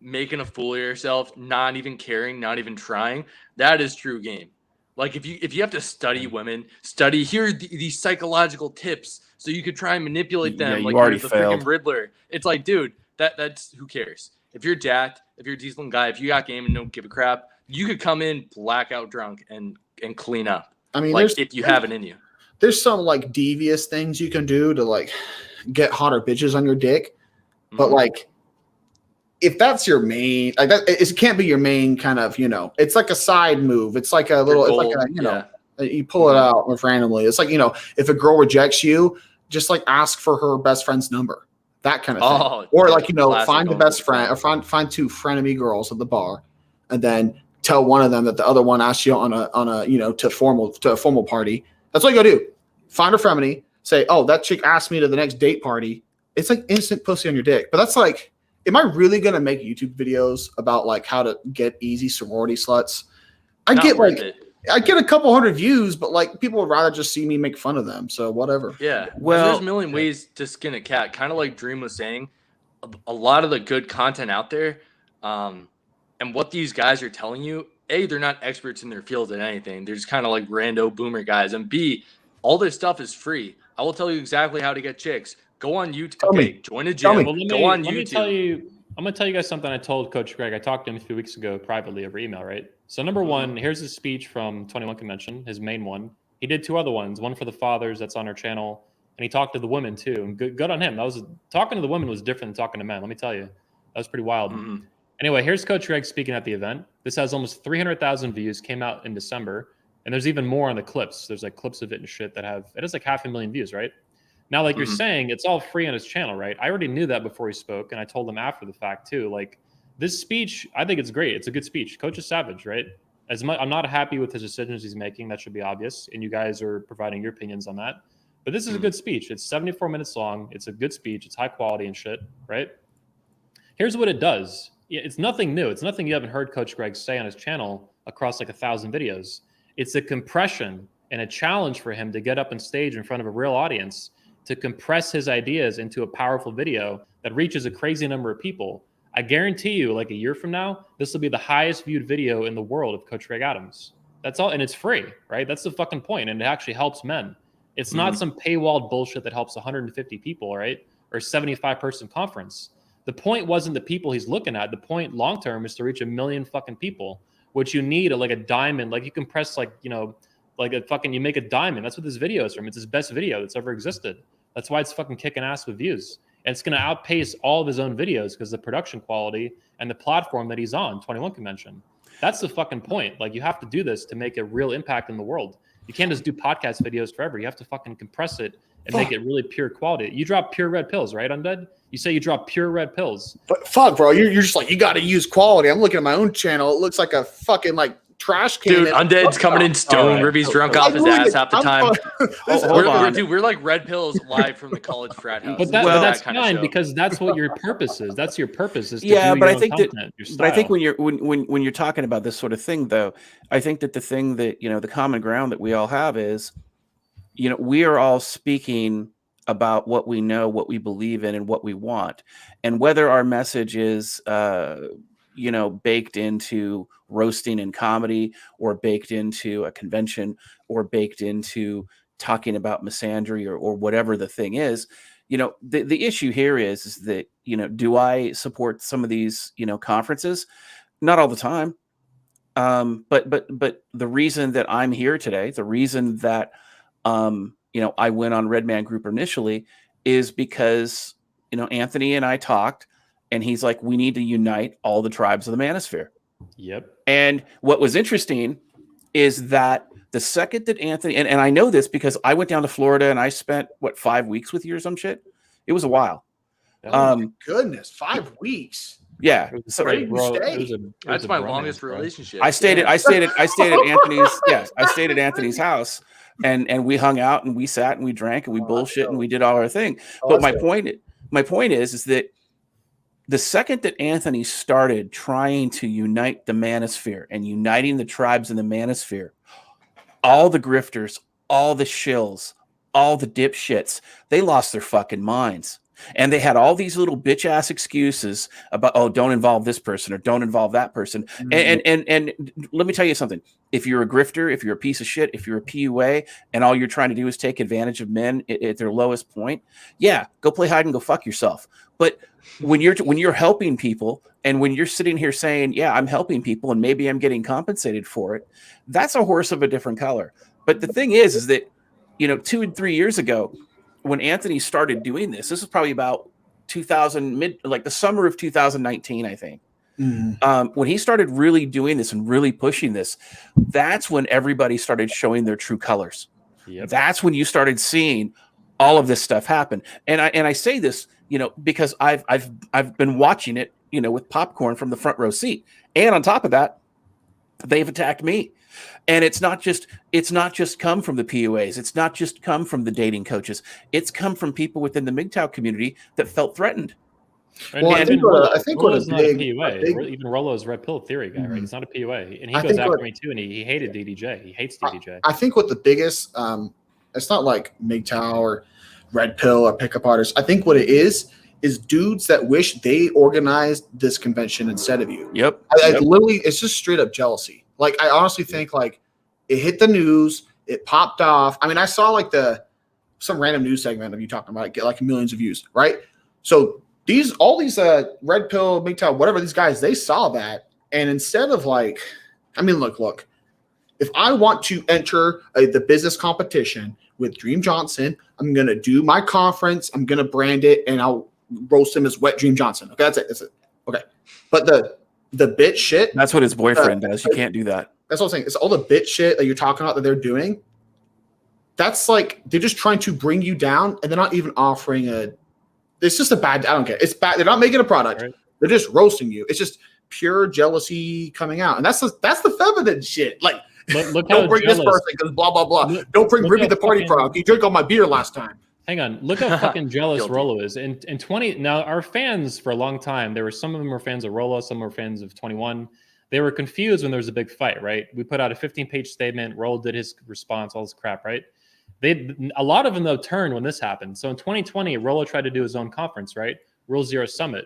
making a fool of yourself, not even caring, not even trying, that is true game. Like if you have to study women, here are these psychological tips so you could try and manipulate them. Yeah, you like already you're the failed. freaking Riddler. It's like, dude, that's who cares. If you're jacked, if you're a decent guy, if you got game and don't give a crap, you could come in blackout drunk and clean up. I mean, Like there's if you have it in you. there's some like devious things you can do to like get hotter bitches on your dick, but Mhm. like if that's your main, like that, it can't be your main kind of, it's like a side move. It's like a little, it's like a, you pull it out randomly. It's like, if a girl rejects you, just like ask for her best friend's number, that kind of thing. Oh, Or yeah, like, classic find the going to best the friend or find two frenemy girls at the bar and then tell one of them that the other one asked you on a, to a formal party. That's all you gotta do. Find a frenemy, say, oh, that chick asked me to the next date party. It's like instant pussy on your dick. But that's like, am I really going to make YouTube videos about like how to get easy sorority sluts? I Not get worth like, it. I get a couple hundred views, but like people would rather just see me make fun of them. So whatever. Yeah. Well- There's a million ways to skin a cat. Kind of like Dream was saying, a lot of the good content out there, and what these guys are telling you, A, they're not experts in their field at anything. They're just kind of like rando boomer guys. And B, all this stuff is free. I will tell you exactly how to get chicks. Go on YouTube. Tell me. Join a Tell gym. me. Well, Go on let me YouTube. tell you. I'm gonna tell you guys something I told Coach Greg. I talked to him a few weeks ago privately over email, right? So number one, here's his speech from 21 Convention, his main one. He did 2 other ones, one for the fathers that's on our channel, and he talked to the women too. And good on him. Talking to the women was different than talking to men. Let me tell you, that was pretty wild. Mhm. Anyway, here's Coach Greg speaking at the event. This has almost 300,000 views. Came out in December, and there's even more on the clips. There's like clips of it and shit that it has like 500,000 views, right? Now, like you're saying, it's all free on his channel, right? I already knew that before he spoke, and I told him after the fact too. Like this speech, I think it's great. It's a good speech. Coach is savage, right? I'm not happy with his decisions he's making. That should be obvious, and you guys are providing your opinions on that. But this is a good speech. It's 74 minutes long. It's a good speech. It's high quality and shit, right? Here's what it does. It's nothing new. It's nothing you haven't heard Coach Greg say on his channel across like 1,000 videos. It's a compression and a challenge for him to get up on stage in front of a real audience to compress his ideas into a powerful video that reaches a crazy number of people. I guarantee you, like a year from now, this will be the highest viewed video in the world of Coach Greg Adams. That's all, and it's free, right? That's the fucking point, and it actually helps men. It's not some paywalled bullshit that helps 150 people, right? Or 75-person conference. The point wasn't the people he's looking at. The point long-term is to reach 1 million fucking people, which you need like a diamond. Like you can press like you make a diamond. That's what this video is from. It's his best video that's ever existed. That's why it's fucking kicking ass with views. And it's going to outpace all of his own videos because the production quality and the platform that he's on, 21 Convention. That's the fucking point. Like you have to do this to make a real impact in the world. You can't just do podcast videos forever. You have to fucking compress it and make it really pure quality. You drop pure red pills, right, Undead? You say you drop pure red pills. But fuck, bro, you're just like, you got to use quality. I'm looking at my own channel. It looks like a fucking like trash can. Dude, Undead's coming in stone. right. Ribby's drunk off his ass half the time. Hold on. Dude, we're like red pills live from the college frat house. But that's fine because that's what your purpose is. That's your purpose is to do but I think content, but I think when you're talking about this sort of thing, though, I think that the thing that the common ground that we all have is, we are all speaking about what we know, what we believe in, and what we want, and whether our message is baked into roasting and comedy, or baked into a convention, or baked into talking about misandry, or whatever the thing is. The issue here is that, do I support some of these, conferences? Not all the time. But the reason that I'm here today, the reason that, I went on Red Man Group initially is because, Anthony and I talked, and he's like, we need to unite all the tribes of the Manosphere. Yep. And what was interesting is that the second that Anthony, and I know this because I went down to Florida and I spent 5 weeks with you or some shit. It was a while. Oh my goodness, 5 weeks. Yeah. So That's my longest relationship. I stayed at Anthony's. Yeah, I stayed at Anthony's house, and we hung out and we sat and we drank and we bullshit and we did all our thing. But my point is that the second that Anthony started trying to unite the Manosphere and uniting the tribes in the Manosphere, all the grifters, all the shills, all the dipshits, they lost their fucking minds. And they had all these little bitch ass excuses about, oh, don't involve this person or don't involve that person. Mm-hmm. And let me tell you something. If you're a grifter, if you're a piece of shit, if you're a PUA and all you're trying to do is take advantage of men at their lowest point, yeah, go play hide and go fuck yourself. But when you're helping people and when you're sitting here saying, yeah, I'm helping people and maybe I'm getting compensated for it, that's a horse of a different color. But the thing is that, 2 and 3 years ago, when Anthony started doing this was probably about the summer of 2019, I think. Mm-hmm. When he started really doing this and really pushing this, that's when everybody started showing their true colors. Yep. That's when you started seeing all of this stuff happen. And I say this, because I've been watching it, with popcorn from the front row seat. And on top of that, they've attacked me. And it's not just come from the PUAs. It's not just come from the dating coaches. It's come from people within the MGTOW community that felt threatened. Well, I think Rollo's not a PUA. Even Rollo's red pill theory guy, right? He's not a PUA, and he goes after me too. And he hated DDJ. He hates DDJ. I think what the biggest, it's not like MGTOW or red pill or pickup artists. I think what it is dudes that wish they organized this convention instead of you. Yep. I literally, it's just straight up jealousy. Like, I honestly think like it hit the news, it popped off. I mean, I saw like some random news segment of you talking about it get like millions of views, right? So all these red pill, MGTOW, whatever, these guys, they saw that. And instead of like, I mean, look, if I want to enter the business competition with Dream Johnson, I'm going to do my conference, I'm going to brand it, and I'll roast him as Wet Dream Johnson. Okay, that's it. Okay. But the bitch shit. That's what his boyfriend does. You can't do that. That's what I'm saying. It's all the bitch shit that you're talking about that they're doing. That's like, they're just trying to bring you down and they're not even offering it's just a bad, I don't care. It's bad. They're not making a product. Right. They're just roasting you. It's just pure jealousy coming out. And that's the feminine shit. Like, look don't bring this person because blah, blah, blah. Don't bring Ribby the party frog. You drank all my beer last time. Hang on. Look how fucking jealous Rollo is. In 20, now our fans for a long time, some of them were fans of Rollo, some were fans of 21. They were confused when there was a big fight, right? We put out a 15-page statement. Rollo did his response, all this crap, right? A lot of them, though, turned when this happened. So in 2020, Rollo tried to do his own conference, right? Rule Zero Summit.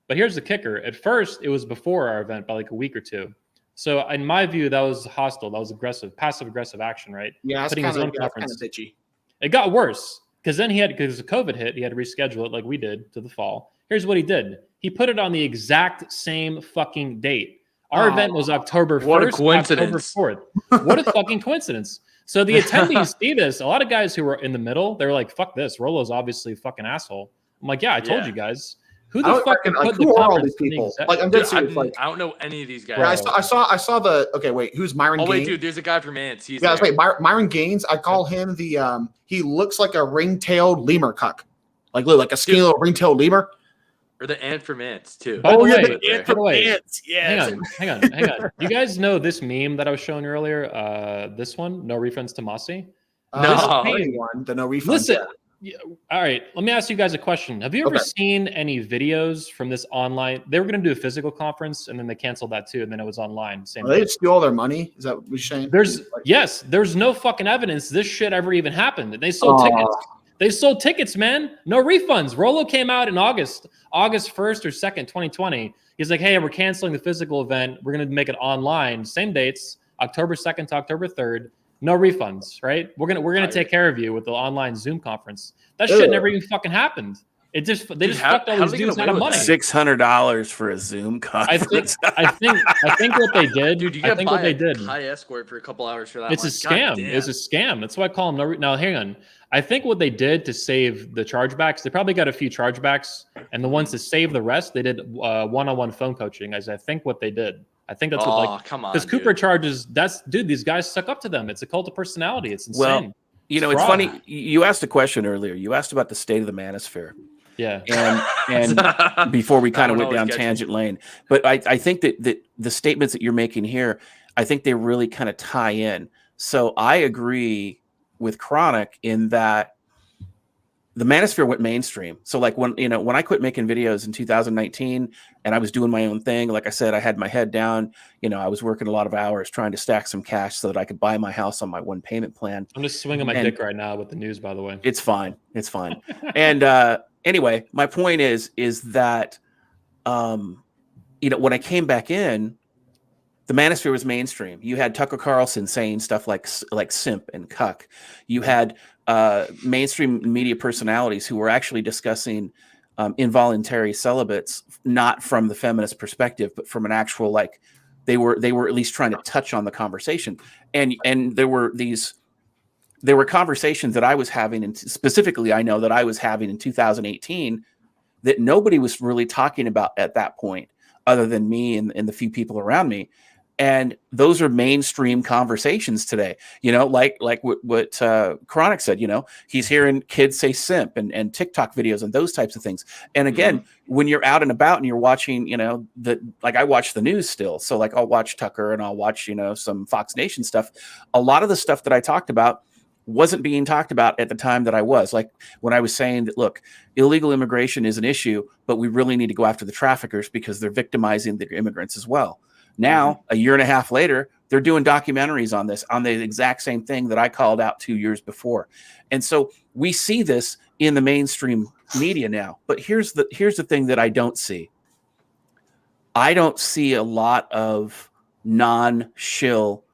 But here's the kicker. At first, it was before our event by like a week or two. So in my view, that was hostile. That was aggressive, passive-aggressive action, right? Yeah, putting his own conference. Kind of bitchy. It got worse. Because then because the COVID hit, he had to reschedule it like we did to the fall. Here's what he did. He put it on the exact same fucking date. Our event was October 1st, what a coincidence. October 4th. What a fucking coincidence. So the attendees see this. A lot of guys who were in the middle, they're like, fuck this. Rollo's obviously a fucking asshole. I'm like, yeah, I told you guys. Who I the don't fuck reckon, like, put the who are all conference these in the people? exec- Like, I'm Dude, dead serious. Like, I don't know any of these guys. yeah, I saw the. Okay, wait, who's Myron Oh wait, Gaines? dude, there's a guy from Ants. He's Yeah, there. wait, Myron Gaines. I call him the. He looks like a ring-tailed lemur cuck, like a skinny little ring-tailed lemur. Or the Ant from Ants too. By the way, the Ant by the way, Yes. hang on. You guys know this meme that I was showing you earlier? This one, no refunds to Mossy. No. This is the Hey, funny one, the no refund. Listen, all right. Let me ask you guys a question. Have you ever Okay. seen any videos from this online? They were going to do a physical conference, and then they canceled that too, and then it was online. Same. They steal all their money. Is that what you're saying? There's no fucking evidence this shit ever even happened. They sold tickets. They sold tickets, man. No refunds. Rolo came out in August 1st or 2nd, 2020. He's like, hey, we're canceling the physical event. We're going to make it online. Same dates, October 2nd to October 3rd. No refunds, right? We're gonna take care of you with the online Zoom conference. That shit never even fucking happened. They just fucked all these dudes out of money. $600 for a Zoom conference. I think what they did. Dude, you I got think what they did. high escort for a couple hours for that. It's a scam. It's a scam. That's why I call them now. Hang on. I think what they did to save the chargebacks, they probably got a few chargebacks, and the ones to save the rest, they did one-on-one phone coaching. As I think what they did. I think that's what come on. Because Cooper charges. These guys suck up to them. It's a cult of personality. It's insane. Well, it's funny. You asked a question earlier. You asked about the state of the Manosphere. Yeah. And before we kind of went down tangent lane, but I think that the statements that you're making here, I think they really kind of tie in. So I agree with Chronic in that the Manosphere went mainstream. So like when I quit making videos in 2019 and I was doing my own thing, like I said, I had my head down, I was working a lot of hours trying to stack some cash so that I could buy my house on my one payment plan. I'm just swinging my dick right now with the news, by the way. It's fine. And anyway, my point is that, when I came back in, the Manosphere was mainstream. You had Tucker Carlson saying stuff like simp and cuck. You had mainstream media personalities who were actually discussing involuntary celibates, not from the feminist perspective, but from an actual, like, they were at least trying to touch on the conversation. And there were conversations that I was having, and specifically I know that I was having in 2018 that nobody was really talking about at that point, other than me and the few people around me. And those are mainstream conversations today, like what Chronic said, he's hearing kids say simp and TikTok videos and those types of things. And again, when you're out and about and you're watching, I watch the news still. So like I'll watch Tucker and I'll watch, some Fox Nation stuff. A lot of the stuff that I talked about wasn't being talked about at the time that I was, like when I was saying that, look, illegal immigration is an issue, but we really need to go after the traffickers because they're victimizing the immigrants as well. Now, a year and a half later, they're doing documentaries on this, on the exact same thing that I called out 2 years before. And so we see this in the mainstream media now. But here's the thing that I don't see. I don't see a lot of non-shill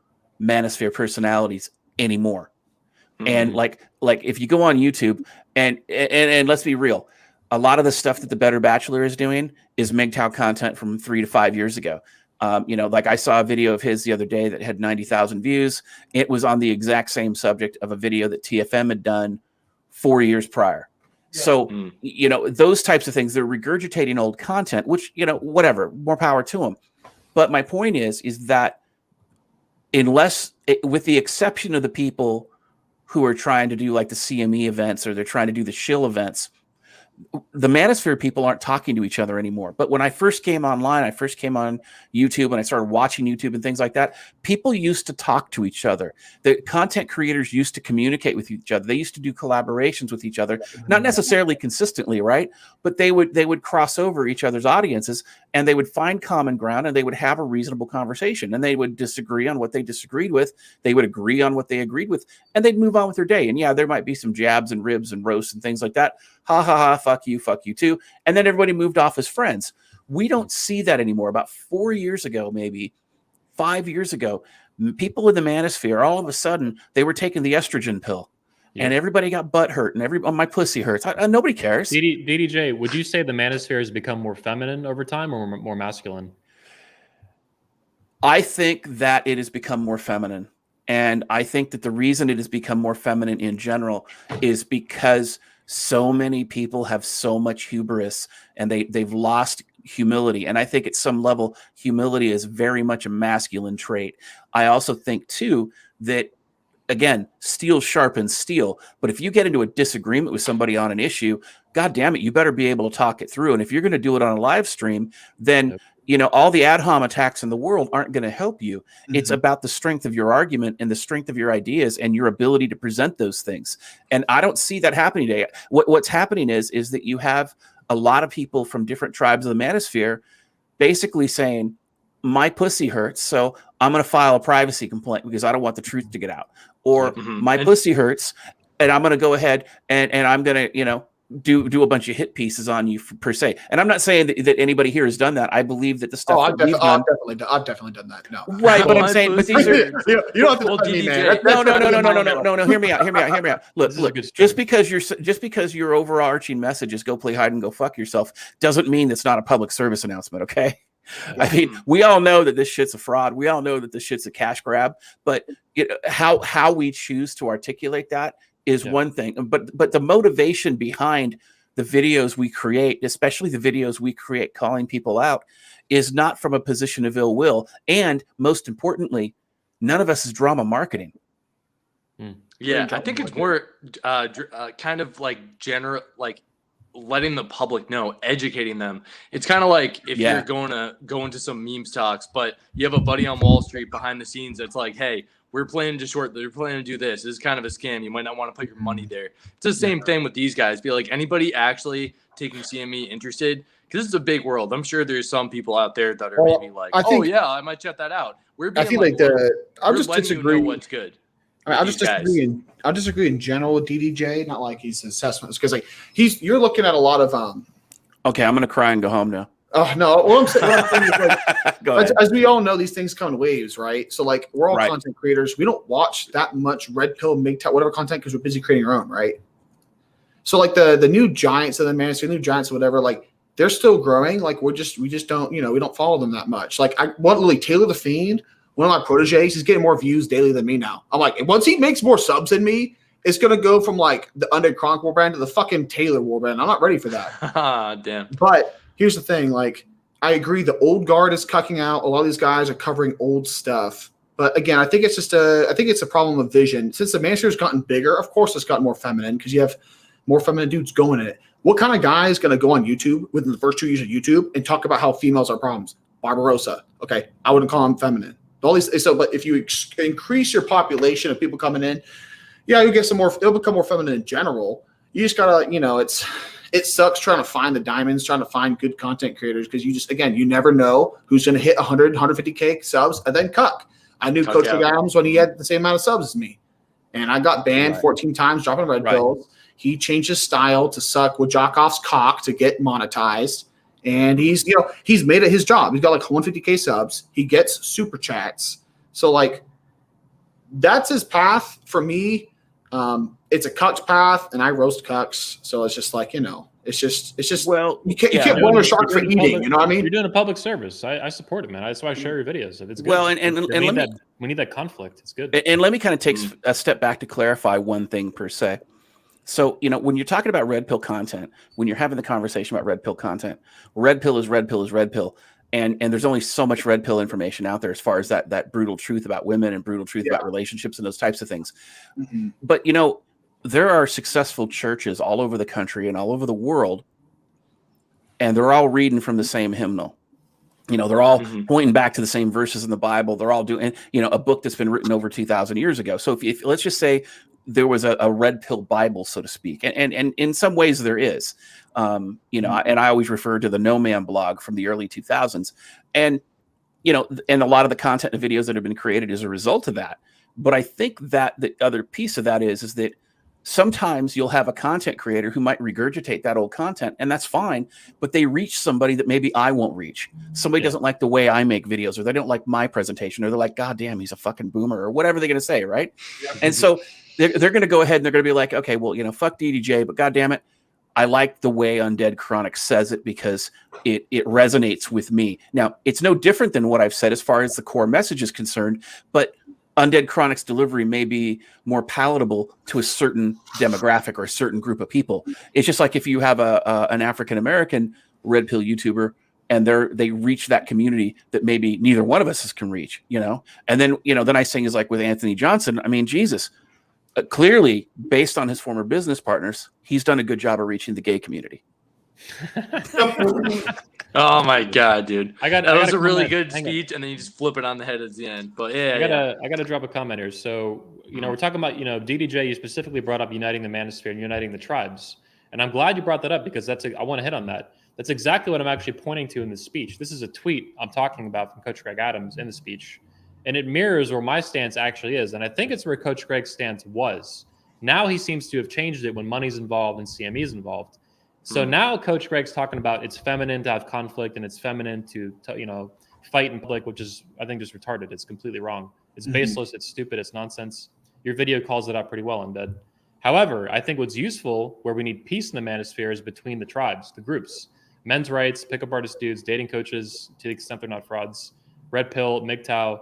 Manosphere personalities anymore. And like if you go on YouTube and let's be real, a lot of the stuff that the Better Bachelor is doing is MGTOW content from 3 to 5 years ago. Like I saw a video of his the other day that had 90,000 views. It was on the exact same subject of a video that TFM had done 4 years prior. Yeah. So, those types of things, they're regurgitating old content, which, whatever, more power to them. But my point is that with the exception of the people who are trying to do like the CME events or they're trying to do the shill events, the Manosphere people aren't talking to each other anymore. But when I first came online, I first came on YouTube and I started watching YouTube and things like that, people used to talk to each other. The content creators used to communicate with each other. They used to do collaborations with each other, not necessarily consistently, right? But they would cross over each other's audiences and they would find common ground and they would have a reasonable conversation and they would disagree on what they disagreed with. They would agree on what they agreed with and they'd move on with their day. And yeah, there might be some jabs and ribs and roasts and things like that. Ha ha ha, fuck you too. And then everybody moved off as friends. We don't see that anymore. About 4 years ago, maybe 5 years ago, people in the Manosphere, all of a sudden, they were taking the estrogen pill. Yeah. And everybody got butt hurt and my pussy hurts. Nobody cares. DDJ, would you say the Manosphere has become more feminine over time or more masculine? I think that it has become more feminine. And I think that the reason it has become more feminine in general is because so many people have so much hubris, and they've lost humility. And I think at some level, humility is very much a masculine trait. I also think too that, again, steel sharpens steel. But if you get into a disagreement with somebody on an issue, God damn it, you better be able to talk it through. And if you're going to do it on a live stream, then all the ad hom attacks in the world aren't going to help you. It's about the strength of your argument and the strength of your ideas and your ability to present those things. And I don't see that happening today. What's happening is that you have a lot of people from different tribes of the Manosphere basically saying, my pussy hurts, so I'm going to file a privacy complaint because I don't want the truth to get out. Or my pussy hurts, and I'm going to go ahead and I'm going to, do a bunch of hit pieces on you per se. And I'm not saying that anybody here has done that. I believe that the stuff I've definitely done that. No, right, but I'm saying, but these are you don't have to tell me, man. No. Hear me out. Look. Just because your overarching message is go play hide and go fuck yourself doesn't mean it's not a public service announcement. Okay. I mean, we all know that this shit's a fraud. We all know that this shit's a cash grab. But how we choose to articulate that is one thing. But the motivation behind the videos we create, especially the videos we create calling people out, is not from a position of ill will. And most importantly, none of us is drama marketing. Yeah, I think it's more kind of like general, like letting the public know, educating them. It's kind of like if you're going to go into some memes talks, but you have a buddy on Wall Street behind the scenes that's like, hey, we're planning to do this. This is kind of a scam. You might not want to put your money there. It's the same thing with these guys. Be like, anybody actually taking CME interested? Because this is a big world. I'm sure there's some people out there that are maybe like, I might check that out. We're being I'll just disagree. You know what's good. I mean, I'll disagree in general with DDJ, not like his assessments, because like you're looking at a lot of Okay, I'm gonna cry and go home now. Oh no! What I'm saying is like, as we all know, these things come in waves, right? So like, we're all content creators. We don't watch that much red pill, MGTOW, whatever content because we're busy creating our own, right? So like the new giants of the Manosphere, new giants, whatever, like they're still growing. Like we just don't, we don't follow them that much. Like literally Taylor the Fiend, one of my proteges, he's getting more views daily than me now. I'm like, once he makes more subs than me, it's gonna go from like the Undead Chronic warband to the fucking Taylor warband. I'm not ready for that. Damn. But here's the thing, like, I agree the old guard is cucking out. A lot of these guys are covering old stuff. But again, I think it's a problem of vision. Since the Manosphere has gotten bigger, of course it's gotten more feminine because you have more feminine dudes going in it. What kind of guy is going to go on YouTube within the first 2 years of YouTube and talk about how females are problems? Barbarossa. Okay, I wouldn't call him feminine. All these, but if you increase your population of people coming in, you get some more. It'll become more feminine in general. You just gotta, it sucks trying to find the diamonds, trying to find good content creators because you never know who's going to hit 100, 150K subs and then cuck. I knew Coach Adams when he had the same amount of subs as me. And I got banned 14 times, dropping red pills. He changed his style to suck with Jockoff's cock to get monetized. And he's made it his job. He's got like 150K subs. He gets super chats. So like, that's his path for me. It's a cuck's path, and I roast cucks, so it's just like it's just well, you can't blame a shark for eating. You know what I mean? You're doing a public service. I support it, man. That's why I share your videos. It's good. Well, and we need that conflict. It's good. And let me kind of take a step back to clarify one thing per se. So when you're talking about red pill content, when you're having the conversation about red pill content, red pill is red pill is red pill. And there's only so much red pill information out there as far as that brutal truth about women and brutal truth about relationships and those types of things. Mm-hmm. But there are successful churches all over the country and all over the world, and they're all reading from the same hymnal. They're all pointing back to the same verses in the Bible. They're all doing, a book that's been written over 2,000 years ago. So if let's just say there was a red pill Bible, so to speak, and in some ways there is, and I always refer to the No Man blog from the early 2000s, and and a lot of the content and videos that have been created as a result of that. But I think that the other piece of that is that sometimes you'll have a content creator who might regurgitate that old content, and that's fine, but they reach somebody that maybe I won't reach. Somebody doesn't like the way I make videos, or they don't like my presentation, or they're like, God damn, he's a fucking boomer, or whatever they're going to say, right? Yeah. And so they're going to go ahead and they're going to be like, okay, well, fuck DDJ, but God damn it, I like the way Undead Chronic says it because it resonates with me. Now, it's no different than what I've said as far as the core message is concerned, but Undead Chronic's delivery may be more palatable to a certain demographic or a certain group of people. It's just like if you have an African American red pill YouTuber and they reach that community that maybe neither one of us can reach, And then, the nice thing is like with Anthony Johnson, I mean, Jesus, clearly based on his former business partners, he's done a good job of reaching the gay community. Oh my God, dude! That was a really good Hang speech, and then you just flip it on the head at the end. But I gotta drop a comment here. So we're talking about DDJ. You specifically brought up uniting the Manosphere and uniting the tribes, and I'm glad you brought that up because I want to hit on that. That's exactly what I'm actually pointing to in the speech. This is a tweet I'm talking about from Coach Greg Adams in the speech, and it mirrors where my stance actually is, and I think it's where Coach Greg's stance was. Now he seems to have changed it when money's involved and CME is involved. So now Coach Greg's talking about it's feminine to have conflict and it's feminine to fight in public, which is, I think, just retarded. It's completely wrong. It's baseless. It's stupid. It's nonsense. Your video calls it out pretty well, Undead. However, I think what's useful where we need peace in the Manosphere is between the tribes, the groups, men's rights, pickup artist dudes, dating coaches, to the extent they're not frauds, red pill, MGTOW,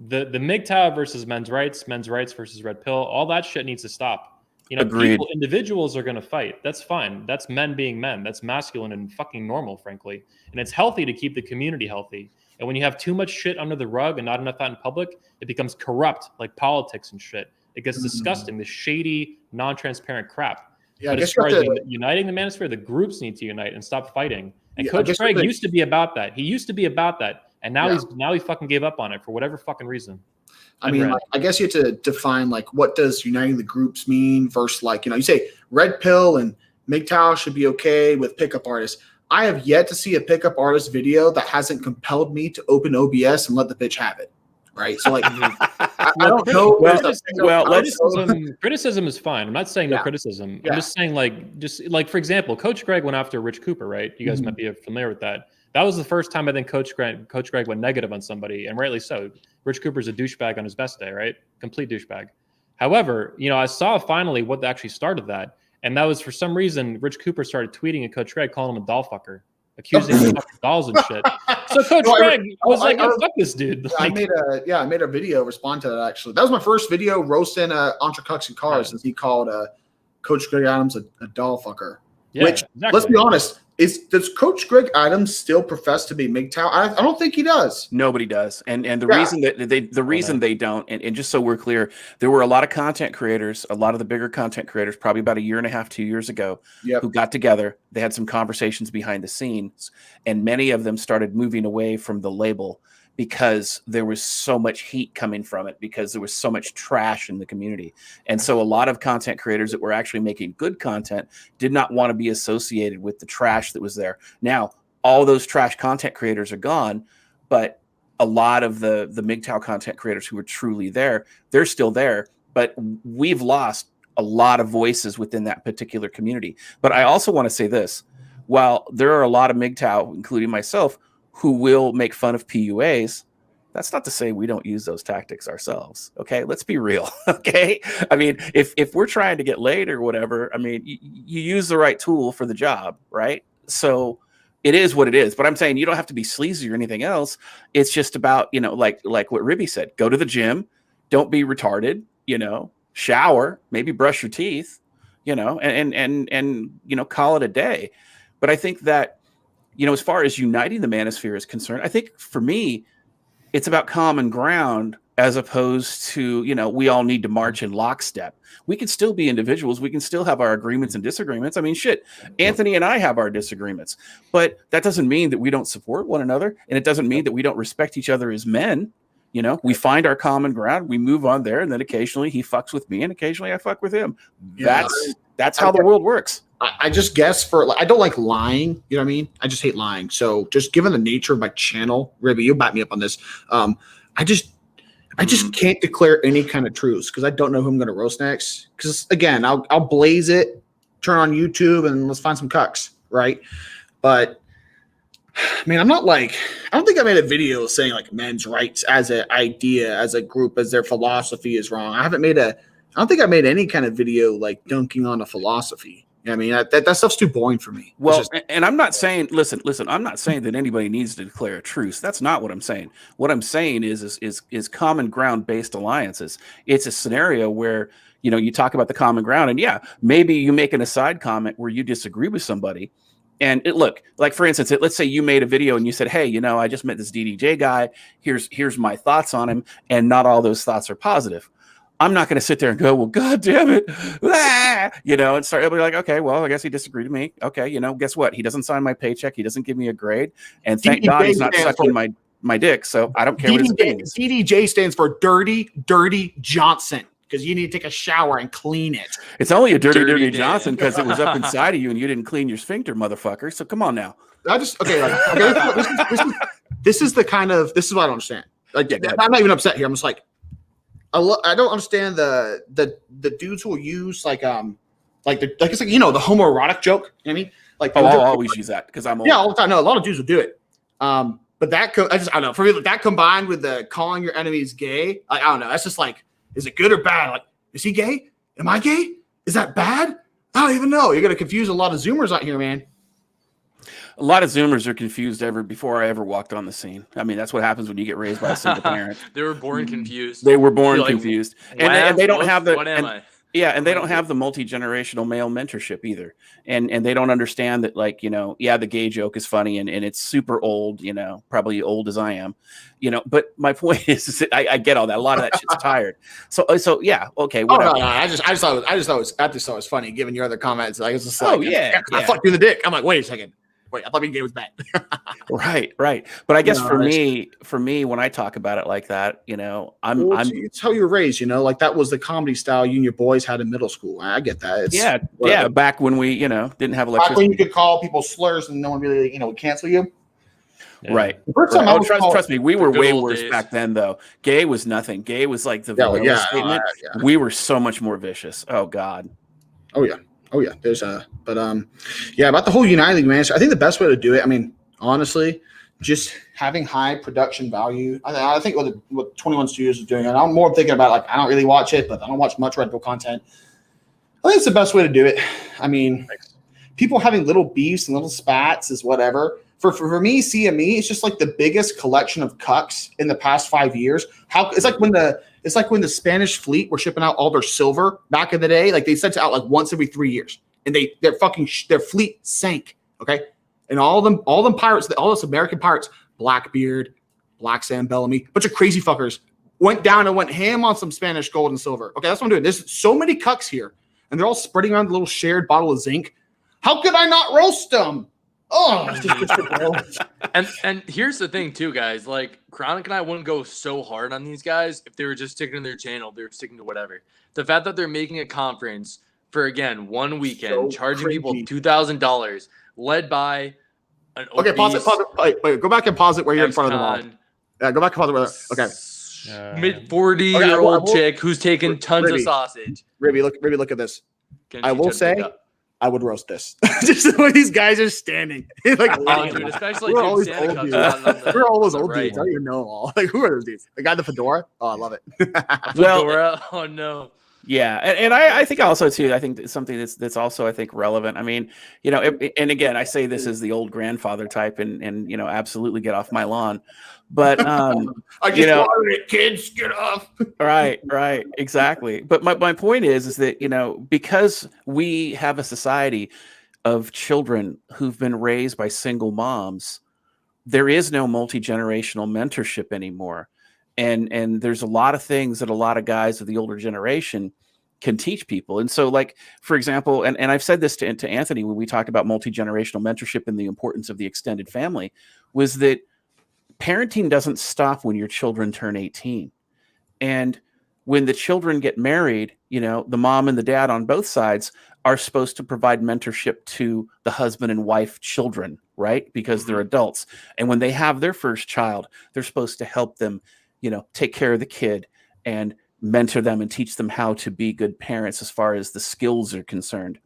the MGTOW versus men's rights versus red pill, all that shit needs to stop. Individuals are going to fight. That's fine. That's men being men. That's masculine and fucking normal, frankly. And it's healthy to keep the community healthy. And when you have too much shit under the rug and not enough out in public, it becomes corrupt, like politics and shit. It gets disgusting. This shady, non-transparent crap. Yeah, but as far as uniting the Manosphere, the groups need to unite and stop fighting. And Coach Greg used to be about that. He used to be about that. And now he fucking gave up on it for whatever fucking reason. I mean, I guess you have to define what does uniting the groups mean versus you say red pill and MGTOW should be okay with pickup artists. I have yet to see a pickup artist video that hasn't compelled me to open OBS and let the bitch have it. Right. So I don't know. Criticism is fine. I'm not saying no criticism. I'm just saying for example, Coach Greg went after Rich Cooper, right? You guys might be familiar with that. That was the first time I think Coach Greg went negative on somebody, and rightly so. Rich Cooper's a douchebag on his best day, right? Complete douchebag. However, I saw finally what actually started that, and that was for some reason Rich Cooper started tweeting at Coach Greg, calling him a doll fucker, accusing him of fucking dolls and shit. So Coach Greg was fuck this dude. I made a video respond to that actually. That was my first video roasting Entre Cucks and Cars since he called Coach Greg Adams a doll fucker. Yeah, which, let's be honest, does Coach Greg Adams still profess to be MGTOW? I don't think he does. Nobody does. And the reason that they don't, and just so we're clear, there were a lot of content creators, a lot of the bigger content creators, probably about a year and a half, 2 years ago, who got together. They had some conversations behind the scenes, and many of them started moving away from the label because there was so much heat coming from it, because there was so much trash in the community. And so a lot of content creators that were actually making good content did not want to be associated with the trash that was there. Now, all those trash content creators are gone, but a lot of the MGTOW content creators who were truly there, they're still there, but we've lost a lot of voices within that particular community. But I also want to say this, while there are a lot of MGTOW, including myself, who will make fun of PUAs, that's not to say we don't use those tactics ourselves. Okay, let's be real. Okay, I mean, if we're trying to get laid or whatever, I mean, you use the right tool for the job, right? So it is what it is. But I'm saying you don't have to be sleazy or anything else. It's just about, like what Ribby said, go to the gym, don't be retarded, shower, maybe brush your teeth, and call it a day. But I think that, as far as uniting the Manosphere is concerned, I think for me, it's about common ground as opposed to, we all need to march in lockstep. We can still be individuals. We can still have our agreements and disagreements. I mean, shit, Anthony and I have our disagreements, but that doesn't mean that we don't support one another. And it doesn't mean that we don't respect each other as men. We find our common ground, we move on there. And then occasionally he fucks with me and occasionally I fuck with him. Yeah. That's how the world works. I just guess I don't like lying. You know what I mean? I just hate lying. So just given the nature of my channel, Ribby, you'll back me up on this. I just can't declare any kind of truths because I don't know who I'm going to roast next. Because again, I'll blaze it, turn on YouTube, and let's find some cucks, right? But I mean, I don't think I made a video saying men's rights as an idea, as a group, as their philosophy is wrong. I don't think I made any kind of video dunking on a philosophy. I mean, that stuff's too boring for me. Well, and I'm not saying, listen, I'm not saying that anybody needs to declare a truce. That's not what I'm saying. What I'm saying is common ground based alliances. It's a scenario where, you know, you talk about the common ground, and yeah, maybe you make an aside comment where you disagree with somebody. And look, like for instance, let's say you made a video and you said, hey, you know, I just met this DDJ guy. Here's my thoughts on him. And not all those thoughts are positive. I'm not going to sit there and go, well, God damn it. Ah! You know, and start, I'll be like, okay, well, I guess he disagreed with me. Okay. You know, guess what? He doesn't sign my paycheck. He doesn't give me a grade. And thank God he's not sucking my dick. So I don't care what his opinion is. DDJ stands for Dirty Johnson, because you need to take a shower and clean it. It's only a dirty Johnson because it was up inside of you and you didn't clean your sphincter, motherfucker. So come on now. This is what I don't understand. Like, I'm not even upset here. I'm just like, I don't understand the dudes who will use it's like the homoerotic joke. You know what I mean? Like, I'll always use that because I'm old. Yeah, all the time. No, a lot of dudes will do it. But I don't know. For me, that combined with the calling your enemies gay, I don't know. That's just like, is it good or bad? Like, is he gay? Am I gay? Is that bad? I don't even know. You're gonna confuse a lot of Zoomers out here, man. A lot of Zoomers are confused before I ever walked on the scene. I mean, that's what happens when you get raised by a single parent. They were born confused. They were born confused. And they don't have the what am I? Yeah, and they don't have the multi-generational male mentorship either. And they don't understand that, like, you know, yeah, the gay joke is funny and it's super old, you know, probably old as I am, you know, but my point is that I get all that. A lot of that shit's tired. So yeah, okay, whatever. No, I just thought it was funny given your other comments. I was just like, I fucked you in the dick. I'm like, wait a second. Wait, I thought being gay was bad. Right. But I guess for me, when I talk about it like that, you know, it's how you were raised, you know, like that was the comedy style you and your boys had in middle school. I get that. Yeah. Back when we, you know, didn't have electricity. Back when you could call people slurs and no one really, you know, would cancel you. Yeah. Right. The first time trust me, we were way worse back then, though. Gay was nothing. Gay was like the vanilla statement. We were so much more vicious. Oh God. Oh yeah. There's about the whole United League, man. I think the best way to do it, I mean, honestly, just having high production value. I think what 21 Studios is doing, and I'm more thinking about, like, I don't really watch it, but I don't watch much Red Bull content. I think it's the best way to do it. I mean, people having little beefs and little spats is whatever. For me, CME, it's just like the biggest collection of cucks in the past 5 years. It's like when the Spanish fleet were shipping out all their silver back in the day. Like, they sent it out like once every 3 years, and their fleet sank. Okay, and all them pirates, all those American pirates, Blackbeard, Black Sam Bellamy, bunch of crazy fuckers went down and went ham on some Spanish gold and silver. Okay, that's what I'm doing. There's so many cucks here, and they're all spreading around the little shared bottle of zinc. How could I not roast them? Oh, and here's the thing too, guys. Like, Chronic and I wouldn't go so hard on these guys if they were just sticking to their channel. They were sticking to whatever. The fact that they're making a conference for, again, one weekend, charging people $2,000, led by an okay, pause it. Wait, go back and pause it where you're in front of them all. Yeah, go back and pause it. Okay. Mid-40-year-old chick who's taking tons of sausage. Ribby, look at this. I will say, I would roast this. Just the way these guys are standing. Like, dude, especially we're all these old dudes. We're all those old dudes. I don't even know them all. Like, who are those dudes? The guy in the fedora? Oh, I love it. Fedora? Oh, no. Yeah, and I think also too. I think that's something that's also, I think, relevant. I mean, you know, and again, I say this as the old grandfather type, and you know, absolutely get off my lawn. But I just wanted it, kids, get off. Right, exactly. But my point is that, you know, because we have a society of children who've been raised by single moms, there is no multi-generational mentorship anymore. And there's a lot of things that a lot of guys of the older generation can teach people. And so, like, for example, and I've said this to Anthony when we talked about multi-generational mentorship and the importance of the extended family, was that parenting doesn't stop when your children turn 18. And when the children get married, you know, the mom and the dad on both sides are supposed to provide mentorship to the husband and wife children, right? Because they're adults. And when they have their first child, they're supposed to help them, you know, take care of the kid and mentor them and teach them how to be good parents as far as the skills are concerned.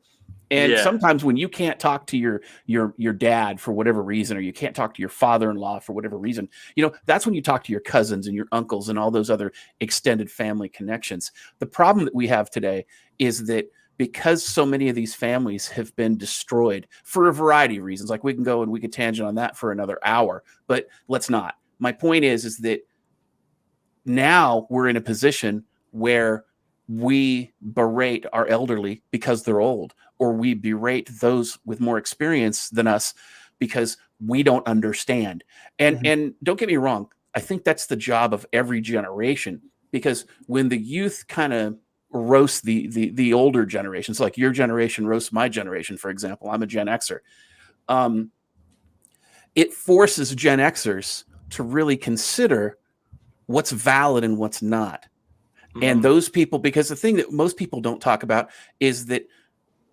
And sometimes when you can't talk to your dad for whatever reason, or you can't talk to your father-in-law for whatever reason, you know, that's when you talk to your cousins and your uncles and all those other extended family connections. The problem that we have today is that because so many of these families have been destroyed for a variety of reasons. Like we can go and we could tangent on that for another hour, but let's not. My point is that now we're in a position where we berate our elderly because they're old, or we berate those with more experience than us because we don't understand. And don't get me wrong, I think that's the job of every generation, because when the youth kind of roast the older generations, like your generation roasts my generation, for example, I'm a Gen Xer. It forces Gen Xers to really consider what's valid and what's not. And those people, because the thing that most people don't talk about is that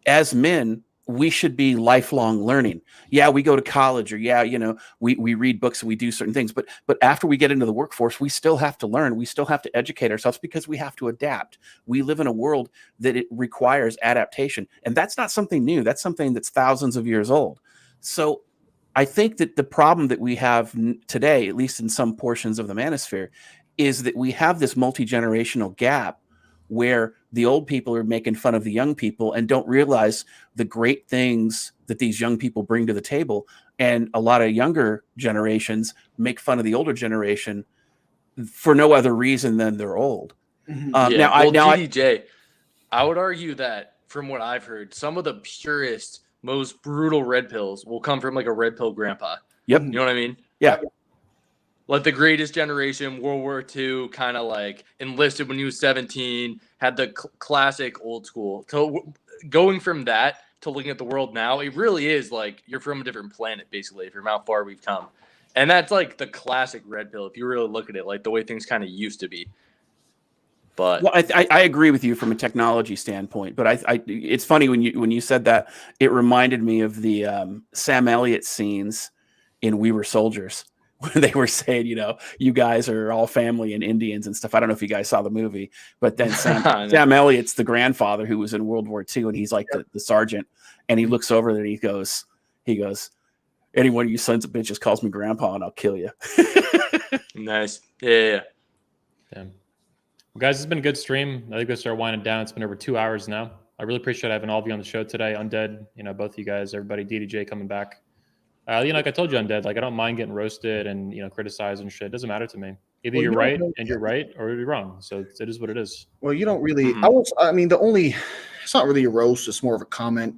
as men, we should be lifelong learning. Yeah, we go to college, or we read books and we do certain things, but after we get into the workforce, we still have to learn. We still have to educate ourselves because we have to adapt. We live in a world that it requires adaptation, and that's not something new. That's something that's thousands of years old. So I think that the problem that we have today, at least in some portions of the Manosphere, is that we have this multi-generational gap where the old people are making fun of the young people and don't realize the great things that these young people bring to the table. And a lot of younger generations make fun of the older generation for no other reason than they're old. GDJ, I would argue that from what I've heard, some of the purest, most brutal red pills will come from like a red pill grandpa. Yep. You know what I mean? Yeah. Like the greatest generation, World War II, kind of like enlisted when he was 17, had the classic old school. So going from that to looking at the world now, it really is like you're from a different planet, basically, from how far we've come. And that's like the classic red pill, if you really look at it, like the way things kind of used to be. But well, I agree with you from a technology standpoint, but it's funny when you said that, it reminded me of the Sam Elliott scenes in We Were Soldiers, when they were saying, you guys are all family and Indians and stuff. I don't know if you guys saw the movie, but then Sam Elliott's the grandfather who was in World War II, and he's like the sergeant, and he looks over there and he goes, any one of you sons of bitches calls me grandpa and I'll kill you. Nice. Yeah. Damn. Well, guys, it's been a good stream. I think we'll start winding down. It's been over 2 hours now. I really appreciate having all of you on the show today. Undead, both of you guys, everybody, DDJ coming back. Like I told you, Undead, like I don't mind getting roasted and criticized and shit. It doesn't matter to me. Either you're right and you're right, or you're wrong. So it is what it is. Well, you don't really. It's not really a roast. It's more of a comment.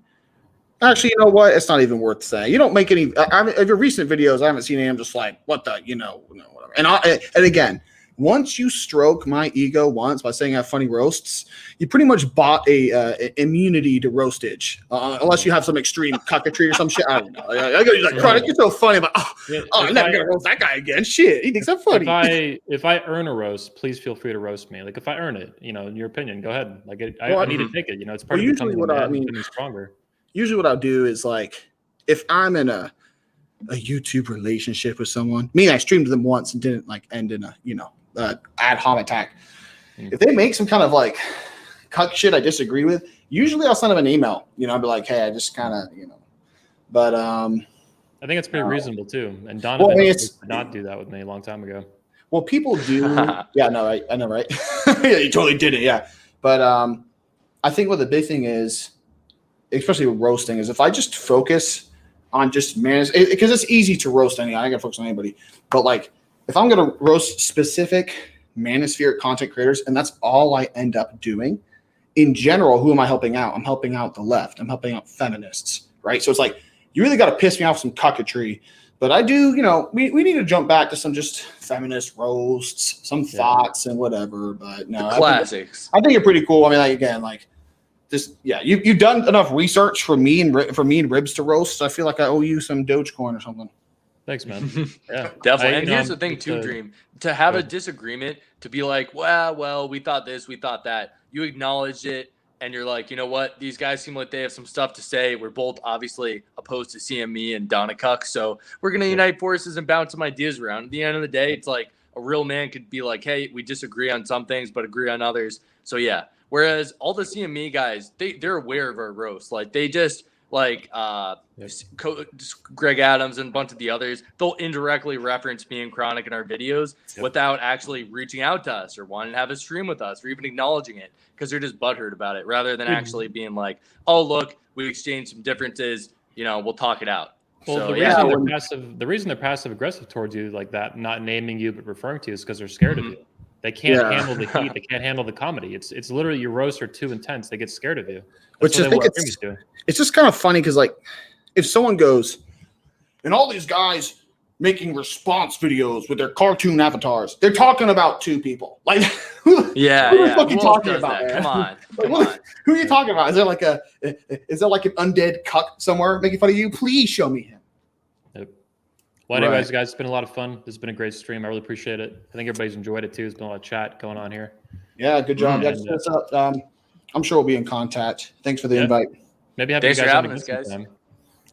Actually, you know what? It's not even worth saying. You don't make any. Of your recent videos, I haven't seen any. I'm just like, what the, whatever. And again, once you stroke my ego once by saying I have funny roasts, you pretty much bought a immunity to roastage, unless you have some extreme cockatry or some shit. I don't know. I go like, chronic, you're so funny, but I'm never gonna roast that guy again. Shit, he thinks I'm funny. If I earn a roast, please feel free to roast me. Like if I earn it, in your opinion, go ahead. Like I need to take it. It's part of becoming becoming stronger. Usually, what I'll do is like if I'm in a YouTube relationship with someone, I streamed them once and didn't like end in a ad hom attack. If they make some kind of like cuck shit I disagree with, usually I'll send them an email. I'll be like, hey, I just kind of, but I think it's pretty reasonable too. And Donovan did not do that with me a long time ago. Well, people do. Yeah, no, I know, right? Yeah, you totally did it. Yeah, but I think what the big thing is, especially with roasting, is if I just focus on just because it's easy to roast anyone. I got to focus on anybody, but like. If I'm going to roast specific Manosphere content creators, and that's all I end up doing, in general, who am I helping out? I'm helping out the left. I'm helping out feminists, right? So it's like, you really got to piss me off some cockatry. But I do, we need to jump back to some just feminist roasts, some thoughts and whatever. But no, classics. I think you're pretty cool. You've done enough research for me and Ribs to roast. So I feel like I owe you some Dogecoin or something. Thanks, man. Yeah, definitely. And here's the thing, too, Dream. To have a disagreement, to be like, well, we thought this, we thought that. You acknowledge it, and you're like, you know what? These guys seem like they have some stuff to say. We're both obviously opposed to CME and Donna Cuck, so we're going to unite forces and bounce some ideas around. At the end of the day, it's like a real man could be like, hey, we disagree on some things, but agree on others. So, yeah. Whereas all the CME guys, they're aware of our roast. Like, they just like Greg Adams and a bunch of the others, they'll indirectly reference me and Chronic in our videos without actually reaching out to us or wanting to have a stream with us or even acknowledging it, because they're just butthurt about it rather than actually being like, oh, look, we exchanged some differences, we'll talk it out. Well, So, the reason they're passive aggressive towards you like that, not naming you but referring to you, is because they're scared of you. They can't handle the heat. They can't handle the comedy. It's literally your roasts are too intense. They get scared of you. Which I think it's just kind of funny because, like, if someone goes, and all these guys making response videos with their cartoon avatars, they're talking about two people. Like, who are you fucking talking about? That? Come on. Who are you talking about? Is there like an undead cuck somewhere making fun of you? Please show me him. Yep. Well, anyways, guys, it's been a lot of fun. This has been a great stream. I really appreciate it. I think everybody's enjoyed it too. There's been a lot of chat going on here. Yeah, good job. I'm sure we'll be in contact. Thanks for the invite. Maybe have Thanks you for guys having on us, guys. sometime.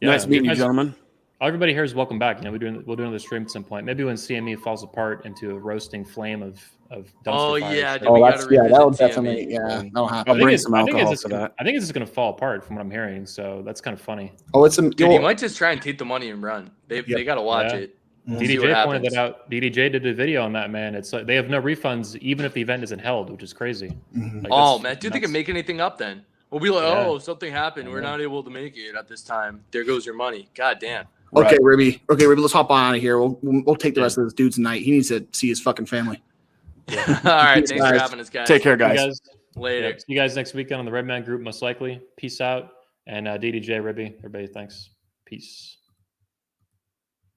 Nice meeting you, gentlemen. Everybody here is welcome back. We'll do another stream at some point. Maybe when CME falls apart into a roasting flame of dumpster fires. That'll definitely that'll happen. I'll bring some alcohol for that. I think it's just going to fall apart from what I'm hearing. So that's kind of funny. Oh, Dude, you might just try and take the money and run. They got to watch it. DDJ pointed that out. DDJ did a video on that, man. It's like they have no refunds even if the event isn't held, which is crazy. Like, man, dude, they can make anything up then. We'll be like, something happened. We're not able to make it at this time. There goes your money. God damn. Okay, Ribby. Let's hop on out of here. We'll take the rest of this dude tonight. He needs to see his fucking family. All right. Thanks for having us, guys. Take care, guys. Later. Yeah, see you guys next weekend on the Redman Group, most likely. Peace out. And DDJ, Ribby, everybody, thanks. Peace.